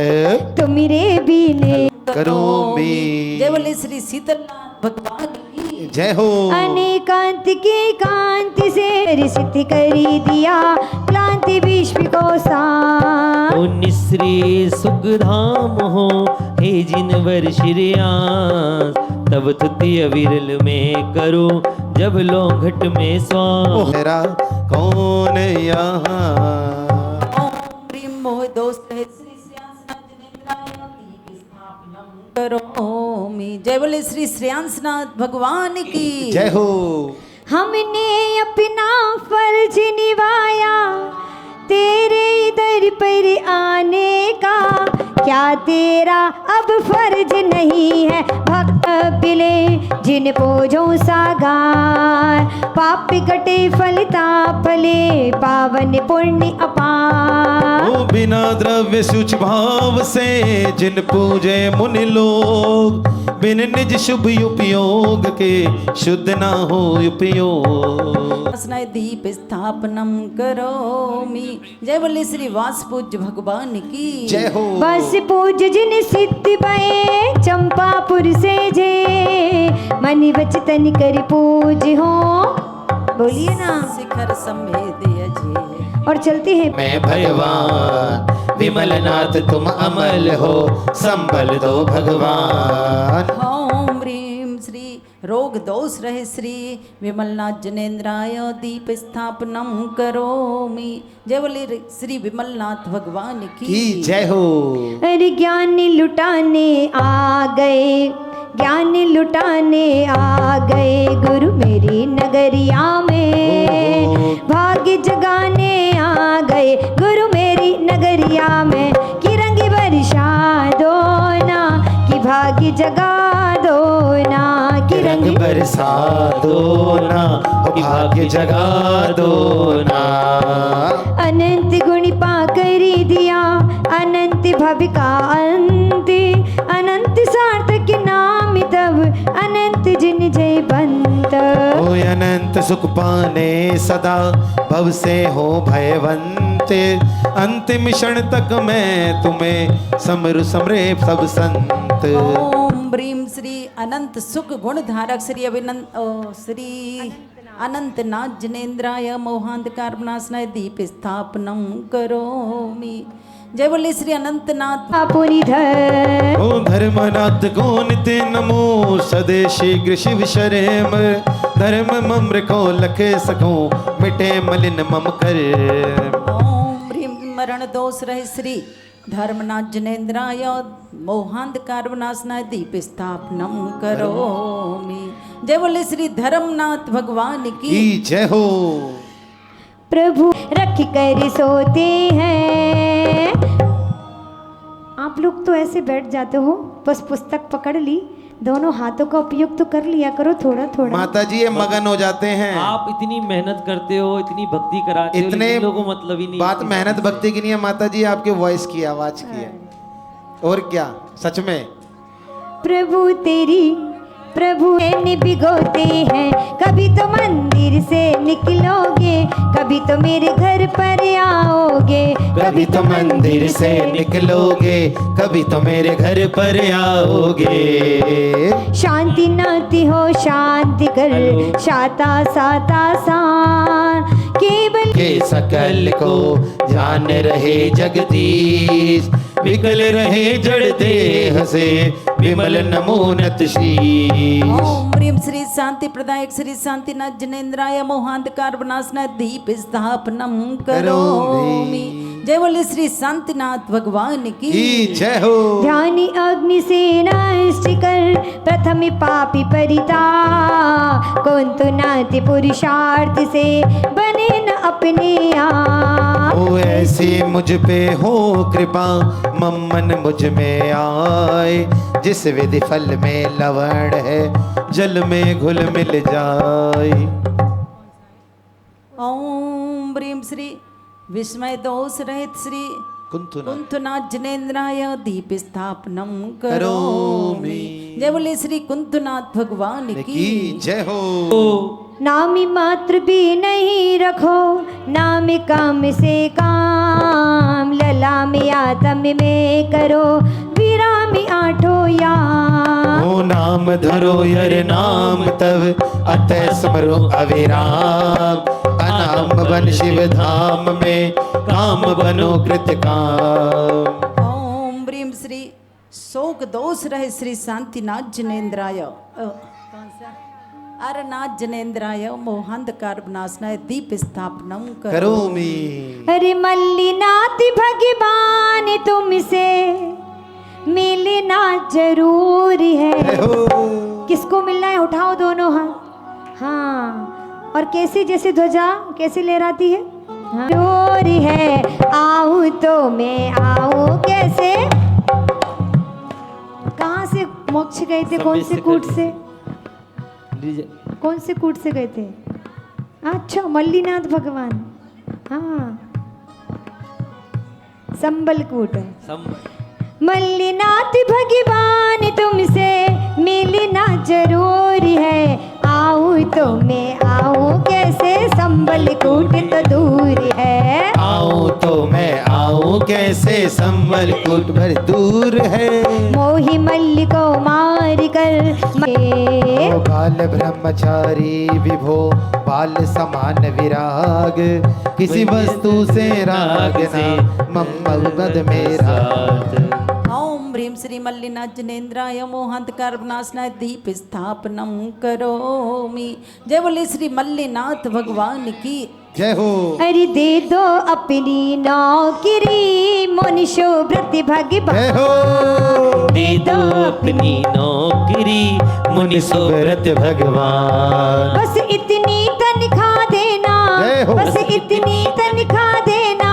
तुम रे बीने करो भी। जय बोले श्री शीतलनाथ भगवान की जय हो। अनेकांत की कांति से सिद्धि करी दिया क्लांति विश्व को सा। ओ निश्री सुखधाम हो हे जिनवर श्रेयांस तब तुति विरल में करो जब लौंघट में स्वास। मेरा कौन यहाँ ओम प्रेम मोह दोस्त है श्री श्रेयांसनाथ जिनेंद्राय की स्थापना करो मी। जय बोले श्री श्रेयांसनाथ भगवान की जय हो। हमने अपना फर्ज निभाया तेरे दर पर आने का क्या तेरा अब फर्ज नहीं है भक्त बिले जिन बोझों सागार पाप कटे फलता फले पावन पुण्य अपार। ओ बिना द्रव्य शुच भाव से जिन पूजे मुनि लोग बिन निज शुभ उपयोग के शुद्ध ना हो उपयोग। स्नाय दीप स्थापनम करो मी। जय बोले श्री वासपूज्य भगवान की जय हो। बस पूज जिन सिद्धि भये चंपापुर से जे मनि वचन कर पूज हो। बोलिए ना। शिखर समेत अजय और चलते हैं। मैं भगवान विमलनाथ तुम अमल हो संबल दो भगवान। ओम ह्रीम श्री रोग दोष रहे श्री विमलनाथ जनेन्द्राय दीप स्थापनम करोमि। जय बोले श्री विमलनाथ भगवान की जय हो। अरे ज्ञान लुटाने आ गए ज्ञान लुटाने आ गए गुरु मेरी नगरिया में भाग्य जगाने आ गए गुरु मेरी नगरिया में कि रंग बरसा दो ना कि भाग्य जगा दो ना कि रंग बरसा दो ना भाग्य जगा दो ना। अनंत गुण पा करी दिया अनंत भव का अंत अनंत सार्थक नाम तब अनंत जिन जय बंत। ओ अनंत सुख पाने सदा भव से हो भयवंत अंतिम क्षण तक मैं तुम्हें समरु समरे सब संत। ओम ब्रीम श्री अनंत सुख गुण धारक श्री अभिनंद श्री अनंतनाथ जनेन्द्राय मोहांधकार विनाशनाय दीप स्थापनम करोमि। जय बोले श्री अनंतनाथ पुरी धर ओ धर्मनाथ को नित्य नमो स्वदेशी कृषि विशरेम धर्म मम्र को लखे सको मिटे मलिन मम कर। ओम ब्रीम मरण दोष रहे श्री धर्मनाथ जनेन्द्राय मोहांधकार विनाशनाय दीप स्थापनम करोमि। जय बोले श्री धर्मनाथ भगवान की जय हो। प्रभु रख कर सोते हैं। आप लोग तो ऐसे बैठ जाते हो बस पुस्तक पकड़ ली दोनों हाथों का उपयोग तो कर लिया करो थोड़ा थोड़ा। माता जी ये मगन हो जाते हैं। आप इतनी मेहनत करते हो इतनी भक्ति कराते हो इतने लेकिन लोगों को मतलब ही नहीं। बात मेहनत भक्ति की नहीं है माता जी आपके वॉइस की आवाज की है। और क्या सच में प्रभु तेरी प्रभु ने भिगोते हैं कभी तो मंदिर से निकलोगे कभी तो मेरे घर पर आओगे कभी तो मंदिर से निकलोगे कभी तो मेरे घर पर आओगे। शांति नाती हो शांति कर शाता साता सान केवल के सकल को जान रहे जगदीश विकल रहे जड़ देह से विमल नमोनत शीश। ओम ह्रीम श्री शांति प्रदायक श्री शांतिनाथ जनेन्द्राय मोहांधकार विनाशनाय दीप स्थापनम करोमि। जय बोले श्री शांतिनाथ भगवान की जय हो। ध्यानी अग्नि से नष्ट कर प्रथम पापी परिता कौन तो नाति पुरुषार्थ से बने न अपने आप। ओ ऐसी मुझ पे हो कृपा मम्मन मुझ में आए जिस विधि फल में लवण है जल में घुल मिल जाए। ओम ब्रीम श्री विस्मय दोष रहित श्री कुंथुना कुंथुनाथ जनेन्द्राय दीप स्थापनम करोमि। करोमि। जय बोले श्री कुंथुनाथ भगवान की की जय हो। नामी मात्र भी नहीं रखो, नाम काम से काम, लला में आत्म में करो, विरामी आठो या। ओ नाम धरो यर नाम तब अतः स्मरो अविराम, अनाम बन शिव धाम में काम बनो कृत काम। ओम ब्रीम श्री शोक दोष रहे श्री शांतिनाथ जनेन्द्राय कौन सा अरनाथ जनेन्द्राय मोहांधकार विनाशनाय दीप स्थापनम करोमि। अरे मल्लीनाथ भगवान तुमसे मिलना जरूरी है। किसको मिलना है? उठाओ दोनों हाथ। हाँ, और कैसी जैसे ध्वजा कैसे लहराती है? हाँ। जरूरी है आऊं तो मैं आऊं कैसे। कहाँ से मोक्ष गए थे? कौन से कूट से? कौन से कूट से गए थे? अच्छा, मल्लीनाथ भगवान। हाँ, संबल कूट है। मल्लीनाथ भगवान तुमसे मिलना जरूरी है, आऊं तो मैं आऊं कैसे, संबल कूट तो दूर है। आऊं तो मैं आऊं कैसे, संबल कूट भर दूर है। मोही मल्ल को मार कर ओ बाल ब्रह्मचारी विभो बाल समान विराग, किसी वस्तु से राग ना मम बद मेरा। ओम ह्रीम श्री मल्लिनाथ जनेन्द्राय मोहांधकार विनाशनाय दीप स्थापनम करोमि। जय बोले श्री मल्लिनाथ भगवान की जय हो। अरे दे दो अपनी नौकरी मुनिशो व्रत भगवान। जय हो। दे दो अपनी नौकरी मुनिसो व्रत भगवान। बस इतनी तनख्वाह देना, जय हो। बस इतनी तनख्वाह देना,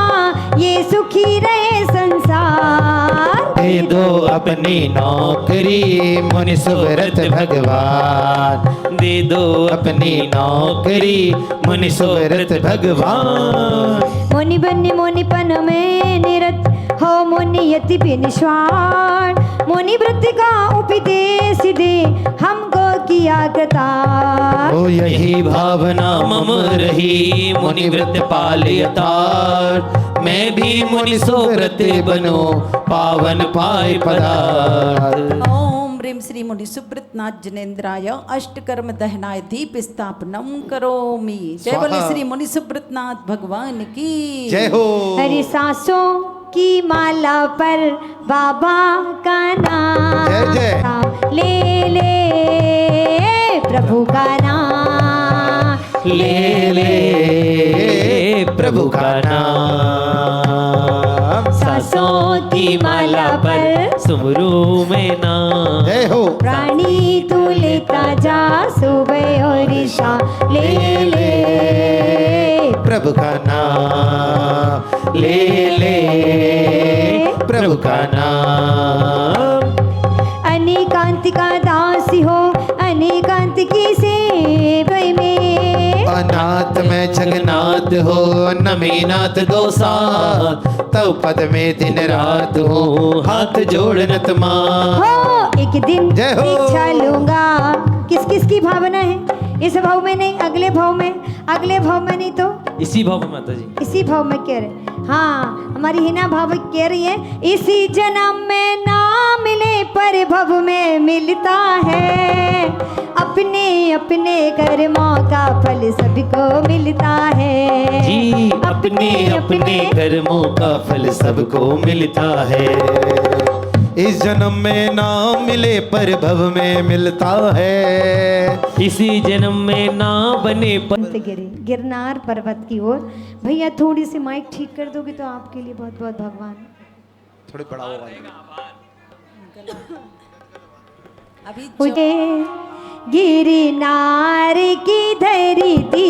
ये सुखी रहे संसार। दे दो अपनी नौकरी मुनिसो व्रत भगवान, दे दो अपनी नौकरी मुनिसो व्रत भगवान। मुनि बन्य मुनिपन में निरत हो, मुनि यति बिनश्वान, मुनि व्रत का उपदेश दे हमको किया कृतार्थ। ओ यही भावना मम रही मुनि व्रत पालयतार, मैं भी मुनिसो व्रत बनो पावन पाए पदार्थ। ओम ह्रीम श्री मुनि सुब्रतनाथ जनेन्द्राय अष्टकर्म दहनाय दीप स्थापनम करोमि। जय बोले श्री मुनि सुब्रतनाथ भगवान की जय हो। हरि सांसों की माला पर बाबा का नाम, जय जय। ले ले प्रभु का नाम, ले ले प्रभु का नाम। सांसों की माला पर सुमरू में नाम। जय हो। प्राणी तू लेता जा सुबह और शाम, ले ले प्रभु का नाम, ले ले प्रभु का नाम। अनेकांत का दासी हो, अनेकांत की सेवा में, अनाथ में जगन्नाथ हो, नमीनाथ दो साथ, तब पद में दिन रात हो, हाथ जोड़नत मां। हो एक दिन जय हो। दीक्षा लूंगा। किस किस की भावना है? इस भाव में नहीं, अगले भाव में, अगले भाव में नहीं तो इसी भाव में माता जी, इसी भाव में कह रहे। हाँ, हमारी हिना भाव कह रही है, इसी जन्म में ना मिले पर भव में मिलता है, अपने अपने कर्मों का फल सबको मिलता है जी अपने अपने कर्मों का फल सबको मिलता है। इस जन्म में ना मिले पर भव में मिलता है, इसी जन्म में ना बने पर। गिरे गिरनार पर्वत की ओर। भैया थोड़ी सी माइक ठीक कर दोगे तो आपके लिए बहुत बहुत भगवान। थोड़ी बड़ा होगा। अभी मुझे गिरनार की धरती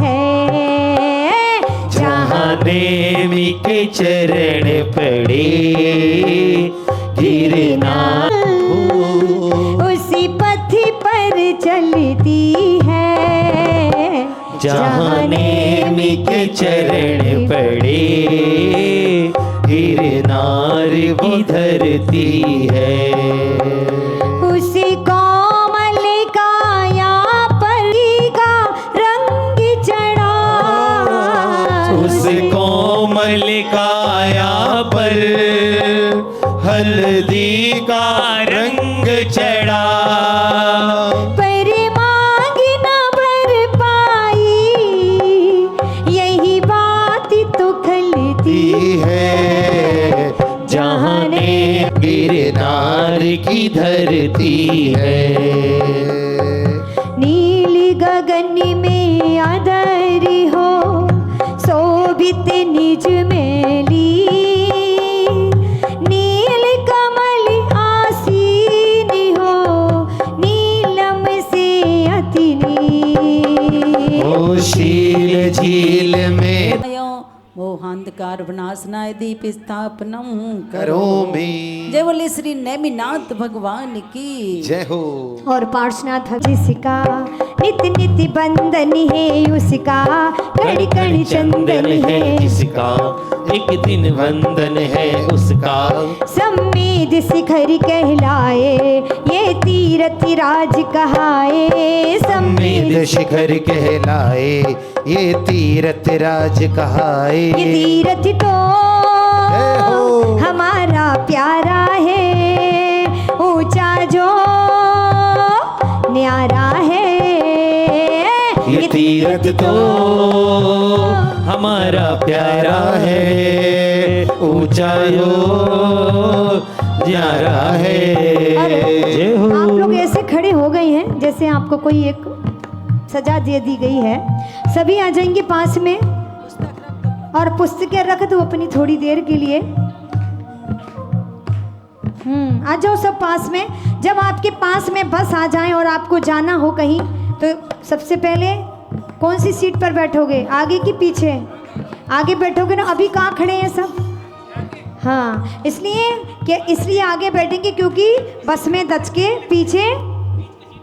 है, जहाँ देवी के चरण पड़े गिरनार, उसी पथ पर चलती है, जहाँ नेमी के चरण पड़े गिरनार की धरती है। उस कोमल काया पर का रंग चढ़ा, उस कोमल काया पर हल्दी का रंग चढ़ा। पर मांग न भर पाई, यही बात तो खलती है जहाने गिरनार की धरती है। नील गगन में अधर हो, शोभित निज में ली, नील कमल आसीन हो, नीलम से अति नील। ओ शील झील में मोहांधकार विनाशनाय दीप स्थापनम करोमि। जय बोले श्री नेमिनाथ भगवान की जय हो। और पार्श्वनाथ जिसका नित नित बंधन है उसका, कण कण चंदन है जिसका, एक दिन वंदन है उसका। सम्मेद शिखर कहलाए, ये तीरथ राज कहाए। सम्मेद शिखर कहलाए, ये तीरथ राज कहाए। ये तीरथ तो हमारा प्यारा है, ऊंचा जो न्यारा है। ये तीरथ तो हमारा प्यारा है, ऊंचा यो न्यारा है। जय हो। आप लोग ऐसे खड़े हो गए हैं जैसे आपको कोई एक सजा दे दी गई है। सभी आ जाएंगे पास में और पुस्तकें रख दो अपनी थोड़ी देर के लिए। आ जाओ सब पास में। जब आपके पास में बस आ जाए और आपको जाना हो कहीं, तो सबसे पहले कौन सी सीट पर बैठोगे, आगे कि पीछे? आगे बैठोगे ना। अभी कहाँ खड़े हैं सब? हाँ, इसलिए आगे बैठेंगे क्योंकि बस में दच के पीछे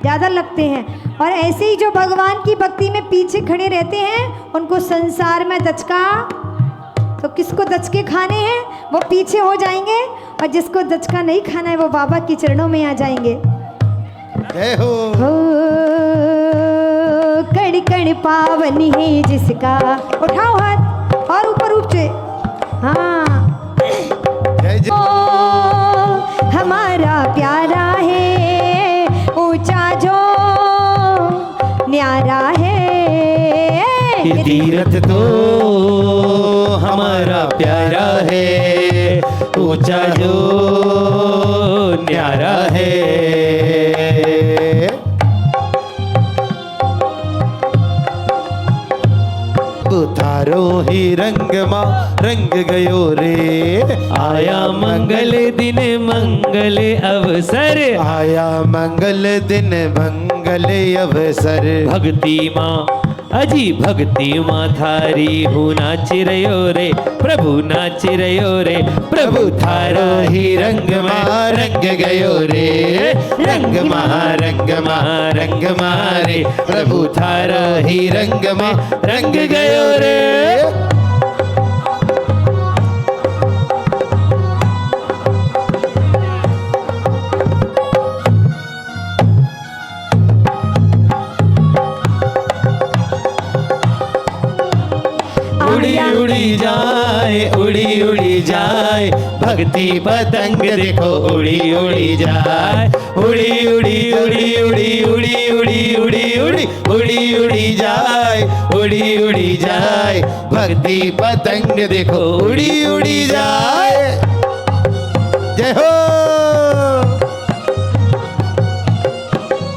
ज़्यादा लगते हैं। और ऐसे ही जो भगवान की भक्ति में पीछे खड़े रहते हैं, उनको संसार में दचका, तो किसको दचके खाने हैं वो पीछे हो जाएंगे, और जिसको दचका नहीं खाना है वो बाबा के चरणों में आ जाएंगे। जय हो। कण कण पावन है जिसका, उठाओ हाथ और ऊपर ऊंचे। हाँ, जय जय। ओ हमारा प्यारा है, ऊंचा जो न्यारा है। ये तीरथ तो हमारा प्यारा है, ऊंचा जो न्यारा है। उतारो ही रंग माँ रंग गयो रे। आया मंगल दिन मंगल अवसर, आया मंगल दिन मंगल अवसर। भक्ति माँ अजी भक्ति माँ थारी हूँ नाच रयो रे, प्रभु नाच रयो रे। प्रभु थारा ही रंग माँ रंग गयो रे, रंग माँ रंग माँ रंग मारे। प्रभु थारा ही रंग माँ रंग गयो रे। उड़ी उड़ी जाए, उड़ी उड़ी जाए, भक्ति पतंग देखो उड़ी उड़ी जाए। उड़ी उड़ी उड़ी उड़ी उड़ी उड़ी उड़ी उड़ी उड़ी उड़ी जाए, उड़ी उड़ी जाए, भक्ति पतंग देखो उड़ी उड़ी जाए। जय हो।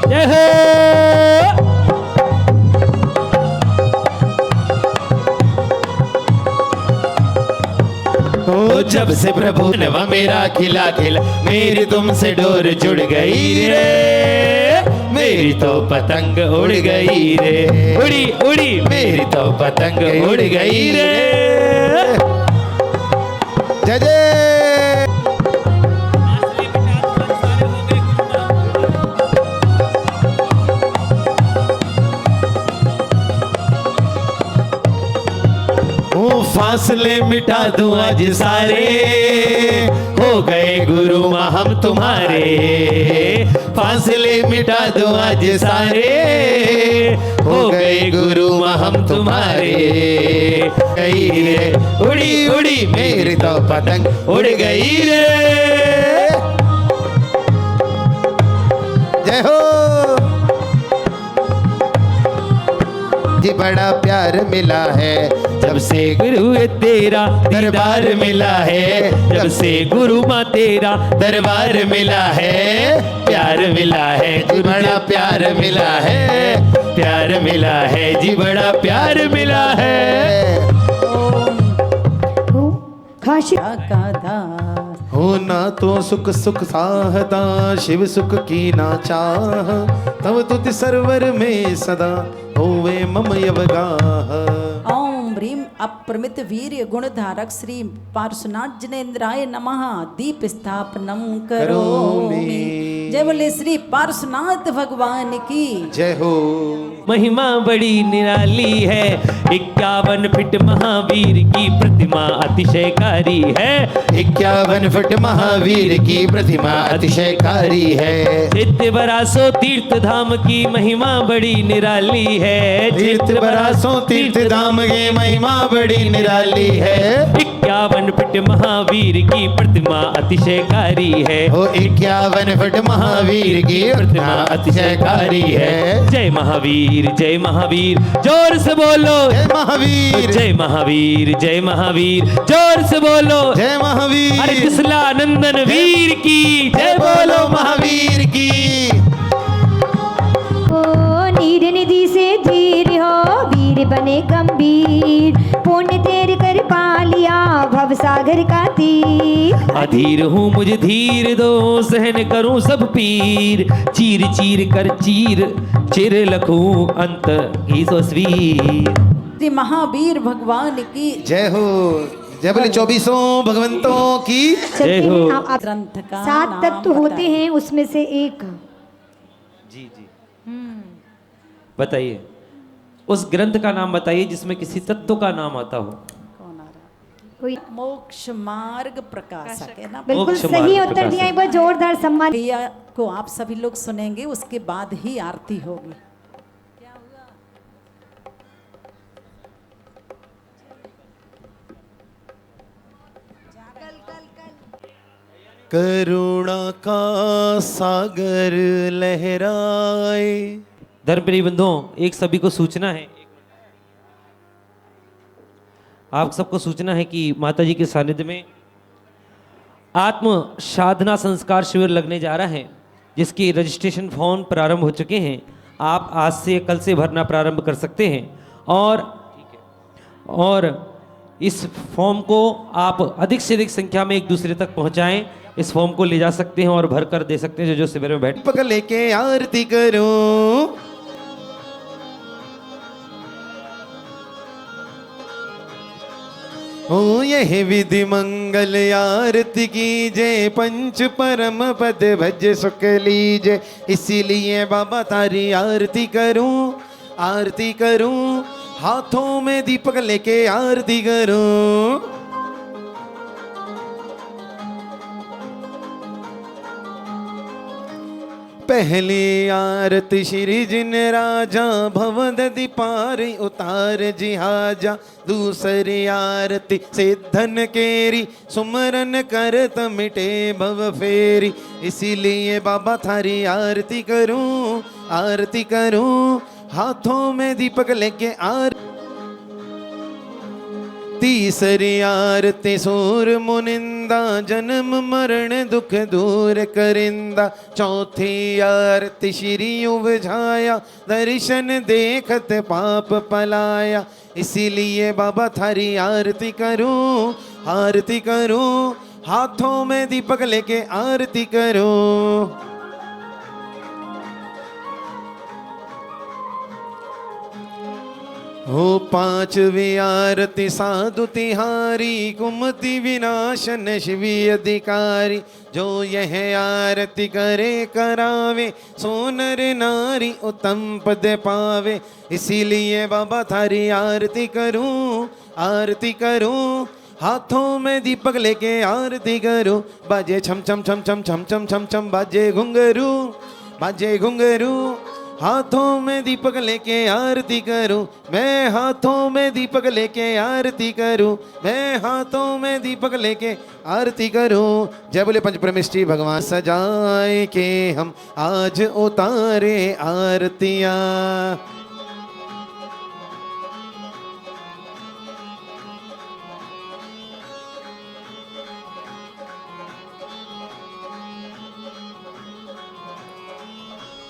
जय हो। ओ जब से प्रभु नवा मेरा खिला खिला, मेरी तुमसे डोर जुड़ गई रे। मेरी तो पतंग उड़ गई रे, उड़ी उड़ी मेरी तो पतंग उड़ गई रे। जय जय। फासले मिटा दूं आज सारे, हो गए गुरु माँ हम तुम्हारे। फासले मिटा दूं आज सारे, हो गए गुरु माँ हम तुम्हारे। गई रे उड़ी उड़ी मेरी तो पतंग उड़ गई रे। जय हो जी, बड़ा प्यार मिला है जब से गुरु तेरा दरबार मिला है, जब से गुरु माँ तेरा दरबार मिला है। प्यार मिला है जी, बड़ा प्यार मिला है, प्यार मिला है जी, बड़ा प्यार मिला है। खाशी का दास होना तो सुख सुख साहदा, शिव सुख की ना चाह, तब तुति सरवर में सदा होवे मम यवगाह। ओम ह्रीम अप्रमित वीर्य गुणधारक श्री पार्श्वनाथ जनेन्द्राय नमः दीप स्थापनम करोमि। जय बोले श्री पार्श्वनाथ भगवान की जय हो। महिमा बड़ी निराली है, 51 फीट महावीर की प्रतिमा अतिशयकारी है। 51 फुट महावीर की प्रतिमा अतिशयकारी है। चित्त बरासो तीर्थ धाम की महिमा बड़ी निराली है। तीर्थ बरासों तीर्थ धाम की महिमा बड़ी निराली है। 51 फीट महावीर की प्रतिमा अतिशयकारी है। ओ 51 फुट महावीर की प्रतिमा अतिशयकारी है। जय महावीर, जय महावीर, जोर से बोलो जय महावीर, जय महावीर, जय महावीर, जोर से बोलो जय महावीर। अरे कृष्णा नंदन वीर की जय बोलो महावीर की। ओ नीर निधि से धीर हो, वीर बने गंभीर, पुण्य तेर कर पा लिया भव सागर का तीर। अधीर हूँ मुझे धीर दो, सहन करूँ सब पीर, चीर चीर कर चिर लखूं अंत की तस्वीर। श्री महावीर भगवान की जय हो। जय बोले 24 भगवंतों की जय हो। ग्रंथ का 7 नाम तत्व होते बताइए। हैं, उसमें से एक जी जी बताइए, उस ग्रंथ का नाम बताइए जिसमें किसी तत्व का नाम आता हो। कौन आ रहा? कोई मोक्ष मार्ग प्रकाशक है ना। बिल्कुल मोक्ष सही मार्ग उत्तर प्रकाश दिया, एक बार जोरदार सम्मान। भैया को आप सभी लोग सुनेंगे, उसके बाद ही आरती होगी। करुणा का सागर लहराए। धर्मप्रिय बंधुओं, एक सभी को सूचना है, आप सबको सूचना है कि माता जी के सानिध्य में आत्म साधना संस्कार शिविर लगने जा रहा है, जिसकी रजिस्ट्रेशन फॉर्म प्रारंभ हो चुके हैं। आप आज से कल से भरना प्रारंभ कर सकते हैं और इस फॉर्म को आप अधिक से अधिक संख्या में एक दूसरे तक पहुंचाएं। इस फॉर्म को ले जा सकते हैं और भर कर दे सकते हैं जो शिविर में बैठ। पकड़ लेके आरती करूं, हो यह विधि मंगल आरती की जय, पंच परम पद भज सुख लीजे। इसीलिए बाबा तारी आरती करूं, आरती करूं, हाथों में दीपक लेके आरती करूं। पहली आरती श्री जिन राजा भवद दीपार उतार जिहाजा। दूसरी आरती सिद्धन केरी सुमरन करत मिटे भव फेरी। इसीलिए बाबा थारी आरती करूं, आरती करूं, हाथों में दीपक लेके तीसरी आरती सूर मुनिंदा जन्म मरण दुख दूर करिंदा। चौथी आरती श्री उवझाया दर्शन देखत पाप पलाया। इसीलिए बाबा थारी आरती करूं, आरती करूं, हाथों में दीपक लेके आरती करूं। हो पांचवी आरती साधु तिहारी कुमति विनाशन शिवी अधिकारी। जो यह आरती करे करावे सोनर नारी उत्तम पद पावे। इसीलिए बाबा थारी आरती करूं, आरती करूं, हाथों में दीपक लेके आरती करूं, बाजे छम छम छम छम छम छम छम छम, बाजे घुंघरू, बाजे घुंघरू, हाथों में दीपक लेके आरती करूं, मैं हाथों में दीपक लेके आरती करूं, मैं हाथों में दीपक लेके आरती करूं। जय बोले पंच परमेष्ठी भगवान। सजाए के हम आज उतारे आरतियां,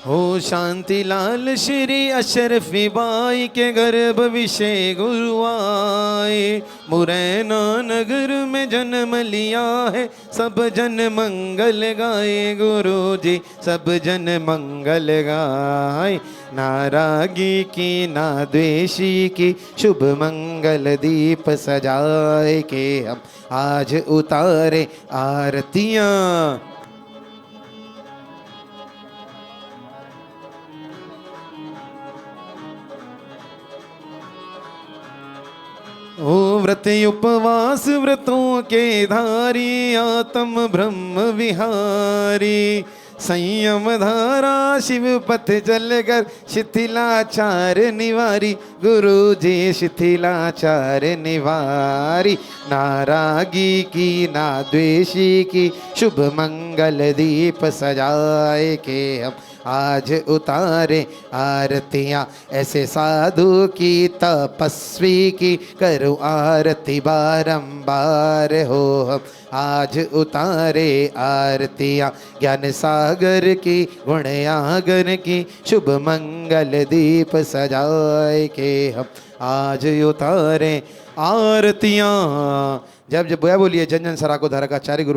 हो शांति लाल श्री अशरफी बाई के गर्भ विषय गुरु आए, मुरैना नगर में जन्म लिया है, सब जन मंगल गाए गुरु जी, सब जन मंगल गाए। नारागी की ना द्वेषी की शुभ मंगल दीप सजाए के हम आज उतारे आरतियां। ओ व्रत उपवास व्रतों के धारी, आत्म ब्रह्म विहारी, संयम धारा शिव पथ चल कर, शिथिलाचार निवारी गुरु जी, शिथिलाचार निवारी। नारागी की ना द्वेषी की शुभ मंगल दीप सजाए के हम आज उतारे आरतियां। ऐसे साधु की तपस्वी की करूं आरती बारंबार हो हम आज उतारे आरतियां। ज्ञान सागर की गुणयागर की शुभ मंगल दीप सजाए के हम आज उतारे आरतियां। जब जब बोलिए जन जन सरा को धारा का चारि गुरु